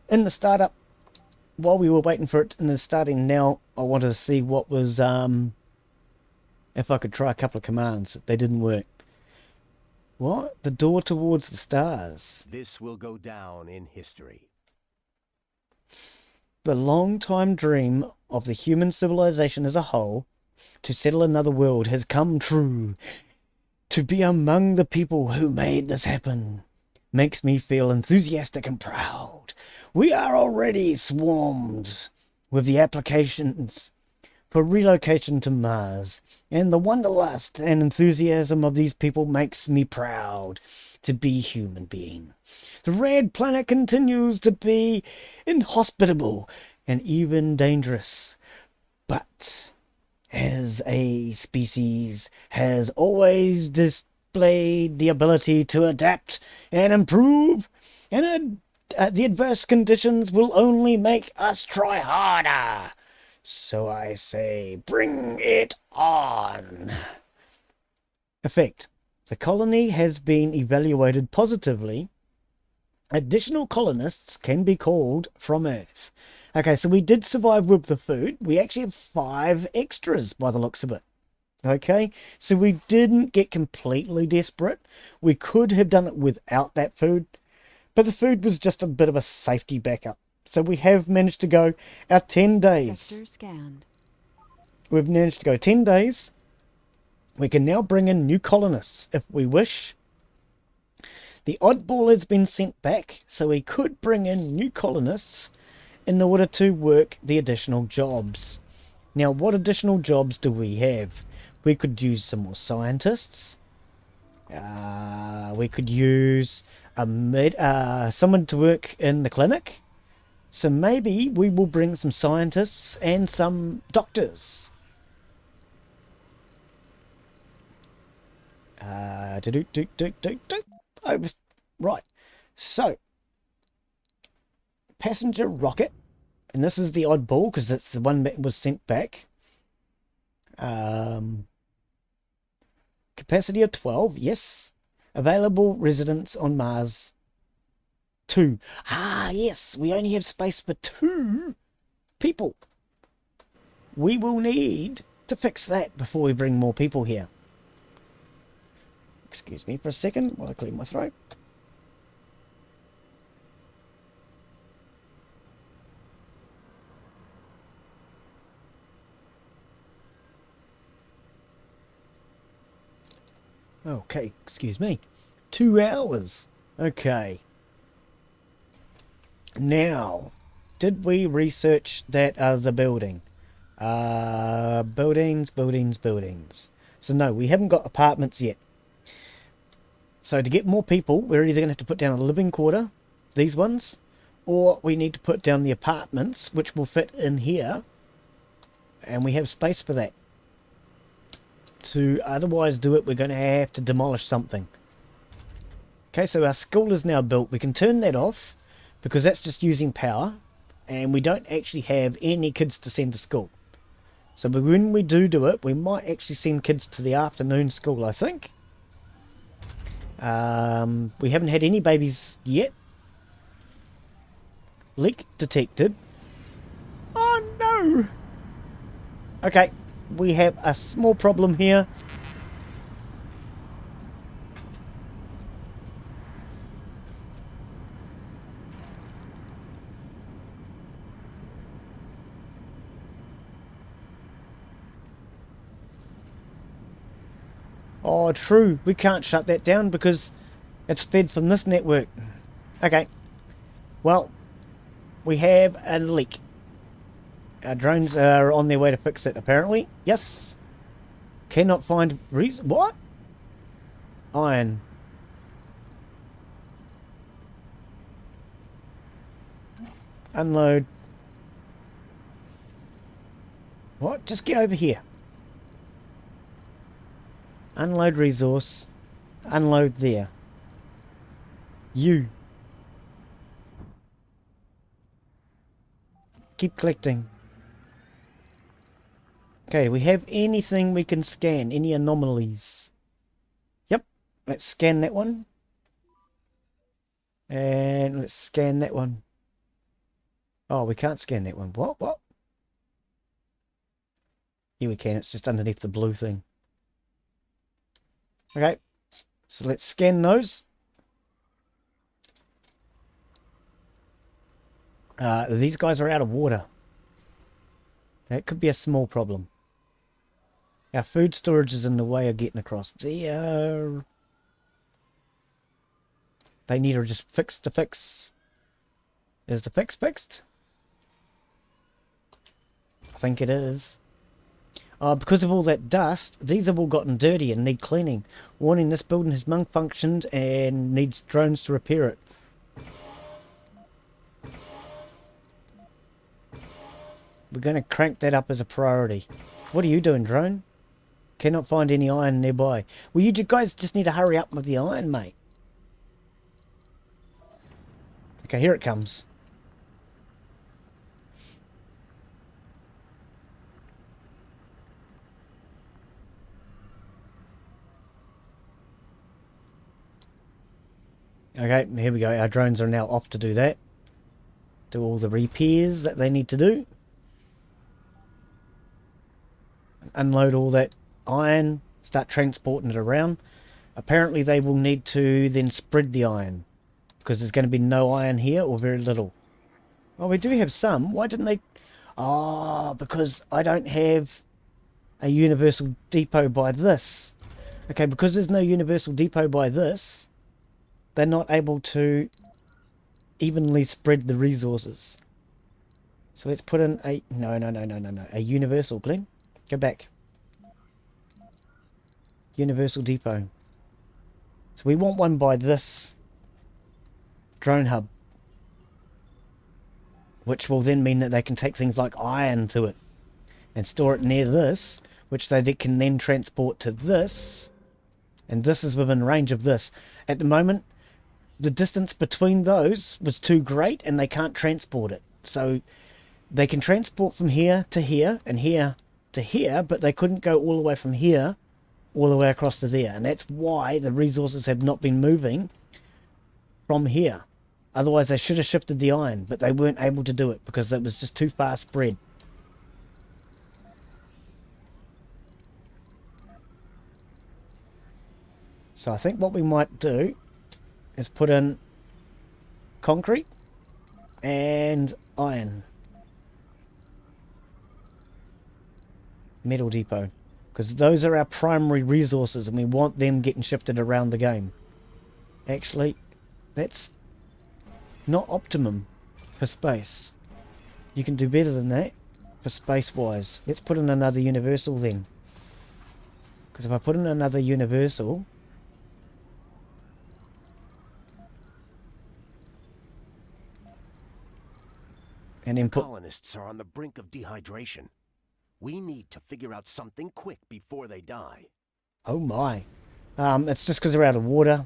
in the startup, while we were waiting for it and it's starting now, I wanted to see what was, if I could try a couple of commands. They didn't work. What? The door towards the stars. This will go down in history. The long-time dream of the human civilization as a whole to settle another world has come true. To be among the people who made this happen makes me feel enthusiastic and proud. We are already swarmed with the applications for relocation to Mars, and the wanderlust and enthusiasm of these people makes me proud to be a human being. The red planet continues to be inhospitable and even dangerous, but as a species has always displayed the ability to adapt and improve, and the adverse conditions will only make us try harder. So I say, bring it on. Effect. The colony has been evaluated positively. Additional colonists can be called from Earth. Okay, so we did survive with the food. We actually have 5 extras by the looks of it. Okay, so we didn't get completely desperate. We could have done it without that food, but the food was just a bit of a safety backup. So we have managed to go our 10 days. Sector scanned. We've managed to go 10 days. We can now bring in new colonists if we wish. The oddball has been sent back, so we could bring in new colonists in order to work the additional jobs. Now, what additional jobs do we have? We could use some more scientists. We could use someone to work in the clinic. So maybe we will bring some scientists and some doctors. Right. So, passenger rocket, and this is the oddball because it's the one that was sent back. Capacity of 12, yes. Available residents on Mars, 2. Ah, yes, we only have space for 2 people. We will need to fix that before we bring more people here. Excuse me for a second while I clear my throat. Okay, excuse me. 2 hours. Okay. Now, did we research that other building? Buildings. So no, we haven't got apartments yet. So to get more people, we're either going to have to put down a living quarter, these ones, or we need to put down the apartments, which will fit in here. And we have space for that. To otherwise do it, we're going to have to demolish something. Okay, so our school is now built. We can turn that off because that's just using power, and we don't actually have any kids to send to school. So when we do it, we might actually send kids to the afternoon school, I think. We haven't had any babies yet. Leak detected. Oh no! Okay, we have a small problem here. Oh, true. We can't shut that down because it's fed from this network. Okay. Well, we have a leak. Our drones are on their way to fix it, apparently. Yes. Cannot find reason. What? Iron. Unload. What? Just get over here. Unload resource. Unload there. You. Keep collecting. Okay, we have anything we can scan. Any anomalies? Yep. Let's scan that one. And let's scan that one. Oh, we can't scan that one. What? Here we can. It's just underneath the blue thing. Okay, so let's scan those. These guys are out of water. That could be a small problem. Our food storage is in the way of getting across there. They need to just fix the fix. Is the fix fixed? I think it is. Because of all that dust, these have all gotten dirty and need cleaning. Warning, this building has malfunctioned and needs drones to repair it. We're going to crank that up as a priority. What are you doing, drone? Cannot find any iron nearby. Well, you guys just need to hurry up with the iron, mate. Okay, here it comes. Okay, here we go. Our drones are now off to do that. Do all the repairs that they need to do. Unload all that iron. Start transporting it around. Apparently they will need to then spread the iron, because there's going to be no iron here, or very little. Oh, we do have some. Why didn't they... Oh, because I don't have a universal depot by this. Okay, because there's no universal depot by this, they're not able to evenly spread the resources. So let's put in a... No. A universal, Glen. Go back. Universal depot. So we want one by this drone hub, which will then mean that they can take things like iron to it and store it near this, which they can then transport to this, and this is within range of this. At the moment, the distance between those was too great and they can't transport it. So they can transport from here to here and here to here, but they couldn't go all the way from here all the way across to there, and that's why the resources have not been moving from here. Otherwise they should have shifted the iron, but they weren't able to do it because that was just too far spread. So I think what we might do is put in concrete and iron. Metal depot. Because those are our primary resources and we want them getting shifted around the game. Actually, that's not optimum for space. You can do better than that for space-wise. Let's put in another universal then. Because if I put in another universal... and then The put... colonists are on the brink of dehydration. We need to figure out something quick before they die. Oh my. It's just because they're out of water.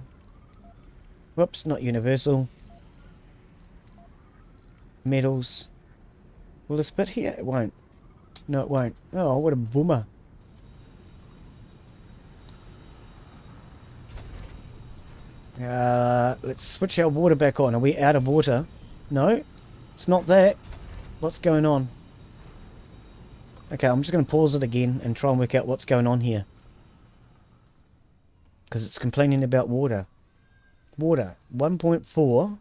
Whoops, not universal. Metals. Will this fit here? It won't. No, it won't. Oh, what a boomer. Let's switch our water back on. Are we out of water? No, it's not that. What's going on? Okay, I'm just going to pause it again and try and work out what's going on here. Because it's complaining about water. Water, 1.4.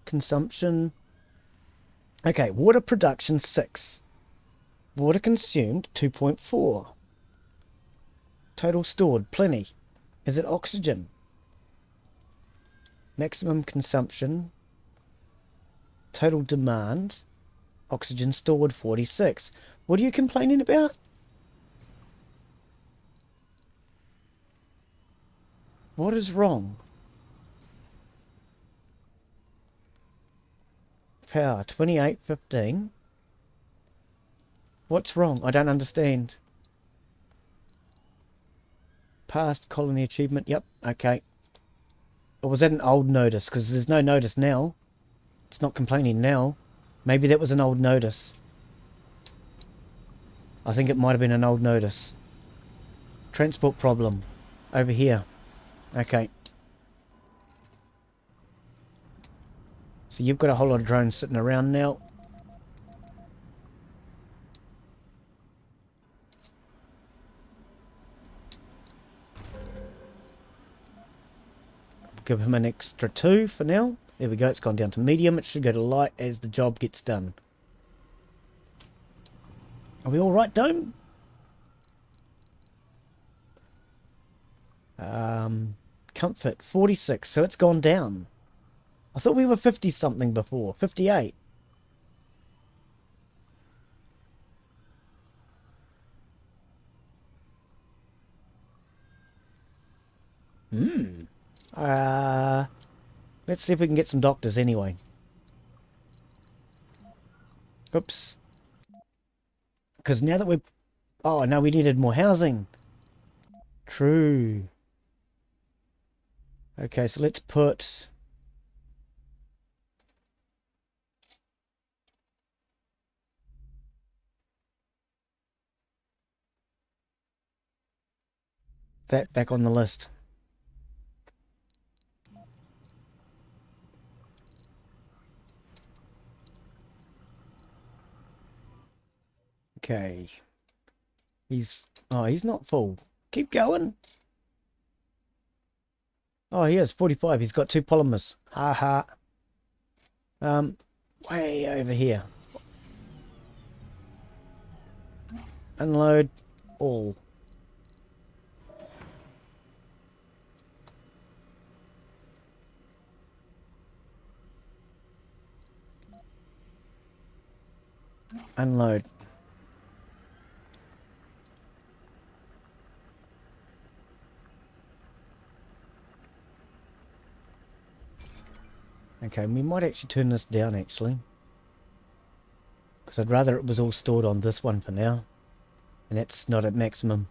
Consumption. Okay, water production, 6. Water consumed, 2.4. Total stored, plenty. Is it oxygen? Maximum consumption. Total demand. Oxygen stored, 46. What are you complaining about? What is wrong? Power, 2815. What's wrong? I don't understand. Past colony achievement. Yep, okay. Or was that an old notice? Because there's no notice now. It's not complaining now. Maybe that was an old notice. I think it might have been an old notice. Transport problem. Over here. Okay. So you've got a whole lot of drones sitting around now. Give him an extra 2 for now. There we go, it's gone down to medium. It should go to light as the job gets done. Are we alright, Dome? Comfort, 46, so it's gone down. I thought we were 50 something before, 58. Let's see if we can get some doctors anyway. Oops. Because now that we're... Oh, no, we needed more housing. True. Okay, so let's put... that back on the list. Okay. He's not full. Keep going. Oh, he has 45. He's got 2 polymers. Ha ha. Way over here. Unload all. Unload. Okay, we might actually turn this down actually. Because I'd rather it was all stored on this one for now. And that's not at maximum.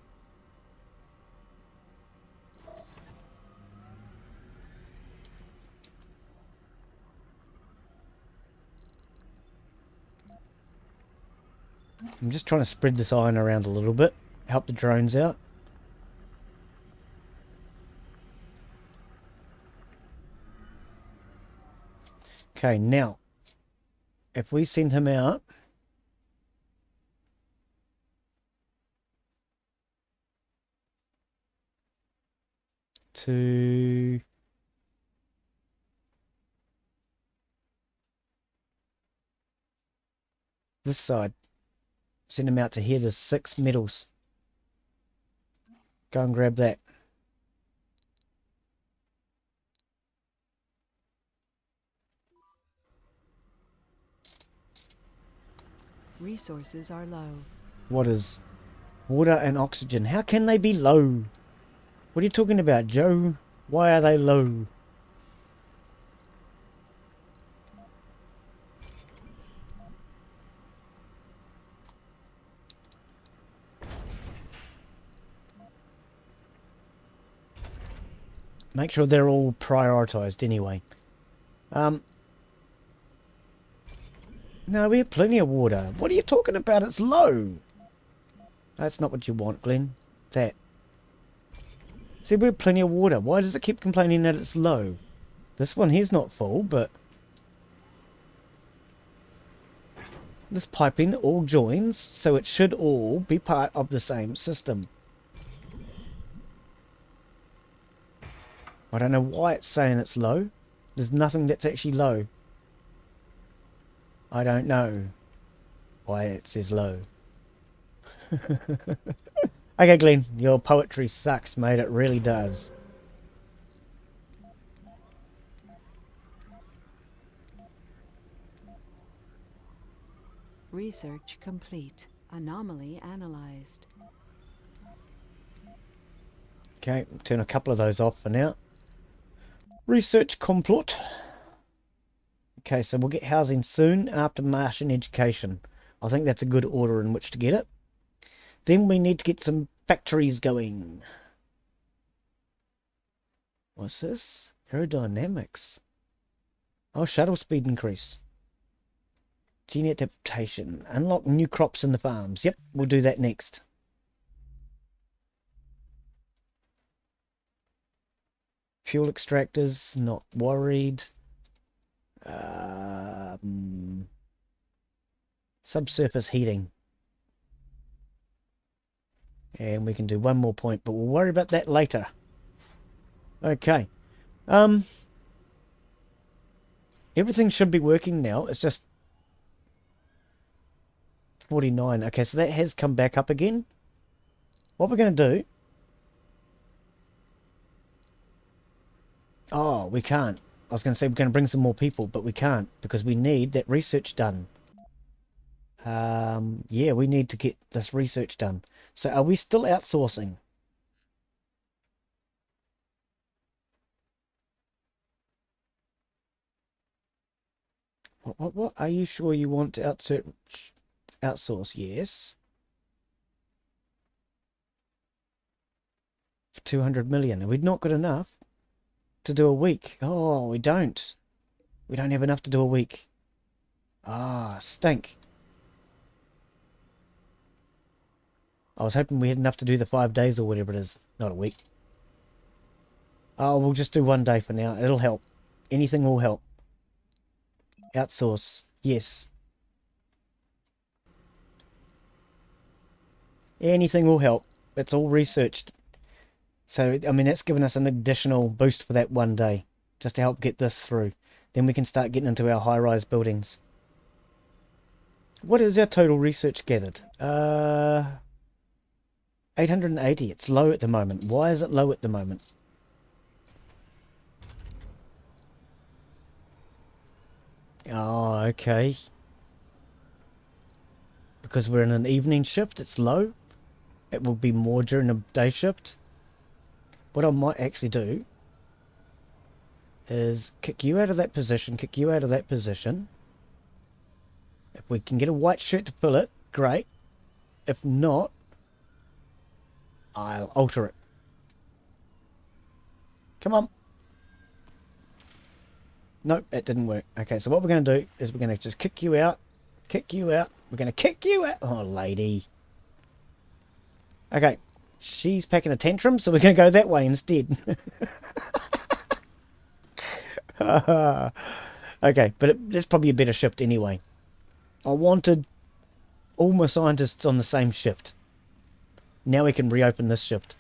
I'm just trying to spread this iron around a little bit. Help the drones out. Okay, now, if we send him out to this side, send him out to here, there's 6 metals. Go and grab that. Resources are low. What is water and oxygen? How can they be low? What are you talking about, Joe? Why are they low? Make sure they're all prioritized anyway. No, we have plenty of water. What are you talking about? It's low. That's not what you want, Glen. That. See, we have plenty of water. Why does it keep complaining that it's low? This one here's not full, but... this piping all joins, so it should all be part of the same system. I don't know why it's saying it's low. There's nothing that's actually low. I don't know why it says low. Okay, Glen, your poetry sucks, mate. It really does. Research complete. Anomaly analyzed. Okay, turn a couple of those off for now. Research complete. Okay, so we'll get housing soon after Martian education. I think that's a good order in which to get it. Then we need to get some factories going. What's this? Aerodynamics. Oh, shuttle speed increase. Gene adaptation. Unlock new crops in the farms. Yep, we'll do that next. Fuel extractors, not worried. Subsurface heating. And we can do one more point, but we'll worry about that later. Okay. Everything should be working now. It's just 49. Okay, so that has come back up again. What we're going to do... Oh, we can't. I was going to say we're going to bring some more people, but we can't because we need that research done. Yeah, we need to get this research done. So are we still outsourcing? What? Are you sure you want to outsource? Yes. For 200 million. Are we not good enough to do a week? Oh, we don't. We don't have enough to do a week. Ah, stink. I was hoping we had enough to do the 5 days or whatever it is. Not a week. Oh, we'll just do 1 day for now. It'll help. Anything will help. Outsource. Yes. Anything will help. It's all researched. So, I mean, that's given us an additional boost for that 1 day. Just to help get this through. Then we can start getting into our high-rise buildings. What is our total research gathered? 880. It's low at the moment. Why is it low at the moment? Oh, okay. Because we're in an evening shift, it's low. It will be more during a day shift. What I might actually do is kick you out of that position, kick you out of that position. If we can get a white shirt to fill it, great. If not, I'll alter it. Come on. Nope, that didn't work. Okay, so what we're going to do is we're going to just kick you out. Kick you out. We're going to kick you out. Oh, lady. Okay, she's packing a tantrum, so we're going to go that way instead. Okay, but it's probably a better shift anyway. I wanted all my scientists on the same shift. Now we can reopen this shift.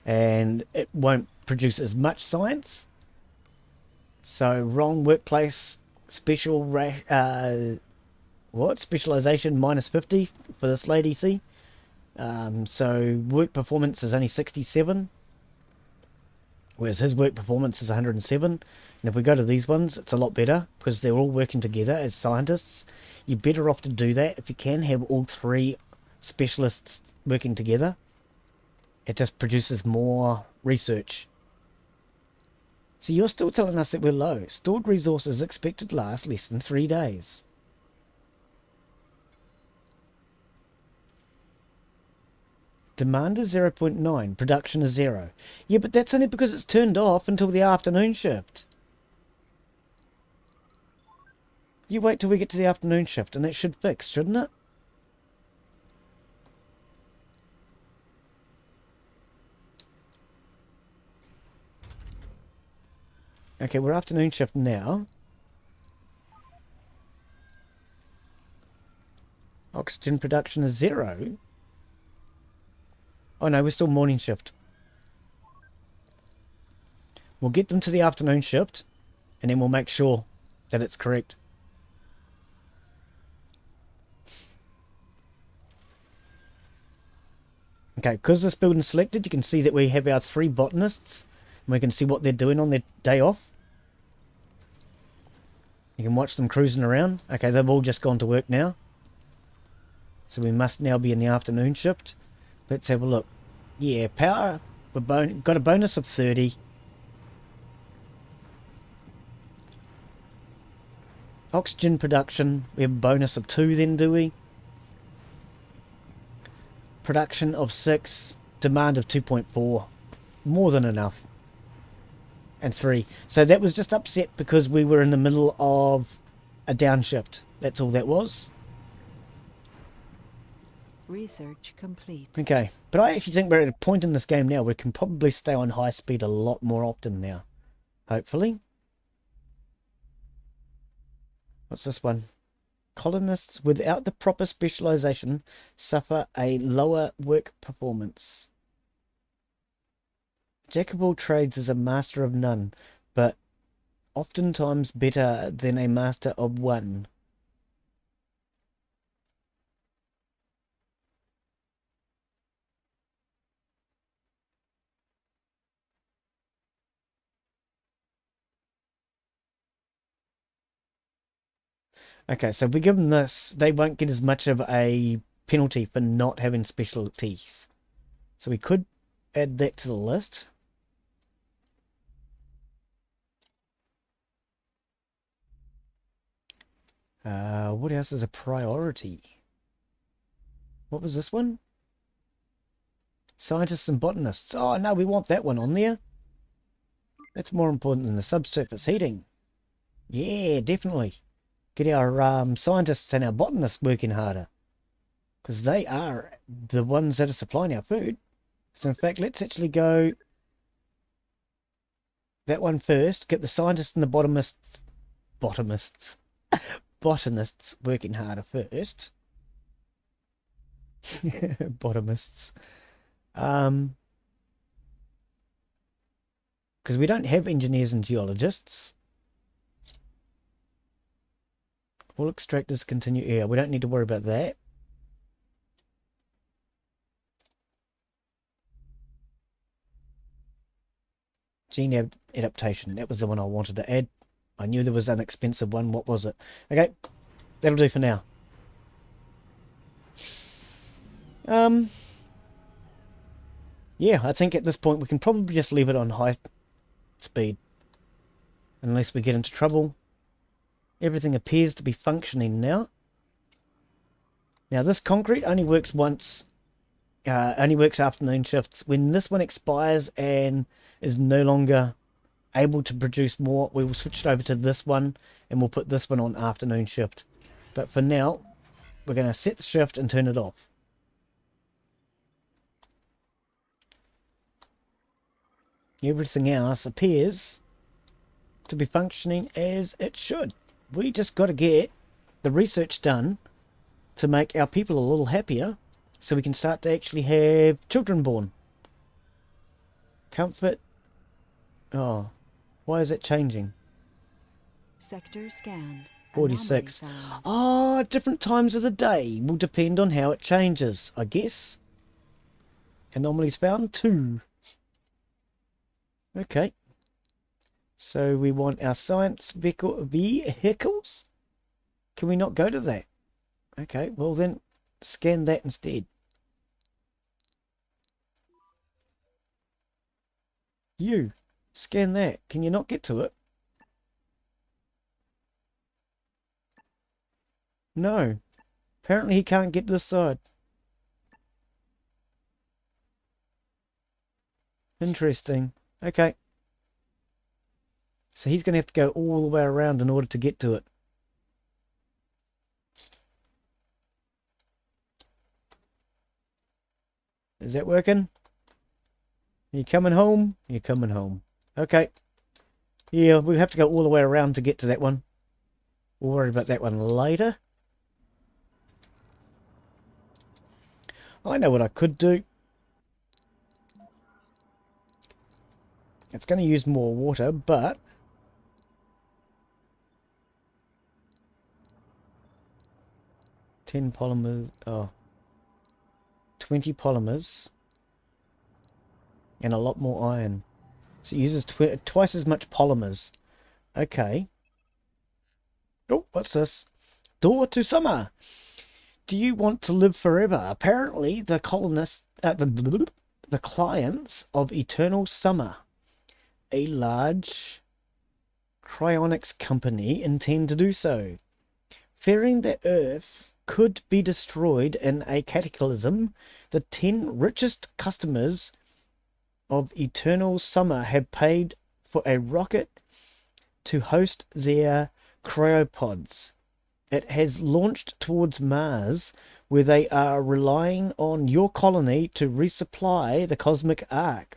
And it won't produce as much science. So, wrong workplace, specialization minus 50 for this lady, see? So, work performance is only 67. Whereas his work performance is 107. And if we go to these ones, it's a lot better because they're all working together as scientists. You're better off to do that if you can have all three specialists working together. It just produces more research. So you're still telling us that we're low. Stored resources expected to last less than 3 days. Demand is 0.9. Production is 0. Yeah, but that's only because it's turned off until the afternoon shift. You wait till we get to the afternoon shift and it should fix, shouldn't it? Okay, we're afternoon shift now. Oxygen production is 0. Oh no, we're still morning shift. We'll get them to the afternoon shift, and then we'll make sure that it's correct. Okay, because this building's selected, you can see that we have our 3 botanists, and we can see what they're doing on their day off. You can watch them cruising around. Okay, they've all just gone to work now. So we must now be in the afternoon shift. Let's have a look. Yeah, power. We've got a bonus of 30. Oxygen production. We have a bonus of 2 then, do we? Production of 6. Demand of 2.4. More than enough. And 3. So that was just upset because we were in the middle of a downshift. That's all that was. Research complete. Okay, but I actually think we're at a point in this game now where we can probably stay on high speed a lot more often now. Hopefully. What's this one? Colonists without the proper specialization suffer a lower work performance. Jack of all trades is a master of none, but oftentimes better than a master of one. Okay, so if we give them this, they won't get as much of a penalty for not having specialties. So we could add that to the list. What else is a priority? What was this one? Scientists and botanists. Oh, no, we want that one on there. That's more important than the subsurface heating. Yeah, definitely. Get our scientists and our botanists working harder. Because they are the ones that are supplying our food. So in fact, let's actually go that one first. Get the scientists and the botanists working harder first. Botanists. Because we don't have engineers and geologists. All extractors continue air. We don't need to worry about that. Gene adaptation. That was the one I wanted to add. I knew there was an expensive one. What was it? Okay, that'll do for now. Yeah, I think at this point we can probably just leave it on high speed. Unless we get into trouble. Everything appears to be functioning now. Now this concrete only works once. Only works afternoon shifts. When this one expires and is no longer able to produce more, we will switch it over to this one and we'll put this one on afternoon shift. But for now, we're going to set the shift and turn it off. Everything else appears to be functioning as it should. We just got to get the research done to make our people a little happier so we can start to actually have children born. Comfort. Oh, why is it changing? Sector scanned. 46. Oh, different times of the day will depend on how it changes, I guess. Anomalies found 2. Okay. So we want our science vehicles. Can we not go to that? Okay, well then scan that instead. You, scan that. Can you not get to it? No. Apparently he can't get to this side. Interesting. Okay. So he's going to have to go all the way around in order to get to it. Is that working? Are you coming home? You're coming home. Okay. Yeah, we'll have to go all the way around to get to that one. We'll worry about that one later. I know what I could do. It's going to use more water, but 10 polymers. Oh, 20 polymers and a lot more iron. So it uses twice as much polymers. Okay. Oh, what's this? Door to summer. Do you want to live forever? Apparently, the colonists, the clients of Eternal Summer, a large cryonics company, intend to do so. Fearing that Earth could be destroyed in a cataclysm, the 10 richest customers of Eternal Summer have paid for a rocket to host their cryopods. It has launched towards Mars, where they are relying on your colony to resupply the cosmic ark.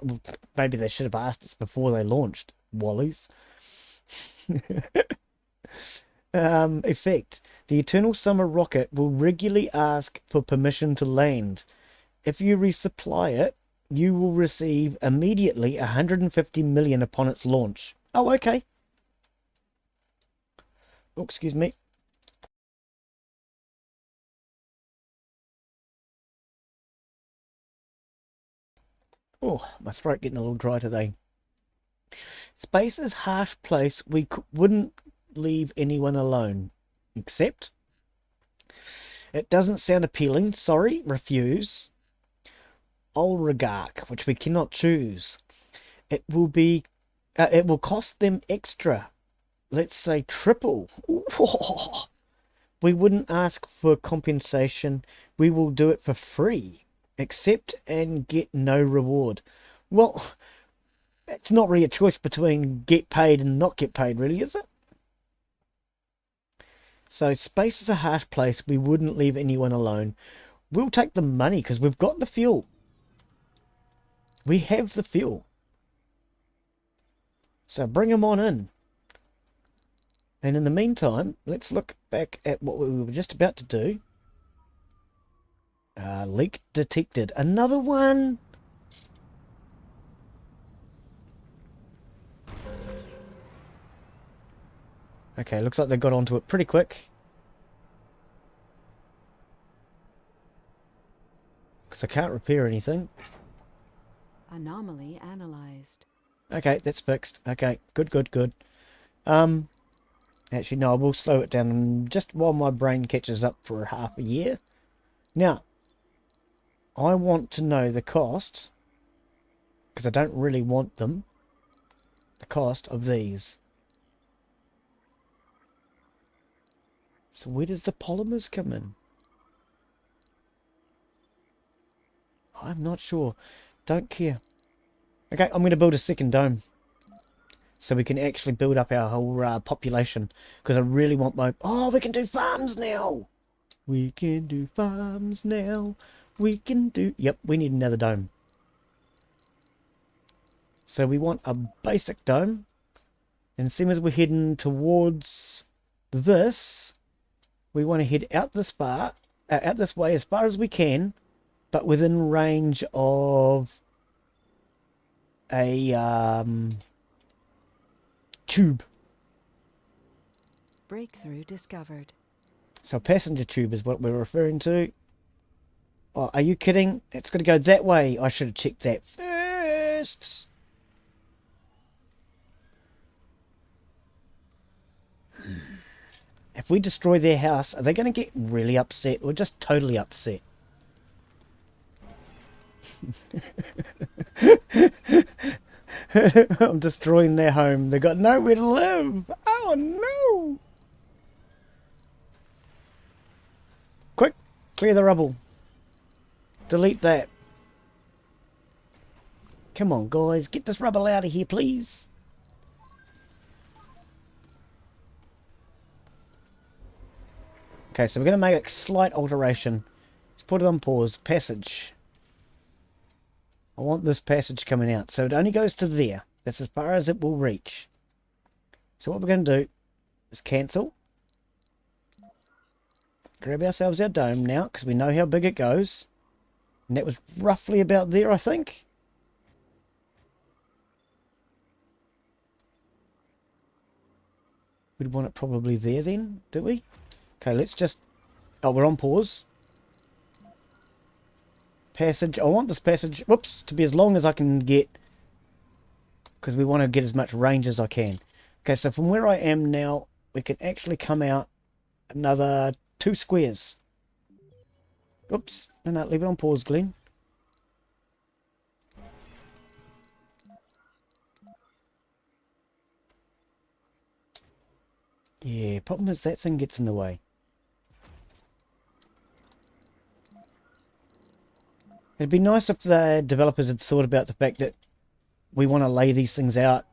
Maybe they should have asked us before they launched, Wallies. Effect. The Eternal Summer rocket will regularly ask for permission to land. If you resupply it, you will receive immediately 150 million upon its launch. Oh, okay. Oh, excuse me. Oh, my throat getting a little dry today. Space is harsh place. We wouldn't leave anyone alone. Except, it doesn't sound appealing. Sorry, refuse. Oligarch, which we cannot choose. It will be. It will cost them extra. Let's say triple. We wouldn't ask for compensation. We will do it for free. Accept and get no reward. Well, it's not really a choice between get paid and not get paid, really, is it? So space is a harsh place. We wouldn't leave anyone alone. We'll take the money because we've got the fuel. We have the fuel. So bring them on in. And in the meantime, let's look back at what we were just about to do. Leak detected. Another one. Okay, looks like they got onto it pretty quick. Because I can't repair anything. Anomaly analyzed. Okay, that's fixed. Okay, good. Actually, no, I will slow it down just while my brain catches up for half a year. Now, I want to know the cost, because I don't really want them, the cost of these. So where does the polymers come in? I'm not sure. Don't care. Okay, I'm going to build a second dome. So we can actually build up our whole population. Because I really want my... Oh, we can do farms now! We can do farms now. We can do... Yep, we need another dome. So we want a basic dome. And as soon as we're heading towards this, we want to head out this far, out this way as far as we can, but within range of a tube. Breakthrough discovered. So a passenger tube is what we're referring to. Oh, are you kidding? It's going to go that way. I should have checked that first. If we destroy their house, are they going to get really upset or just totally upset? I'm destroying their home. They've got nowhere to live. Oh no! Quick, clear the rubble. Delete that. Come on, guys, get this rubble out of here, please. Okay, so we're going to make a slight alteration. Let's put it on pause. Passage. I want this passage coming out. So it only goes to there. That's as far as it will reach. So what we're going to do is cancel. Grab ourselves our dome now, because we know how big it goes. And that was roughly about there, I think. We'd want it probably there then, do we? Okay, let's just... Oh, we're on pause. Passage. I want this passage, whoops, to be as long as I can get. Because we want to get as much range as I can. Okay, so from where I am now, we can actually come out another 2 squares. Oops. No, leave it on pause, Glen. Yeah, problem is that thing gets in the way. It'd be nice if the developers had thought about the fact that we want to lay these things out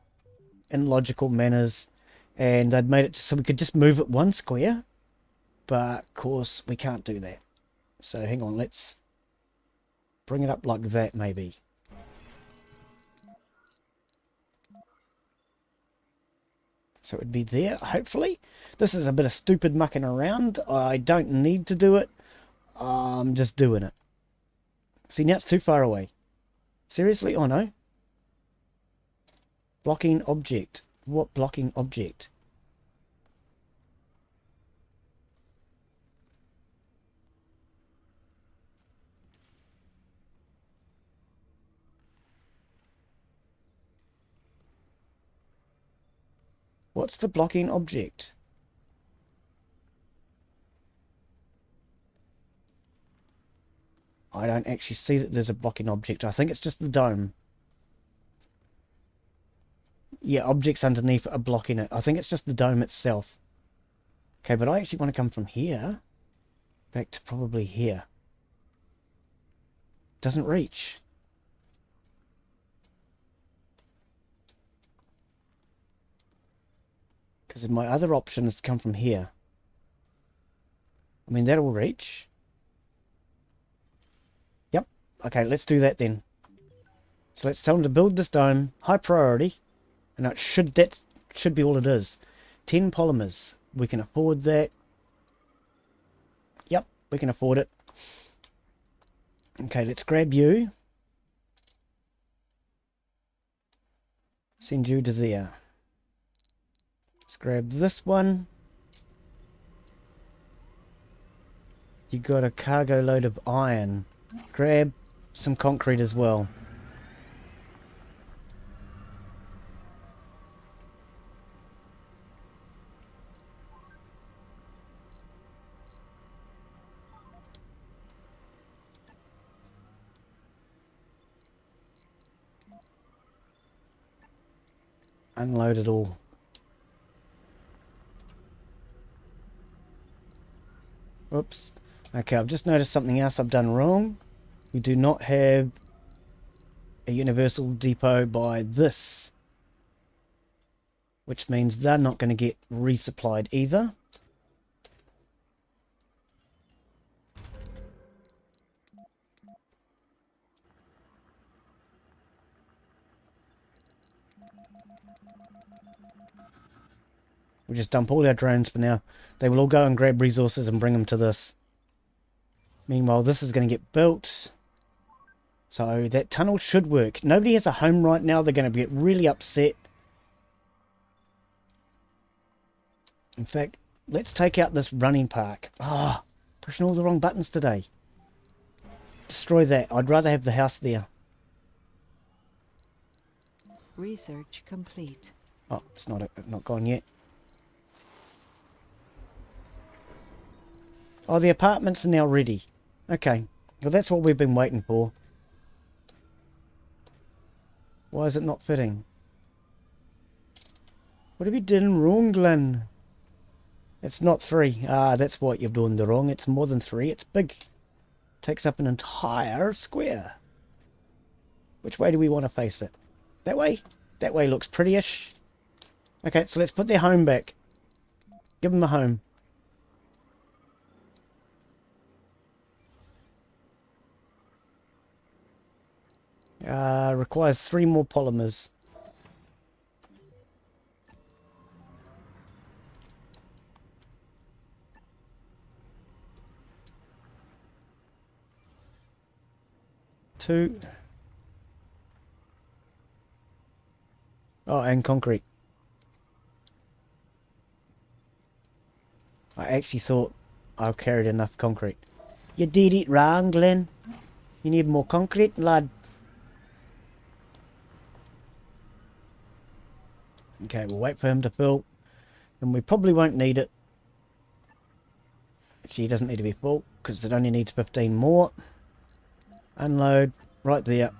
in logical manners, and they'd made it so we could just move it 1 square, but of course we can't do that. So hang on, let's bring it up like that maybe. So it would be there, hopefully. This is a bit of stupid mucking around. I don't need to do it. I'm just doing it. See, now it's too far away. Seriously? Oh no. Blocking object. What blocking object? What's the blocking object? I don't actually see that there's a blocking object. I think it's just the dome. Yeah, objects underneath are blocking it. I think it's just the dome itself. Okay, but I actually want to come from here back to probably here. Doesn't reach. Because my other option is to come from here. I mean, that'll reach. Yep. Okay, let's do that then. So let's tell them to build this dome. High priority. And that should be all it is. 10 polymers. We can afford that. Yep, we can afford it. Okay, let's grab you. Send you to there. Let's grab this one. You got a cargo load of iron. Grab some concrete as well. Unload it all. Oops. Okay, I've just noticed something else I've done wrong. We do not have a universal depot by this, which means they're not going to get resupplied either. We just dump all our drones for now. They will all go and grab resources and bring them to this. Meanwhile, this is going to get built. So that tunnel should work. Nobody has a home right now. They're going to get really upset. In fact, let's take out this running park. Ah, pushing all the wrong buttons today. Destroy that. I'd rather have the house there. Research complete. Oh, it's not gone yet. Oh, the apartments are now ready. Okay. Well, that's what we've been waiting for. Why is it not fitting? What have you done wrong, Glen? It's not 3. Ah, that's what you're doing wrong. It's more than 3. It's big. Takes up an entire square. Which way do we want to face it? That way? That way looks pretty-ish. Okay, so let's put their home back. Give them a home. Requires 3 more polymers. Two. Oh, and concrete. I actually thought I carried enough concrete. You did it wrong, Glen. You need more concrete, lad. Okay, we'll wait for him to fill. And we probably won't need it. Actually, it doesn't need to be full, because it only needs 15 more. Unload. Right there.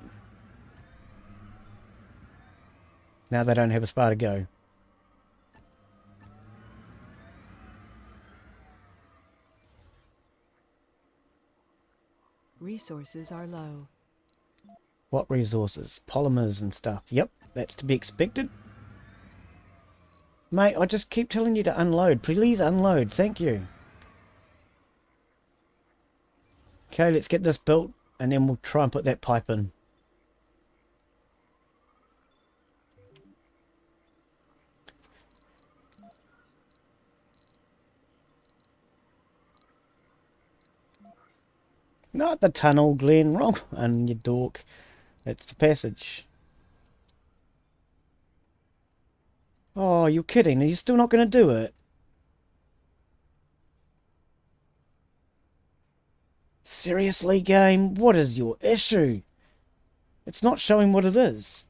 Now they don't have as far to go. Resources are low. What resources? Polymers and stuff. Yep, that's to be expected. Mate, I just keep telling you to unload. Please unload. Thank you. Okay, let's get this built, and then we'll try and put that pipe in. Not the tunnel, Glen. Wrong. And you dork. It's the passage. Oh, you're kidding. Are you still not going to do it? Seriously, game? What is your issue? It's not showing what it is.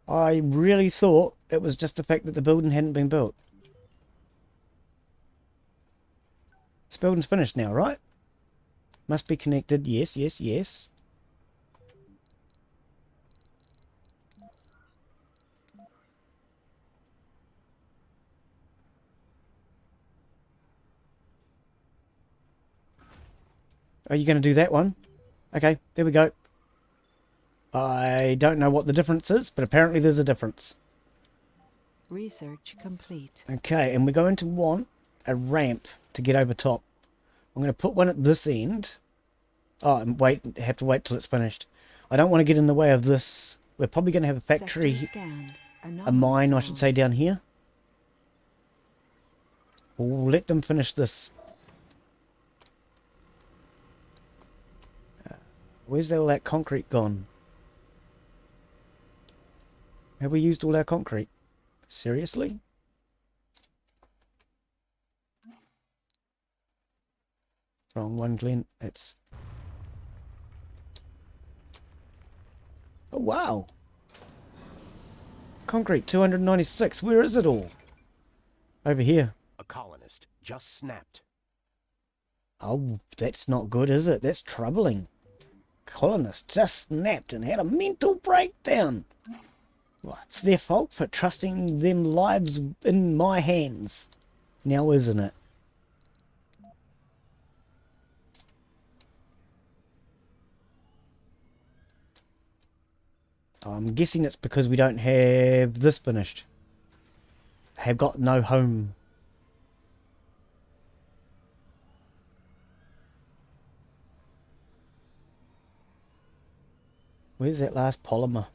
I really thought it was just the fact that the building hadn't been built. This building's finished now, right? Must be connected. Yes, yes, yes. Are you going to do that one? Okay, there we go. I don't know what the difference is, but apparently there's a difference. Research complete. Okay, and we're going to want a ramp to get over top. I'm going to put one at this end. Oh, and wait, have to wait till it's finished. I don't want to get in the way of this. We're probably going to have a factory, a mine, I should say, down here. We'll let them finish this. Where's all that concrete gone? Have we used all our concrete? Seriously? Wrong one, Glen. It's... Oh, wow. Concrete, 296. Where is it all? Over here. A colonist just snapped. Oh, that's not good, is it? That's troubling. Colonist just snapped and had a mental breakdown. Well, it's their fault for trusting them lives in my hands. Now, isn't it? I'm guessing it's because we don't have this finished. Have got no home. Where's that last polymer?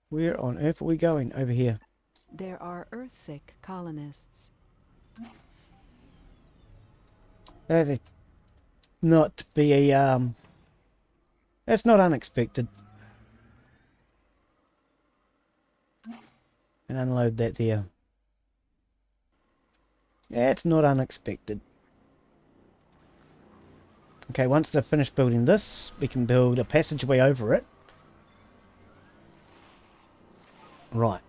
Where on earth are we going? Over here. There are Earthsick colonists. That's not to be a, that's not unexpected. And unload that there. That's not unexpected. Okay, once they've finished building this, we can build a passageway over it. Right.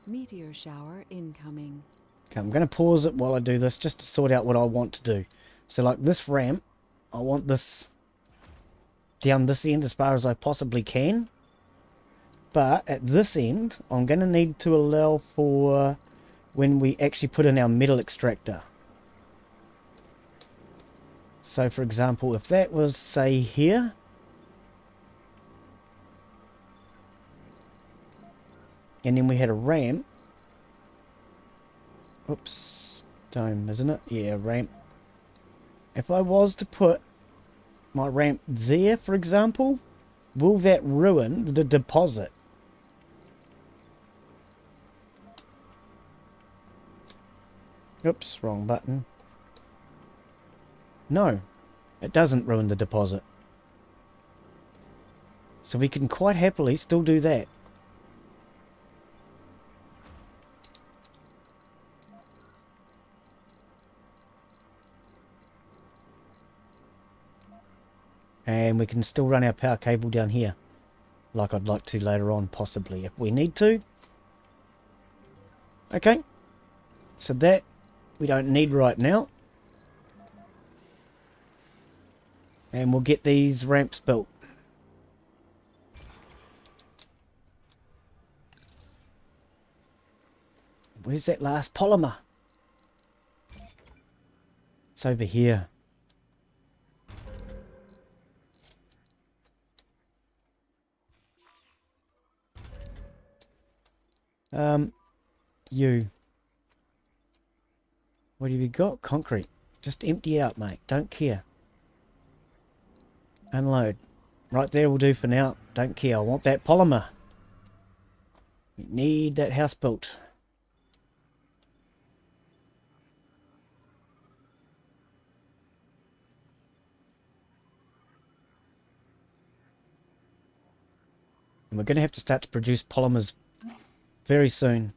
Meteor shower incoming. Okay, I'm going to pause it while I do this just to sort out what I want to do. So like this ramp, I want this down this end as far as I possibly can. But at this end, I'm going to need to allow for when we actually put in our metal extractor. So for example, if that was, say, here. And then we had a ramp. Oops. Dome, isn't it? Yeah, ramp. If I was to put my ramp there, for example, will that ruin the deposit? Oops, wrong button. No, it doesn't ruin the deposit. So we can quite happily still do that. And we can still run our power cable down here. Like I'd like to later on, possibly, if we need to. Okay. So that we don't need right now. And we'll get these ramps built. Where's that last polymer? It's over here. You. What have you got? Concrete. Just empty out, mate. Don't care. Unload. Right there will do for now. Don't care. I want that polymer. We need that house built. And we're going to have to start to produce polymers very soon.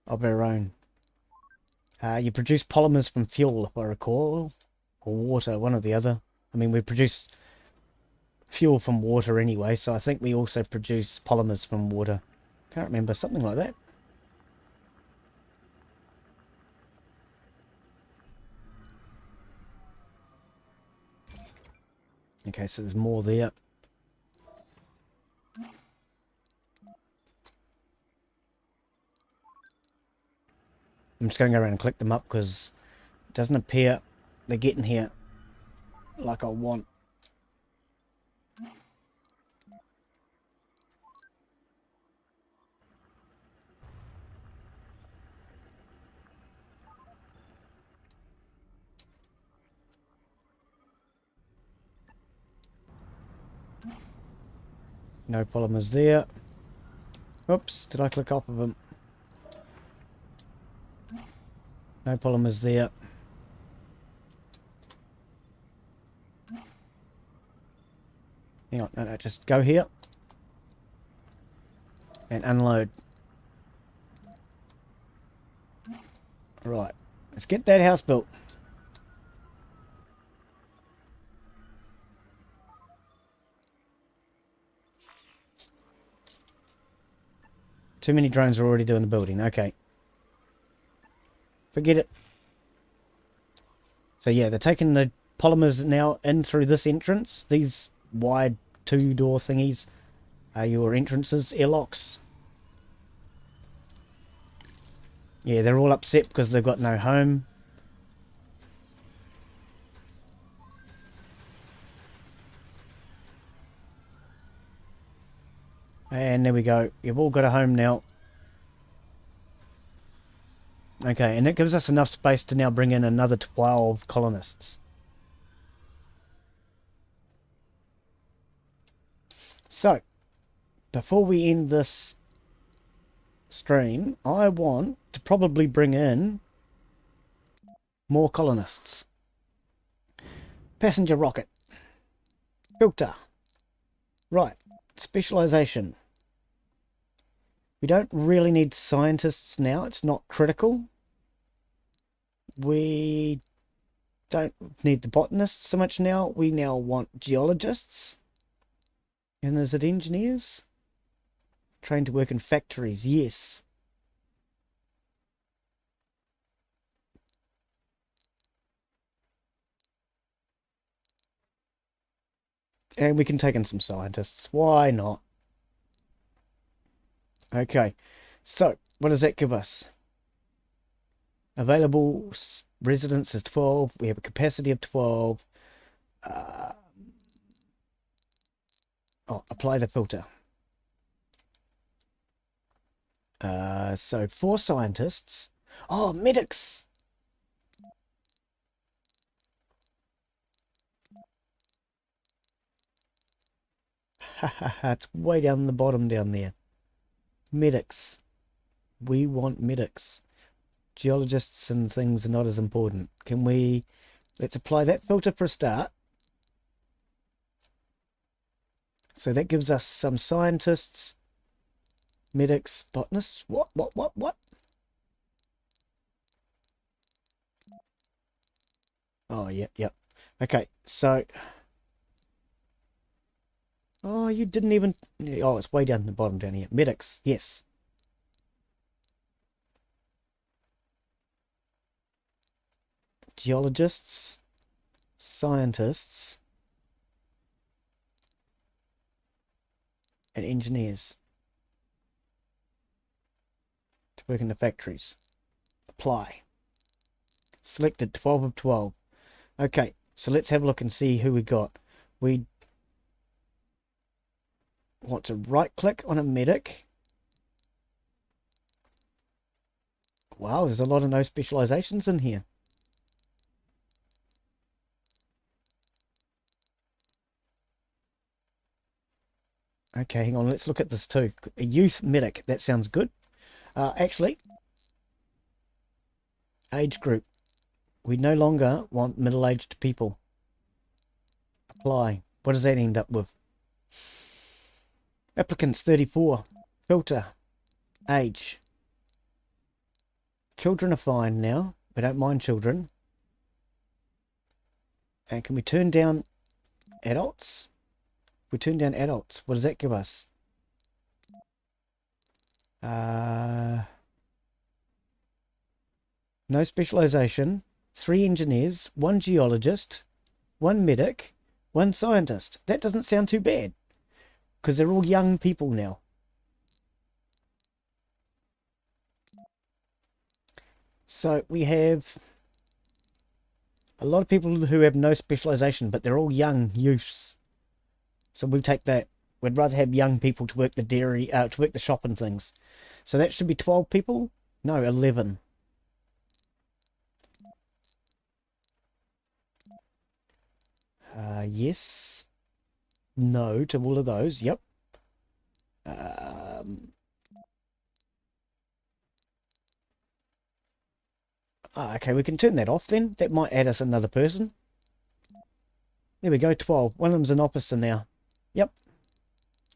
Of our own. You produce polymers from fuel, if I recall. Or water, one or the other. I mean, we produce fuel from water anyway, so I think we also produce polymers from water. Can't remember, something like that. Okay, so there's more there. I'm just going to go around and collect them up because it doesn't appear they're getting here like I want. No polymers there. Oops, did I click off of them? No polymers there. Hang on, no, just go here. And unload. Right, let's get that house built. Too many drones are already doing the building. Okay. Forget it. So yeah, they're taking the polymers now in through this entrance. These wide two-door thingies are your entrances, airlocks. Yeah, they're all upset because they've got no home. And there we go. You've all got a home now. Okay, and that gives us enough space to now bring in another 12 colonists. So, before we end this stream, I want to probably bring in more colonists. Passenger rocket. Filter. Right, specialization. We don't really need scientists now. It's not critical. We don't need the botanists so much now. We now want geologists. And is it engineers? Trained to work in factories, yes. And we can take in some scientists. Why not? Okay, so what does that give us? Available residents is 12. We have a capacity of 12. Apply the filter. So 4 scientists. Oh, medics! It's way down the bottom down there. Medics. We want medics. Geologists and things are not as important. Can we... Let's apply that filter for a start. So that gives us some scientists, medics, botanists. What? Oh, yep. Okay, so... Oh, you didn't even... Oh, it's way down the bottom down here. Medics, yes. Geologists, scientists, and engineers to work in the factories. Apply. Selected 12 of 12. Okay, so let's have a look and see who we got. We want to right click on a medic. Wow, there's a lot of no specializations in here. Okay, hang on, let's look at this too. A youth medic, that sounds good. Actually, age group. We no longer want middle-aged people. Apply. What does that end up with? Applicants 34. Filter. Age. Children are fine now. We don't mind children. And can we turn down adults? If we turn down adults, what does that give us? No specialization. 3 engineers, 1 geologist, 1 medic, 1 scientist. That doesn't sound too bad, because they're all young people now. So we have a lot of people who have no specialization, but they're all young youths. So we'll take that. We'd rather have young people to work the dairy, to work the shop and things. So that should be 12 people? No, 11. Yes. No to all of those. Yep. Okay, we can turn that off then. That might add us another person. There we go, 12. One of them's an officer now. Yep.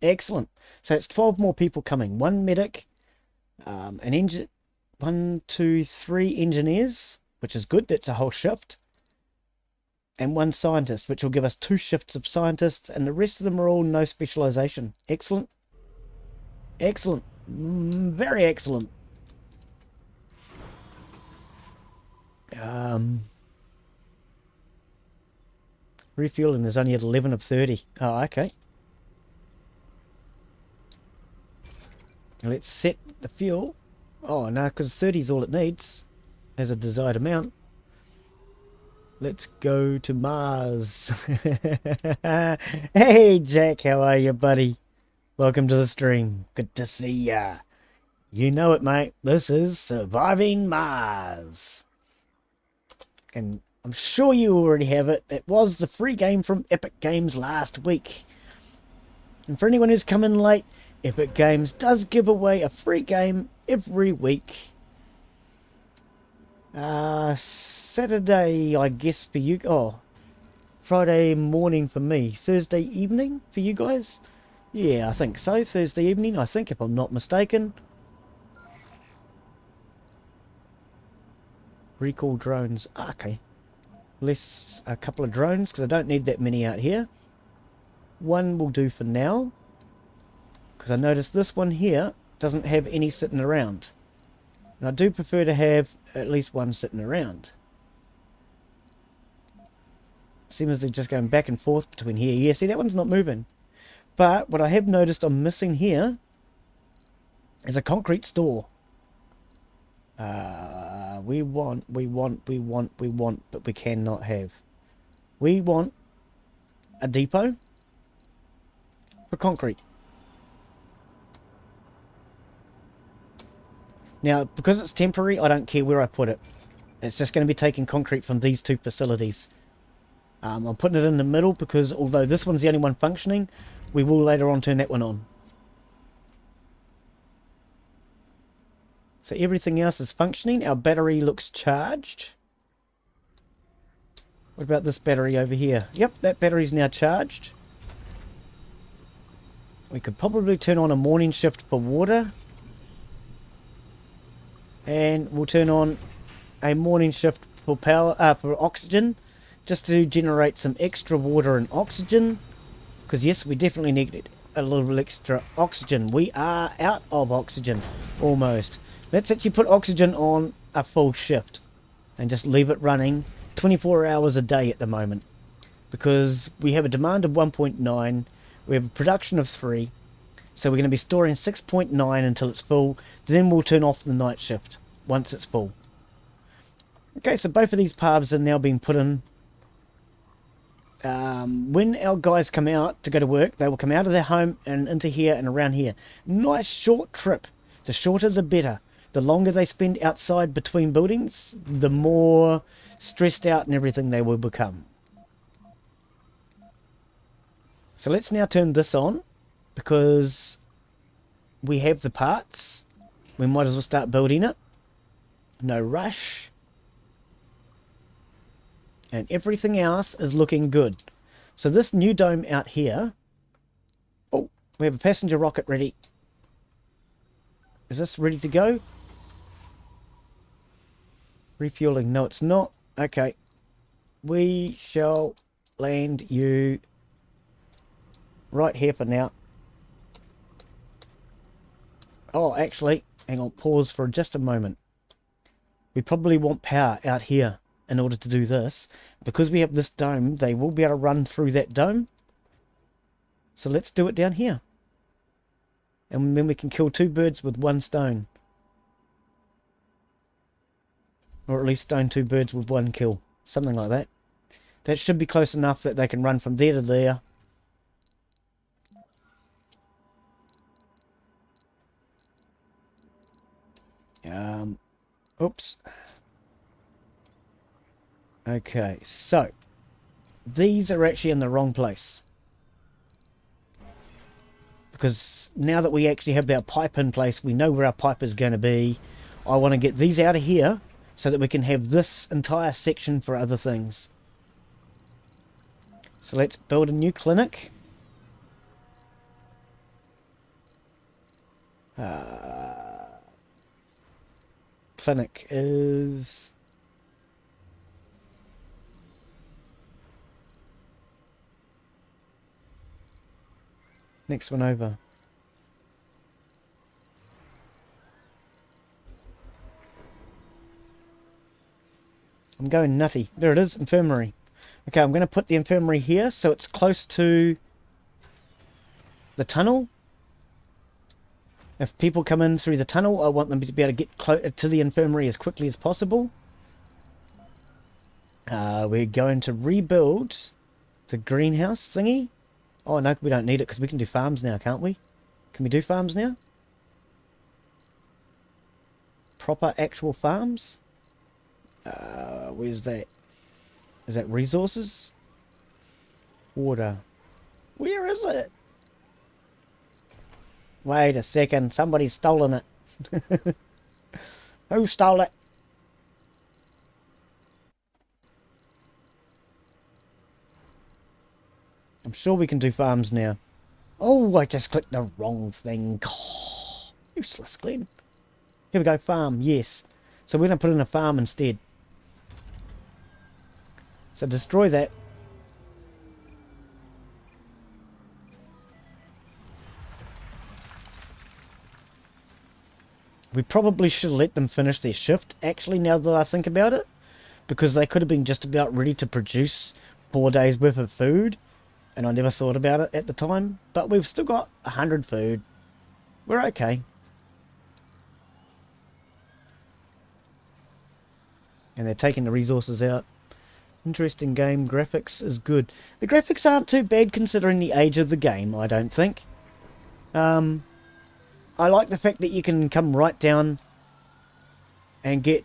Excellent. So it's 12 more people coming. 1 medic, an engine, 1, 2, 3 engineers, which is good. That's a whole shift. And 1 scientist, which will give us 2 shifts of scientists, and the rest of them are all no specialization. Excellent. Excellent. Very excellent. Refueling is only at 11 of 30. Oh, okay. Let's set the fuel. Oh, no, because 30 is all it needs. Has a desired amount. Let's go to Mars. Hey, Jack, how are you, buddy? Welcome to the stream. Good to see ya. You know it, mate. This is Surviving Mars. And I'm sure you already have it. It was the free game from Epic Games last week. And for anyone who's come in late, Epic Games does give away a free game every week. Saturday, I guess, for you. Oh, Friday morning for me. Thursday evening for you guys? Yeah, I think so. Thursday evening, I think, if I'm not mistaken. Recall drones. Okay. Less a couple of drones, because I don't need that many out here. 1 will do for now. Because I noticed this one here doesn't have any sitting around. And I do prefer to have at least 1 sitting around. Seems they're just going back and forth between here. Yeah, see, that one's not moving. But what I have noticed I'm missing here is a concrete store. We want, but we cannot have. We want a depot for concrete. Now, because it's temporary, I don't care where I put it. It's just going to be taking concrete from these 2 facilities. I'm putting it in the middle because although this one's the only one functioning, we will later on turn that one on. So everything else is functioning. Our battery looks charged. What about this battery over here? Yep, that battery's now charged. We could probably turn on a morning shift for water. And we'll turn on a morning shift for power, for oxygen, just to generate some extra water and oxygen. Because yes, we definitely need a little extra oxygen. We are out of oxygen, almost. Let's actually put oxygen on a full shift and just leave it running 24 hours a day at the moment. Because we have a demand of 1.9, we have a production of 3, so we're going to be storing 6.9 until it's full. Then we'll turn off the night shift once it's full. Okay, so both of these paths are now being put in. When our guys come out to go to work, they will come out of their home and into here and around here. Nice short trip. The shorter the better. The longer they spend outside between buildings, the more stressed out and everything they will become. So let's now turn this on, because we have the parts. We might as well start building it. No rush. And everything else is looking good. So this new dome out here... Oh, we have a passenger rocket ready. Is this ready to go? Refueling. No, it's not. Okay. We shall land you right here for now. Oh, actually, hang on. Pause for just a moment. We probably want power out here in order to do this. Because we have this dome, they will be able to run through that dome. So let's do it down here. And then we can kill 2 birds with 1 stone. Or at least stone 2 birds with 1 kill. Something like that. That should be close enough that they can run from there to there. Oops. Okay, so these are actually in the wrong place. Because now that we actually have our pipe in place, we know where our pipe is going to be. I want to get these out of here so that we can have this entire section for other things. So let's build a new clinic. Clinic is... next one over. I'm going nutty. There it is, infirmary. Okay, I'm going to put the infirmary here so it's close to the tunnel. If people come in through the tunnel, I want them to be able to get to the infirmary as quickly as possible. We're going to rebuild the greenhouse thingy. Oh no, we don't need it because we can do farms now, can't we? Can we do farms now? Proper actual farms? Where's that? Is that resources? Water. Where is it? Wait a second, somebody's stolen it. Who stole it? I'm sure we can do farms now. Oh, I just clicked the wrong thing. Oh, useless, Glen. Here we go, farm, yes. So we're going to put in a farm instead. So destroy that. We probably should let them finish their shift, actually, now that I think about it. Because they could have been just about ready to produce 4 days worth of food. And I never thought about it at the time. But we've still got 100 food. We're okay. And they're taking the resources out. Interesting game. Graphics is good. The graphics aren't too bad considering the age of the game, I don't think. I like the fact that you can come right down and get...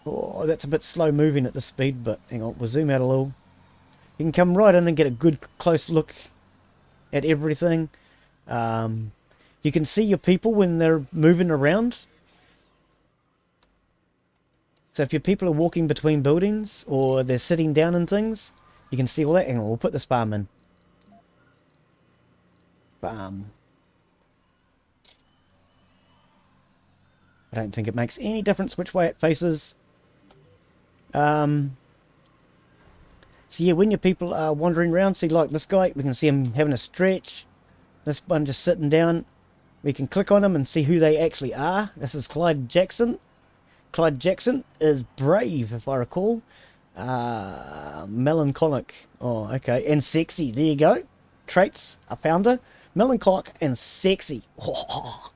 Oh, that's a bit slow moving at this speed, but hang on, we'll zoom out a little. You can come right in and get a good close look at everything. You can see your people when they're moving around. So if your people are walking between buildings or they're sitting down in things, you can see all that. Hang on, we'll put this farm in. Farm. I don't think it makes any difference which way it faces. So yeah, when your people are wandering around, see like this guy, we can see him having a stretch. This one just sitting down. We can click on them and see who they actually are. This is Clyde Jackson. Clyde Jackson is brave, if I recall. Melancholic. Oh, okay. And sexy. There you go. Traits. I found her. Melancholic and sexy. Oh.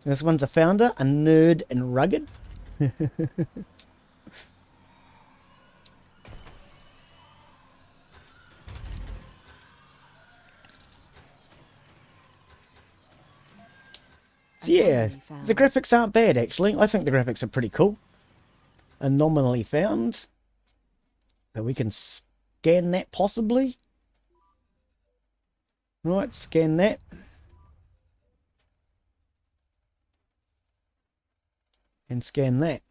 This one's a founder, a nerd and rugged. So yeah, the graphics aren't bad actually. I think the graphics are pretty cool. Anomaly found. So we can scan that possibly. Right, scan that. And scan that.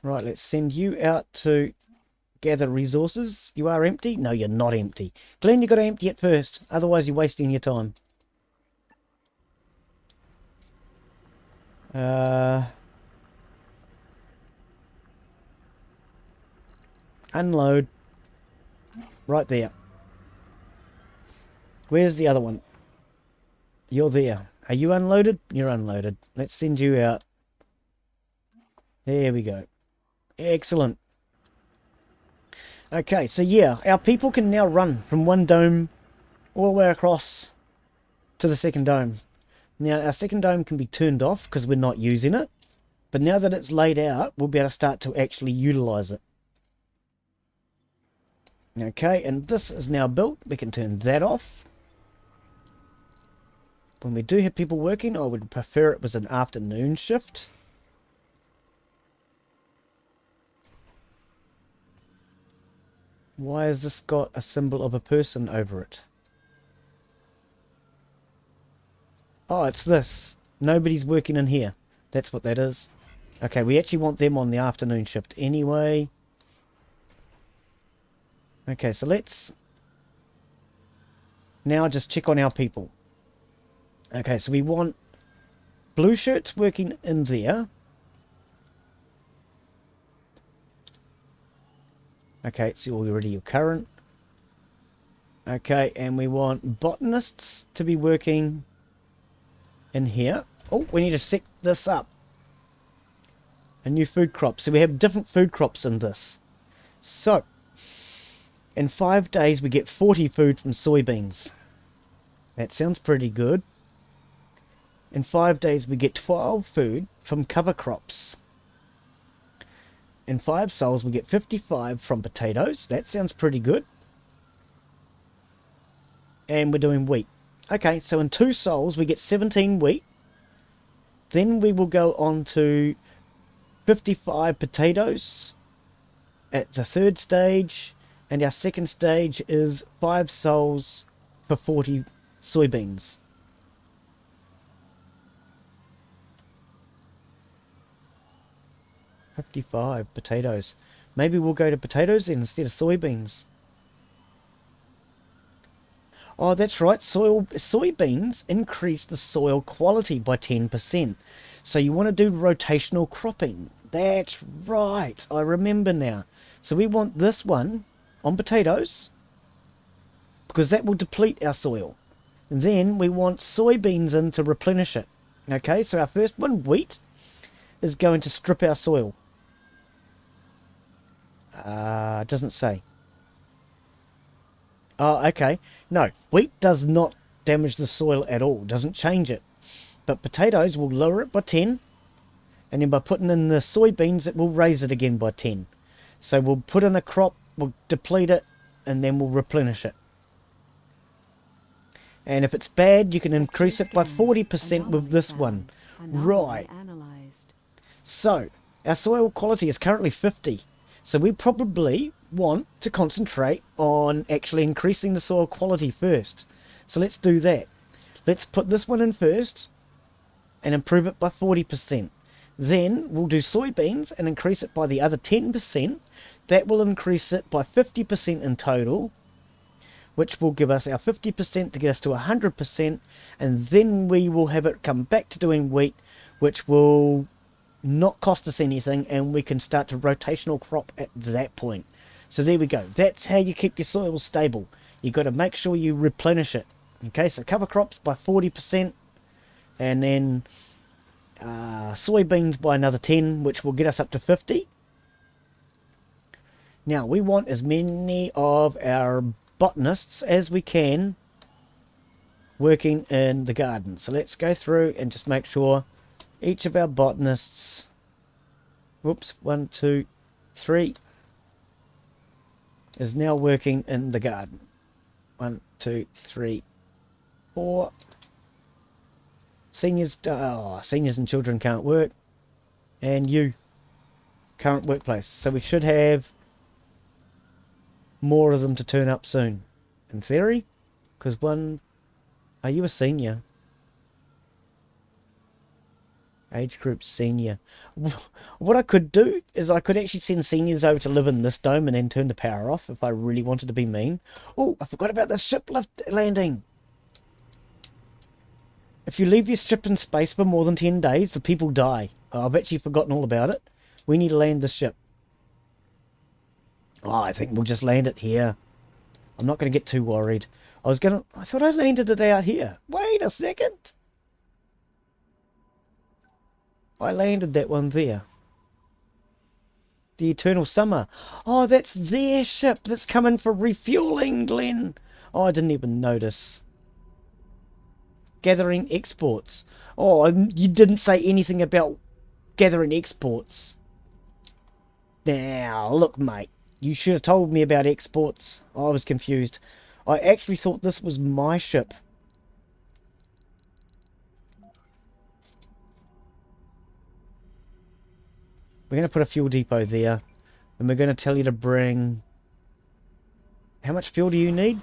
Right, let's send you out to gather resources. You are empty? No, you're not empty. Glen, you got to empty it first. Otherwise, you're wasting your time. Unload. Right there. Where's the other one? You're there. Are you unloaded? You're unloaded. Let's send you out. There we go. Excellent. Okay, so yeah, our people can now run from one dome all the way across to the second dome. Now, our second dome can be turned off because we're not using it. But now that it's laid out, we'll be able to start to actually utilize it. Okay, and this is now built. We can turn that off. When we do have people working, I would prefer it was an afternoon shift. Why has this got a symbol of a person over it? Oh, it's this. Nobody's working in here. That's what that is. Okay, we actually want them on the afternoon shift anyway. Okay, so let's now just check on our people. Okay, so we want blue shirts working in there. Okay, it's already your current. Okay, and we want botanists to be working in here. Oh, we need to set this up. A new food crop. So we have different food crops in this. So, in 5 days we get 40 food from soybeans. That sounds pretty good. In 5 days we get 12 food from cover crops. In 5 sols we get 55 from potatoes. That sounds pretty good. And we're doing wheat. Okay, so in 2 sols we get 17 wheat. Then we will go on to 55 potatoes at the 3rd stage. And our 2nd stage is 5 sols for 40 soybeans. $55 potatoes. Maybe we'll go to potatoes then instead of soybeans. Oh, that's right. Soybeans increase the soil quality by 10%. So you want to do rotational cropping. That's right. I remember now. So we want this one on potatoes because that will deplete our soil. And then we want soybeans in to replenish it. Okay, so our first one, wheat, is going to strip our soil. It doesn't say. Oh, okay. No, wheat does not damage the soil at all. Doesn't change it. But potatoes will lower it by 10. And then by putting in the soybeans, it will raise it again by 10. So we'll put in a crop, we'll deplete it, and then we'll replenish it. And if it's bad, you can increase it by 40% with this one. Right. So, our soil quality is currently 50. So we probably want to concentrate on actually increasing the soil quality first. So let's do that. Let's put this one in first and improve it by 40%. Then we'll do soybeans and increase it by the other 10%. That will increase it by 50% in total, which will give us our 50% to get us to 100%. And then we will have it come back to doing wheat, which will not cost us anything, and we can start to rotational crop at that point. So there we go. That's how you keep your soil stable. You've got to make sure you replenish it. Okay, so cover crops by 40%, and then soybeans by another 10, which will get us up to 50. Now we want as many of our botanists as we can working in the garden. So let's go through and just make sure each of our botanists, whoops, 1, 2, 3, is now working in the garden. 1, 2, 3, 4. Seniors and children can't work. And you, current workplace. So we should have more of them to turn up soon. In theory, because one, are you a senior? Age group senior. What I could do is I could actually send seniors over to live in this dome and then turn the power off if I really wanted to be mean. Oh, I forgot about the ship landing. If you leave your ship in space for more than 10 days, the people die. Oh, I've actually forgotten all about it. We need to land the ship. Oh, I think we'll just land it here. I'm not going to get too worried. I thought I landed it out here. Wait a second. I landed that one there. The Eternal Summer. Oh, that's their ship that's coming for refueling, Glen. Oh, I didn't even notice. Gathering exports. Oh, you didn't say anything about gathering exports. Now, look, mate. You should have told me about exports. Oh, I was confused. I actually thought this was my ship. We're going to put a fuel depot there. And we're going to tell you to bring... How much fuel do you need?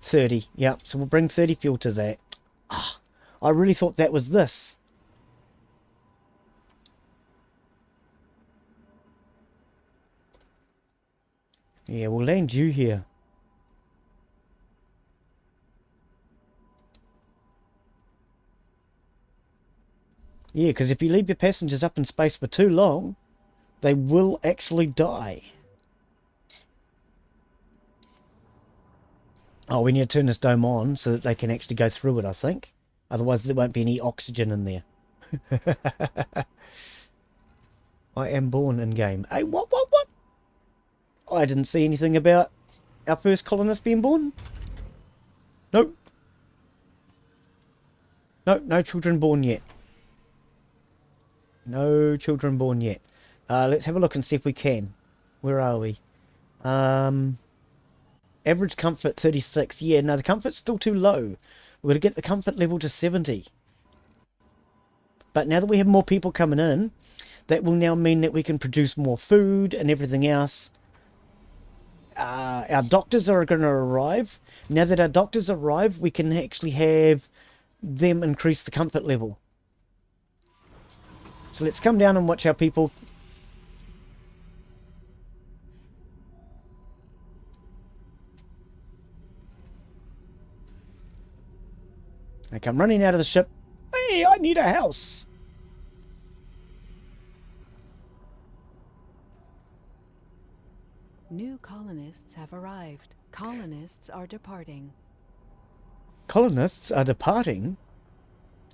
30. Yeah, so we'll bring 30 fuel to that. Oh, I really thought that was this. Yeah, we'll land you here. Yeah, because if you leave your passengers up in space for too long, they will actually die. Oh, we need to turn this dome on so that they can actually go through it, I think. Otherwise there won't be any oxygen in there. I am born in game. Hey, what? I didn't see anything about our first colonist being born. Nope. Nope, no children born yet. No children born yet. Let's have a look and see if we can. Where are we? Average comfort 36. Yeah, no, the comfort's still too low. We're going to get the comfort level to 70. But now that we have more people coming in, that will now mean that we can produce more food and everything else. Our doctors are going to arrive. Now that our doctors arrive, we can actually have them increase the comfort level. So let's come down and watch our people. They come running out of the ship. Hey, I need a house. New colonists have arrived. Colonists are departing. Colonists are departing?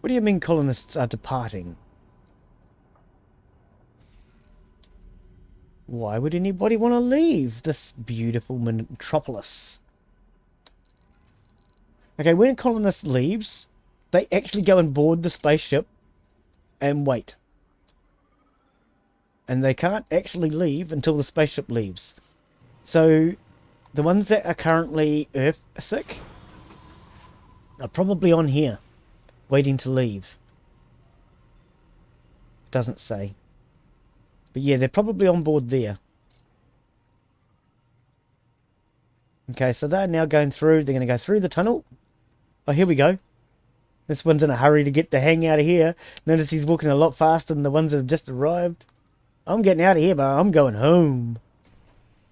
What do you mean colonists are departing? Why would anybody want to leave this beautiful metropolis? Okay, when a colonist leaves, they actually go and board the spaceship and wait. And they can't actually leave until the spaceship leaves. So, the ones that are currently Earth sick are probably on here, waiting to leave. Doesn't say. But yeah, they're probably on board there. Okay, so they're now going through. They're going to go through the tunnel. Oh, here we go. This one's in a hurry to get the hang out of here. Notice he's walking a lot faster than the ones that have just arrived. I'm getting out of here, but I'm going home.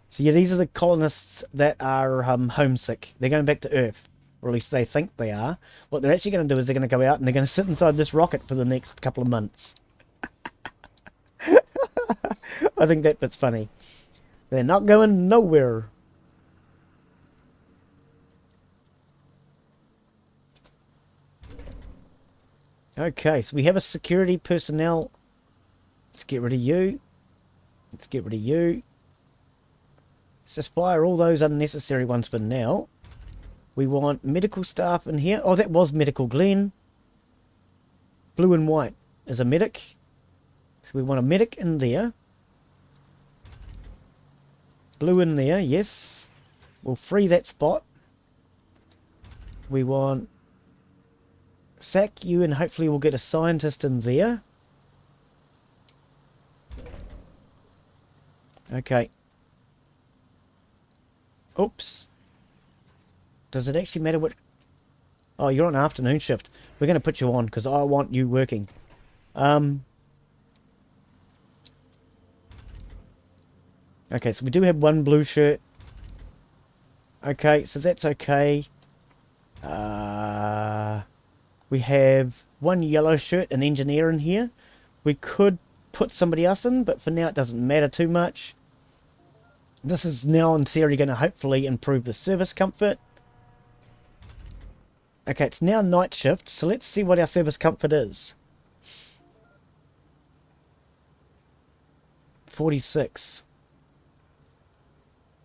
So yeah, these are the colonists that are homesick. They're going back to Earth. Or at least they think they are. What they're actually going to do is they're going to go out and they're going to sit inside this rocket for the next couple of months. I think that bit's funny. They're not going nowhere. Okay, so we have a security personnel. Let's get rid of you. Let's get rid of you. Let's just fire all those unnecessary ones for now. We want medical staff in here. Oh, that was medical. Glen. Blue and white is a medic. So we want a medic in there. Blue in there, yes. We'll free that spot. We want... sack you and hopefully we'll get a scientist in there. Okay. Oops. Does it actually matter what... Oh, you're on afternoon shift. We're going to put you on because I want you working. Okay, so we do have one blue shirt. Okay, so that's okay. We have one yellow shirt, an engineer in here. We could put somebody else in, but for now it doesn't matter too much. This is now in theory going to hopefully improve the service comfort. Okay, it's now night shift, so let's see what our service comfort is. 46.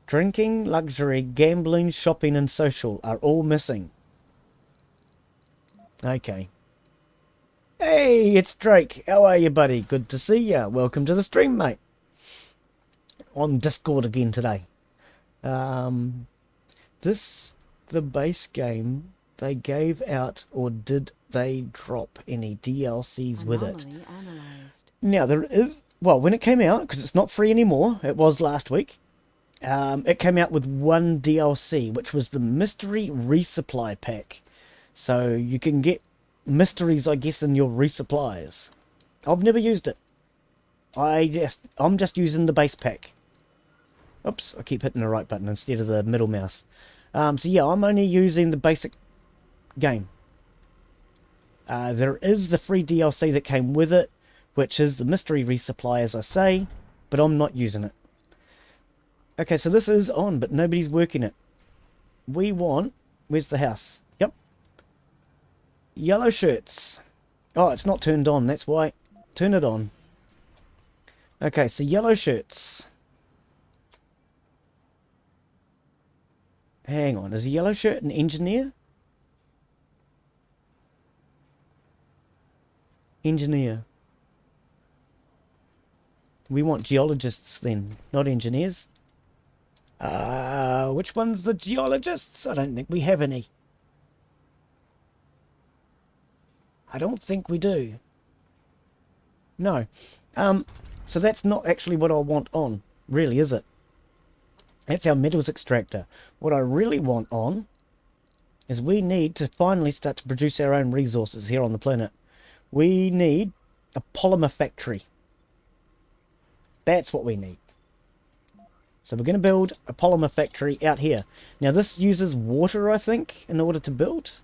Drinking, luxury, gambling, shopping and social are all missing. Okay. Hey, it's Drake. How are you, buddy? Good to see ya. Welcome to the stream, mate. On Discord again today. The base game, they gave out, or did they drop any DLCs with it? Analyzed. Now, there is, well, when it came out, because it's not free anymore, it was last week, it came out with one DLC, which was the Mystery Resupply Pack. So you can get mysteries, I guess, in your resupplies. I've never used it. I'm just using the base pack. Oops, I keep hitting the right button instead of the middle mouse. So yeah, I'm only using the basic game. There is the free DLC that came with it, which is the mystery resupply, as I say, but I'm not using it. Okay, so this is on, but nobody's working it. We want... Where's the house? Yep. Yellow shirts. Oh, it's not turned on, that's why. Turn it on. Okay, so yellow shirts. Hang on, is a yellow shirt an engineer? Engineer. We want geologists then, not engineers. Which one's the geologists? I don't think we have any. I don't think we do. No. So that's not actually what I want on, really, is it? That's our metals extractor. What I really want on is we need to finally start to produce our own resources here on the planet. We need a polymer factory. That's what we need. So we're going to build a polymer factory out here. Now this uses water, I think, in order to build.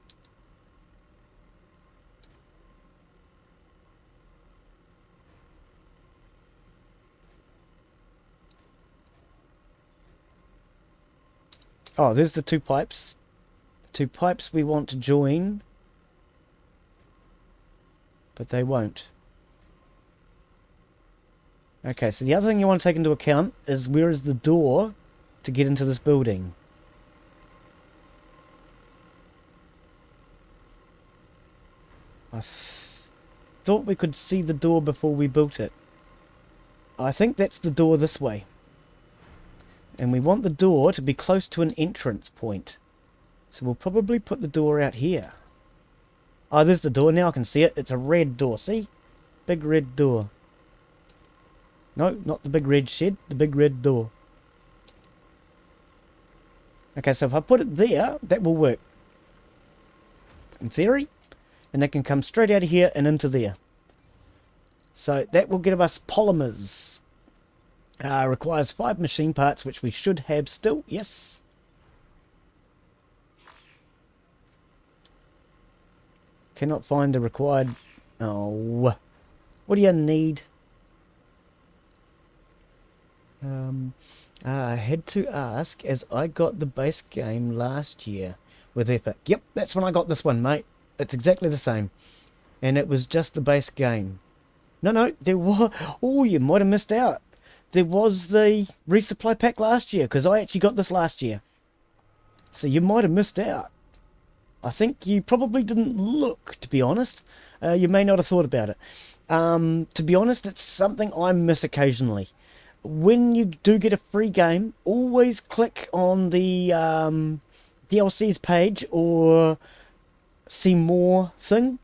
Oh, there's the two pipes. Two pipes we want to join. But they won't. Okay, so the other thing you want to take into account is where is the door to get into this building. I thought we could see the door before we built it. I think that's the door this way. And we want the door to be close to an entrance point. So we'll probably put the door out here. Oh, there's the door. Now I can see it. It's a red door. See? Big red door. No, not the big red shed. The big red door. Okay, so if I put it there, that will work. In theory. And that can come straight out of here and into there. So that will give us polymers. Requires 5 machine parts, which we should have still. Yes. Cannot find the required... Oh. What do you need? I had to ask, as I got the base game last year with Epic. Yep, that's when I got this one, mate. It's exactly the same. And it was just the base game. No, there was... Oh, you might have missed out. There was the resupply pack last year, because I actually got this last year. So you might have missed out. I think you probably didn't look, to be honest. You may not have thought about it. To be honest, it's something I miss occasionally. When you do get a free game, always click on the DLCs page or see more thing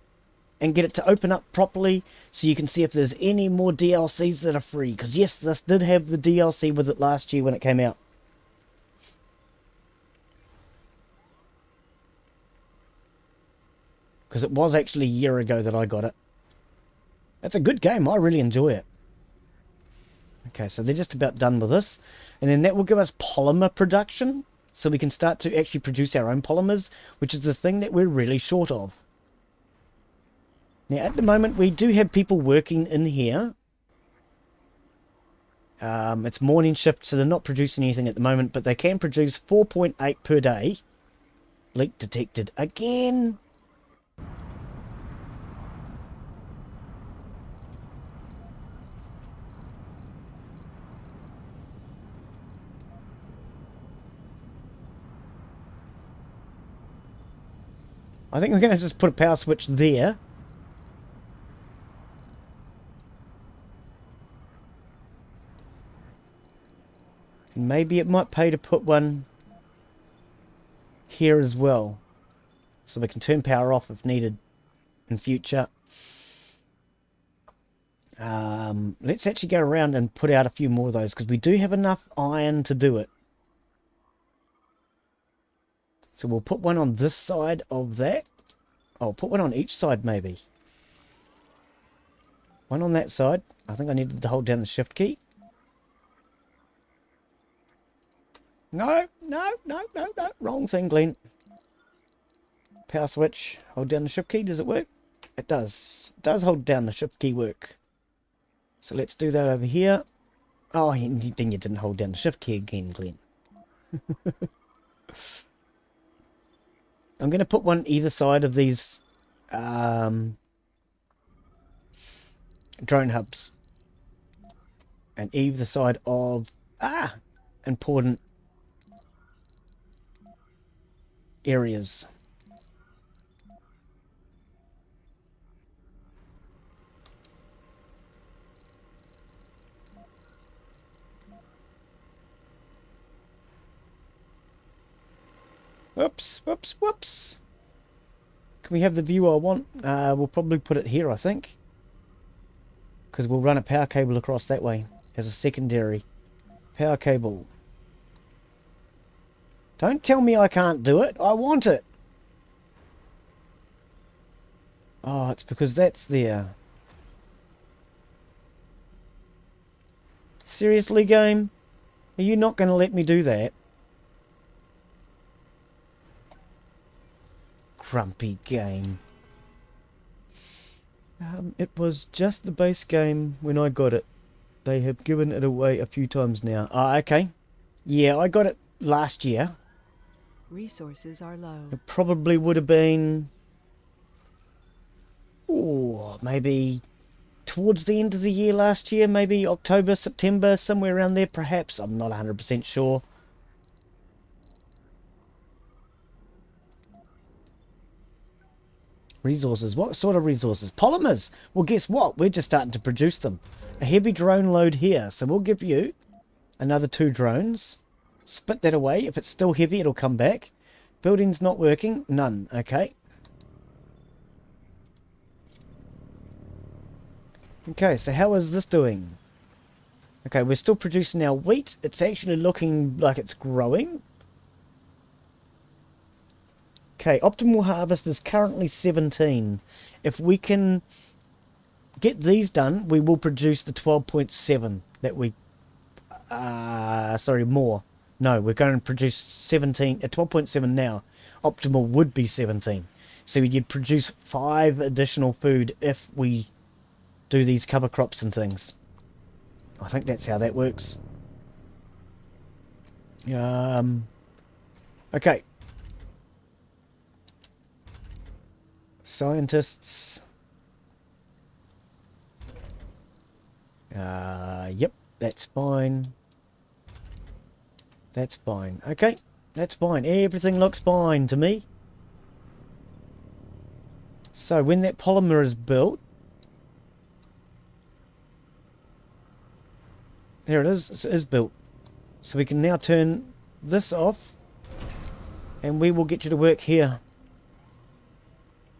and get it to open up properly so you can see if there's any more DLCs that are free. Because yes, this did have the DLC with it last year when it came out. Because it was actually a year ago that I got it. It's a good game. I really enjoy it. Okay, so they're just about done with this. And then that will give us polymer production. So we can start to actually produce our own polymers, which is the thing that we're really short of. Now, at the moment, we do have people working in here. It's morning shift, so they're not producing anything at the moment, but they can produce 4.8 per day. Leak detected again. I think we're going to just put a power switch there. Maybe it might pay to put one here as well, so we can turn power off if needed in future. Let's actually go around and put out a few more of those, because we do have enough iron to do it. So we'll put one on this side of that. Oh, put one on each side maybe. One on that side. I think I needed to hold down the shift key. No. Wrong thing, Glen. Power switch. Hold down the shift key. Does it work? It does. It does hold down the shift key work. So let's do that over here. Oh, then you didn't hold down the shift key again, Glen. I'm going to put one either side of these drone hubs. And either side of important areas. Whoops. Can we have the view I want? We'll probably put it here, I think. Because we'll run a power cable across that way as a secondary power cable. Don't tell me I can't do it. I want it. Oh, it's because that's there. Seriously, game? Are you not going to let me do that? Grumpy game. It was just the base game when I got it. They have given it away a few times now. Ah, okay. Yeah, I got it last year. Resources are low. It probably would have been... oh, maybe towards the end of the year last year. Maybe October, September, somewhere around there perhaps. I'm not 100% sure. Resources. What sort of resources? Polymers. Well, guess what? We're just starting to produce them. A heavy drone load here. So we'll give you another 2 drones. Spit that away. If it's still heavy, it'll come back. Building's not working. None. Okay. Okay, so how is this doing? Okay, we're still producing our wheat. It's actually looking like it's growing. Okay, optimal harvest is currently 17. If we can get these done, we will produce the 12.7 that we... sorry, more. No, we're going to produce 17 at 12.7 now. Optimal would be 17. So you'd produce 5 additional food if we do these cover crops and things. I think that's how that works. Okay. Scientists. Yep, that's fine. That's fine. Okay, that's fine. Everything looks fine to me. So when that polymer is built, there it is. It is built. So we can now turn this off, and we will get you to work here.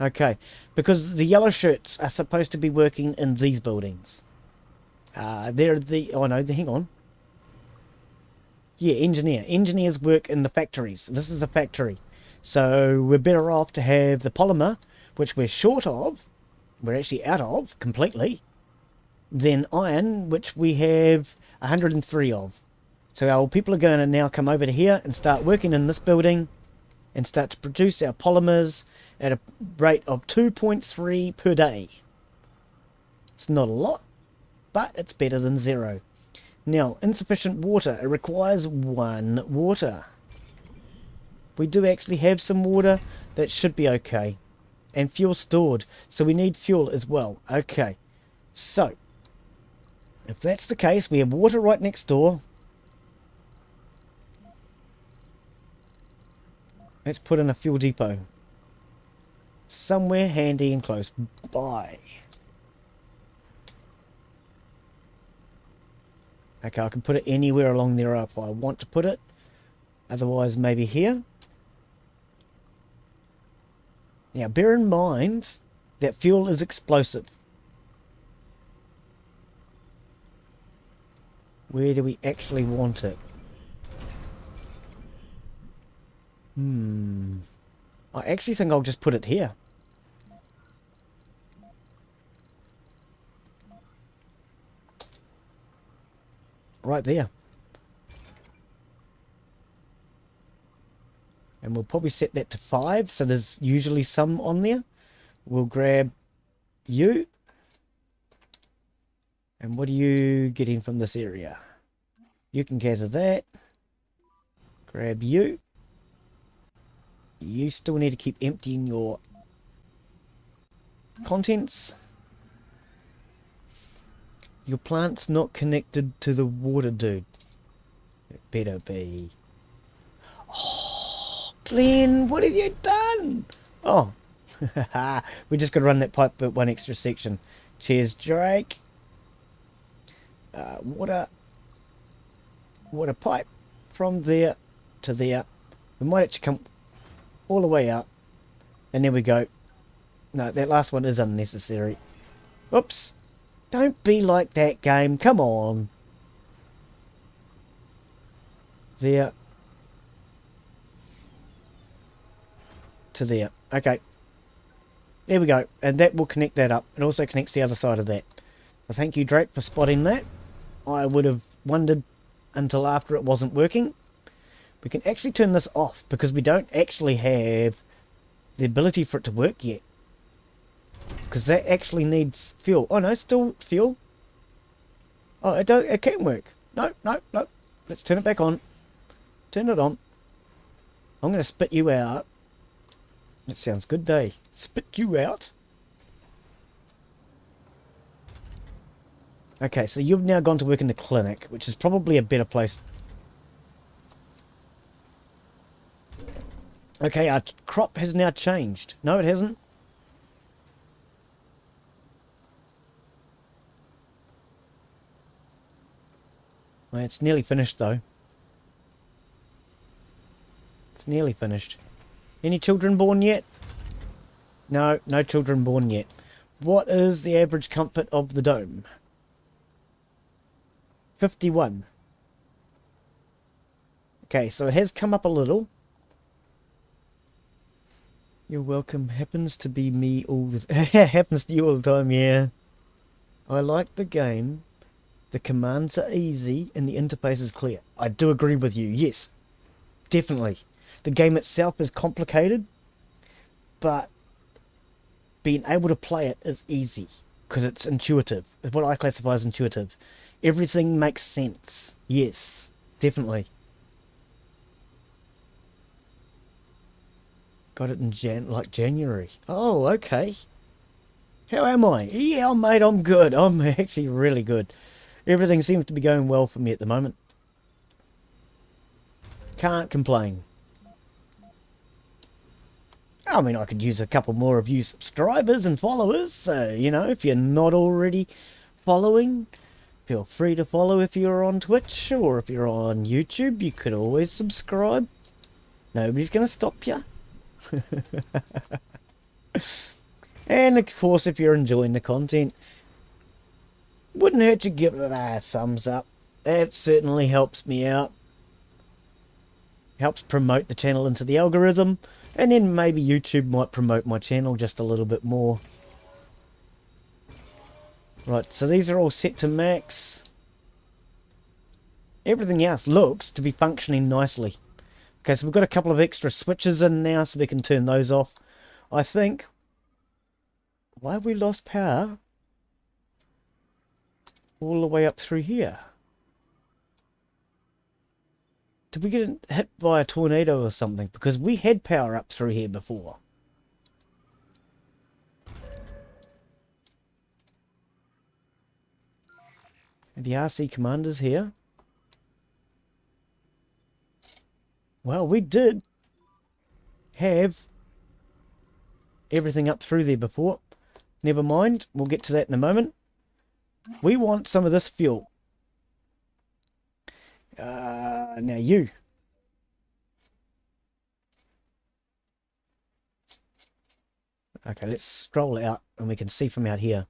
Okay, because the yellow shirts are supposed to be working in these buildings. They're the... oh no, hang on. Yeah, engineer. Engineers work in the factories. This is a factory. So we're better off to have the polymer, which we're short of. We're actually out of completely. then iron, which we have 103 of. So our people are going to now come over to here and start working in this building and start to produce our polymers at a rate of 2.3 per day. It's not a lot, but it's better than 0. Now, insufficient water. It requires 1 water. We do actually have some water. That should be okay. And fuel stored. So we need fuel as well. Okay. So, if that's the case, we have water right next door. Let's put in a fuel depot. Somewhere handy and close by. Okay, I can put it anywhere along there if I want to put it. Otherwise, maybe here. Now, bear in mind that fuel is explosive. Where do we actually want it? I actually think I'll just put it here. Right there. And we'll probably set that to 5, so there's usually some on there. We'll grab you. And what are you getting from this area? You can gather that. Grab you. You still need to keep emptying your contents. Your plant's not connected to the water, dude. It better be. Oh, Glen, what have you done? Oh, we just got to run that pipe but 1 extra section. Cheers, Drake. Water pipe from there to there. We might actually come all the way up, and there we go. No, that last one is unnecessary. Oops. Don't be like that, game. Come on. There. To there. Okay. There we go. And that will connect that up. It also connects the other side of that. So thank you, Drake, for spotting that. I would have wondered until after it wasn't working. We can actually turn this off because we don't actually have the ability for it to work yet. Because that actually needs fuel. Oh no, still fuel. Oh, it can work. No. Let's turn it back on. Turn it on. I'm going to spit you out. That sounds good, Dave. Spit you out. Okay, so you've now gone to work in the clinic, which is probably a better place. Okay, our crop has now changed. No, it hasn't. Well, it's nearly finished, though. It's nearly finished. Any children born yet? No, no children born yet. What is the average comfort of the dome? 51. Okay, so it has come up a little. You're welcome. Happens to be me all the happens to you all the time, yeah. I like the game. The commands are easy and the interface is clear. I do agree with you, yes. Definitely. The game itself is complicated, but being able to play it is easy because it's intuitive. It's what I classify as intuitive. Everything makes sense. Yes, definitely. Got it in January. Oh, okay. How am I? Yeah, mate, I'm good. I'm actually really good. Everything seems to be going well for me at the moment. Can't complain. I mean, I could use a couple more of you subscribers and followers. So, you know, if you're not already following, feel free to follow if you're on Twitch. Or if you're on YouTube, you could always subscribe. Nobody's going to stop you. And of course, if you're enjoying the content, wouldn't hurt to give it a thumbs up. That certainly helps me out. Helps promote the channel into the algorithm. And then maybe YouTube might promote my channel just a little bit more. Right, so these are all set to max. Everything else looks to be functioning nicely. Okay, so we've got a couple of extra switches in now so we can turn those off. I think... Why have we lost power? All the way up through here. Did we get hit by a tornado or something? Because we had power up through here before. The RC commander's here. Well, we did have everything up through there before. Never mind, we'll get to that in a moment. We want some of this fuel. Now you. Okay, let's scroll out and we can see from out here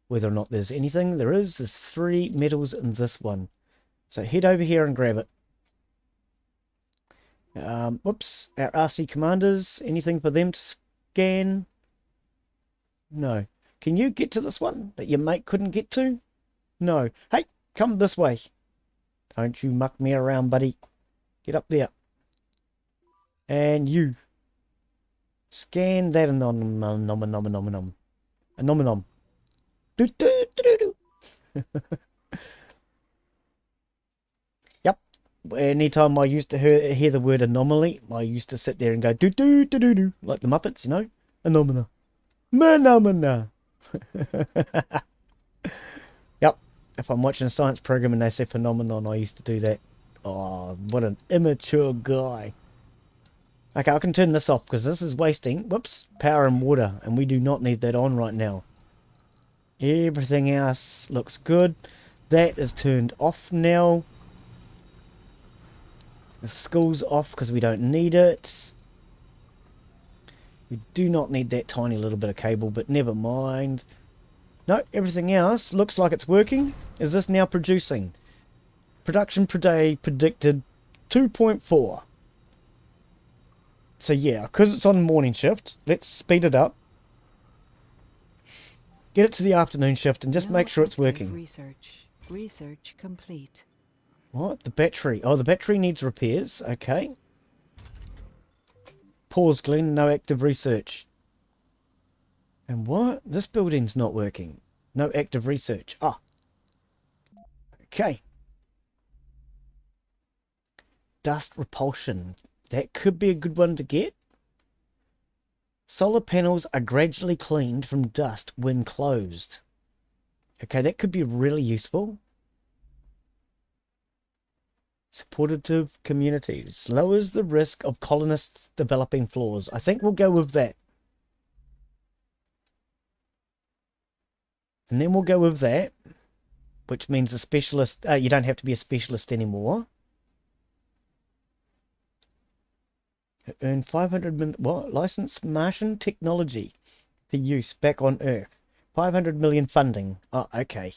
whether or not there's anything. There is. There's 3 metals in this one. So head over here and grab it. Whoops. Our RC commanders. Anything for them to scan? No. Can you get to this one that your mate couldn't get to? No. Hey, come this way. Don't you muck me around, buddy. Get up there. And you. Scan that anomanom. Do, do, do, do, do. Yep. Anytime I used to hear the word anomaly, I used to sit there and go do do do do do like the Muppets, you know? Anomana. Phenomena. Yep. If I'm watching a science program and they say phenomenon, I used to do that. Oh, what an immature guy. Okay, I can turn this off because this is wasting, whoops, power and water, and we do not need that on right now. Everything else looks good. That is turned off now. The school's off because we don't need it. We do not need that tiny little bit of cable, but never mind. No, everything else looks like it's working. Is this now producing? Production per day predicted 2.4. So yeah, because it's on morning shift, let's speed it up. Get it to the afternoon shift and just make sure it's working. Research complete. What? The battery. Oh, the battery needs repairs. Okay. Pause, Glen. No active research. And what? This building's not working. No active research. Ah. Okay. Dust repulsion. That could be a good one to get. Solar panels are gradually cleaned from dust when closed. Okay, that could be really useful. Supportive communities. Lowers the risk of colonists developing flaws. I think we'll go with that. And then we'll go with that. Which means a specialist... you don't have to be a specialist anymore. Earn 500 million... What? Licensed Martian technology for use back on Earth. 500 million funding. Oh, okay.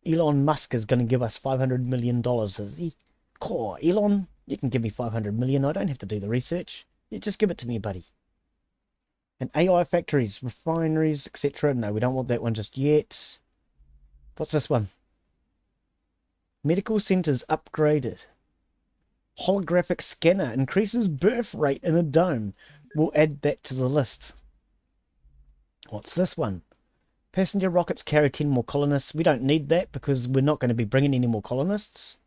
Elon Musk is going to give us $500 million, is he? Cool, Elon, you can give me 500 million. I don't have to do the research. You just give it to me, buddy. And AI factories, refineries, etc. No, we don't want that one just yet. What's this one? Medical centers upgraded. Holographic scanner increases birth rate in a dome. We'll add that to the list. What's this one? Passenger rockets carry 10 more colonists. We don't need that because we're not going to be bringing any more colonists.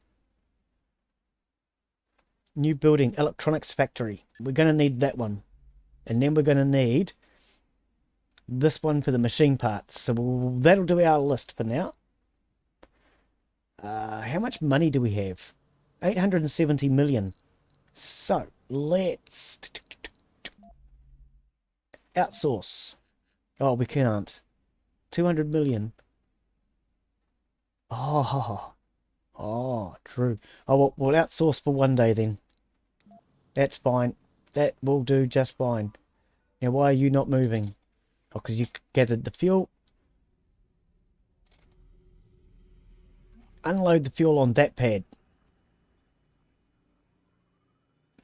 New building, electronics factory. We're going to need that one. And then we're going to need this one for the machine parts. So that'll do our list for now. How much money do we have? 870 million. So let's outsource. Oh, we can't. 200 million. Oh, true. Oh, well, we'll outsource for one day then. That's fine. That will do just fine. Now, why are you not moving? Oh, because you gathered the fuel. Unload the fuel on that pad.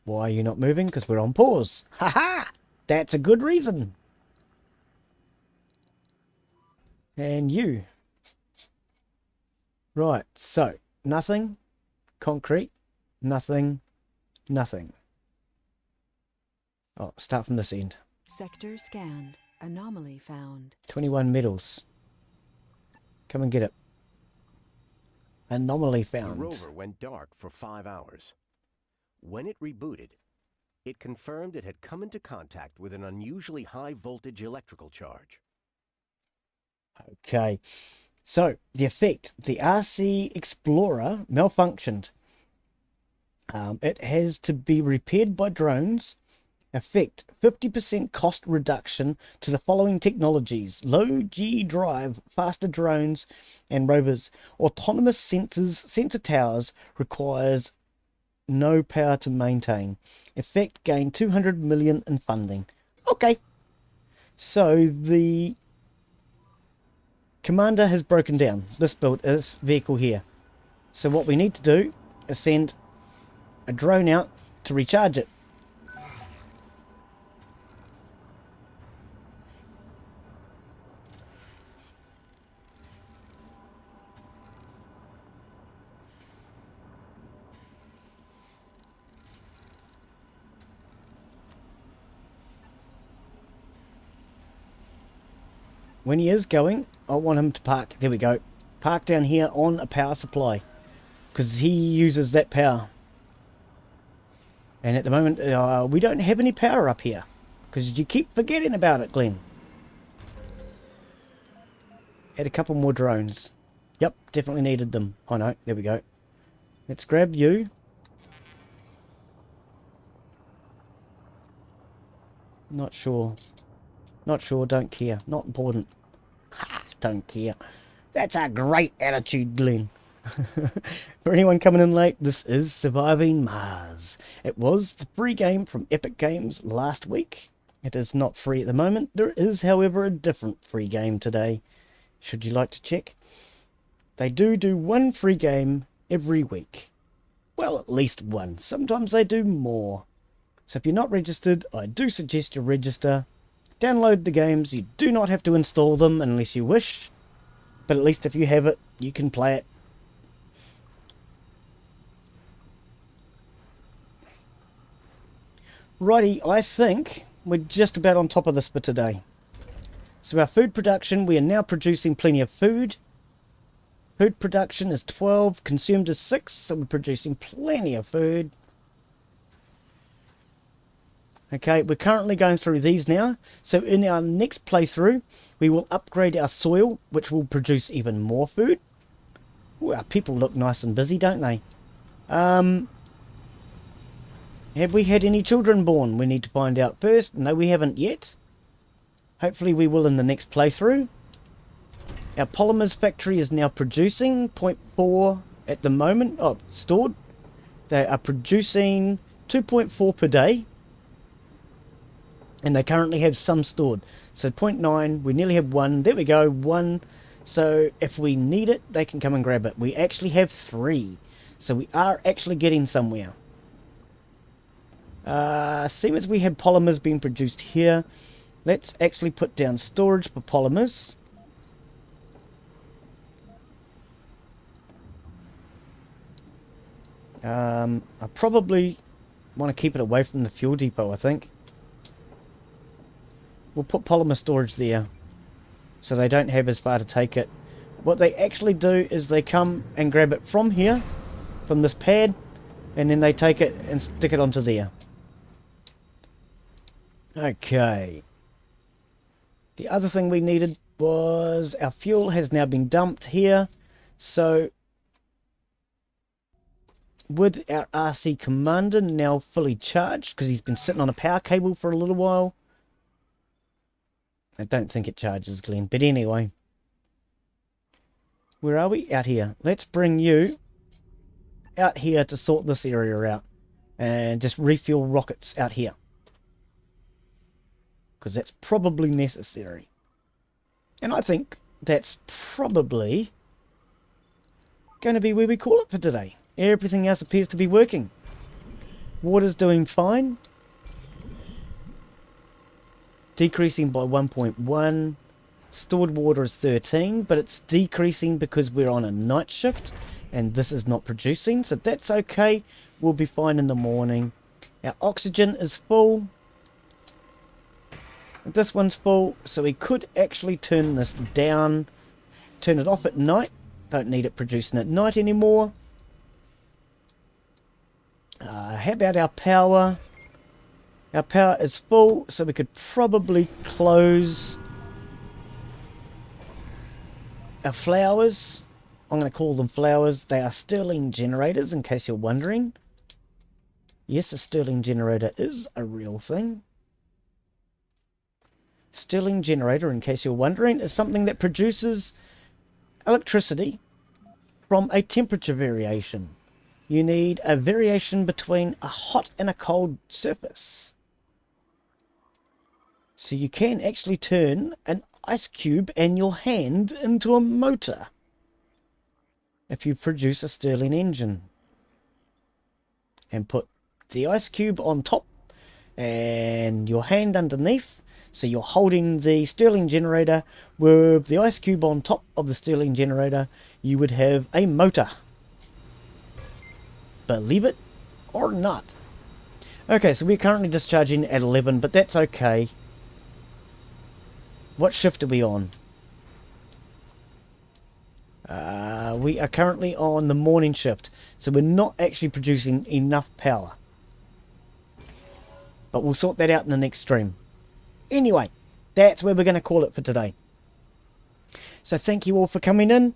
Why are you not moving? Because we're on pause. Ha ha! That's a good reason. And you. Right, so nothing, concrete, nothing, nothing. Oh, start from this end. Sector scanned. Anomaly found. 21 metals. Come and get it. Anomaly found. The rover went dark for 5 hours. When it rebooted, it confirmed it had come into contact with an unusually high voltage electrical charge. Okay, so the effect, the RC Explorer malfunctioned. It has to be repaired by drones. Effect, 50% cost reduction to the following technologies: low G drive, faster drones and rovers. Autonomous sensor towers requires no power to maintain. Effect, gain 200 million in funding. Okay, so the commander has broken down this vehicle here. So what we need to do is send a drone out to recharge it. When he is going, I want him to park. There we go. Park down here on a power supply, because he uses that power. And at the moment, we don't have any power up here, because you keep forgetting about it, Glen. Add a couple more drones. Yep, definitely needed them. Oh no, there we go. Let's grab you. Not sure. Not sure, don't care. Not important. Ha, don't care. That's a great attitude, Glen. For anyone coming in late, this is Surviving Mars. It was the free game from Epic Games last week. It is not free at the moment. There is, however, a different free game today. Should you like to check? They do one free game every week. Well, at least one. Sometimes they do more. So if you're not registered, I do suggest you register. Download the games. You do not have to install them unless you wish. But at least if you have it, you can play it. Righty, I think we're just about on top of this for today. So our food production, we are now producing plenty of food. Food production is 12, consumed is 6, so we're producing plenty of food. Okay, we're currently going through these now. So in our next playthrough, we will upgrade our soil, which will produce even more food. Ooh, our people look nice and busy, don't they? Have we had any children born? We need to find out first. No, we haven't yet. Hopefully we will in the next playthrough. Our polymers factory is now producing 0.4 at the moment. Oh, stored. They are producing 2.4 per day. And they currently have some stored. So 0.9, we nearly have 1. There we go, 1. So if we need it, they can come and grab it. We actually have 3. So we are actually getting somewhere. Seeing as we have polymers being produced here, let's actually put down storage for polymers. I probably want to keep it away from the fuel depot, I think. We'll put polymer storage there, so they don't have as far to take it. What they actually do is they come and grab it from here, from this pad, and then they take it and stick it onto there. Okay. The other thing we needed was our fuel has now been dumped here. So with our RC Commander now fully charged, because he's been sitting on a power cable for a little while. I don't think it charges, Glen, but anyway. Where are we? Out here. Let's bring you out here to sort this area out. And just refuel rockets out here. Because that's probably necessary. And I think that's probably going to be where we call it for today. Everything else appears to be working. Water's doing fine. Decreasing by 1.1. Stored water is 13, but it's decreasing because we're on a night shift and this is not producing, so that's okay. We'll be fine in the morning. Our oxygen is full. This one's full, so we could actually turn this down, turn it off at night. Don't need it producing at night anymore. How about our power? Our power is full, so we could probably close our flowers. I'm going to call them flowers. They are Stirling generators, in case you're wondering. Yes, a Stirling generator is a real thing. Stirling generator, in case you're wondering, is something that produces electricity from a temperature variation. You need a variation between a hot and a cold surface. So you can actually turn an ice cube and your hand into a motor if you produce a Stirling engine. And put the ice cube on top and your hand underneath. So you're holding the Stirling generator with the ice cube on top of the Stirling generator. You would have a motor. Believe it or not. Okay, so we're currently discharging at 11, but that's okay. What shift are we on? We are currently on the morning shift, so we're not actually producing enough power. But we'll sort that out in the next stream. Anyway, that's where we're going to call it for today. So thank you all for coming in.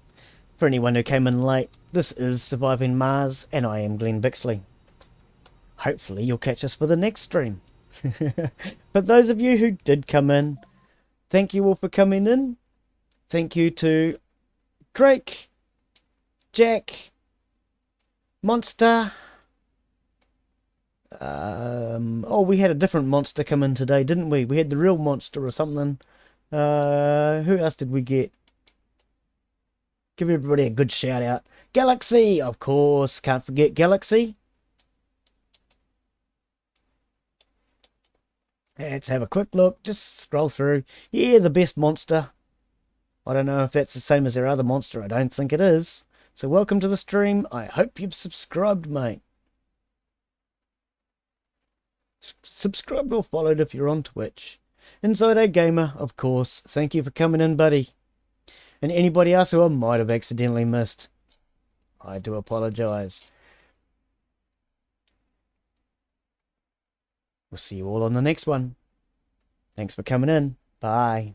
For anyone who came in late, this is Surviving Mars, and I am Glen Bixley. Hopefully you'll catch us for the next stream. For those of you who did come in, thank you all for coming in. Thank you to Drake, Jack, Monster. Oh, we had a different monster come in today, didn't we? We had the real monster or something. Who else did we get? Give everybody a good shout out. Galaxy, of course. Can't forget Galaxy. Let's have a quick look. Just scroll through. Yeah, the best monster. I don't know if that's the same as their other monster. I don't think it is. So welcome to the stream. I hope you've subscribed, mate. Subscribed or followed if you're on Twitch. Inside A Gamer, of course. Thank you for coming in, buddy. And anybody else who I might have accidentally missed, I do apologise. We'll see you all on the next one. Thanks for coming in. Bye.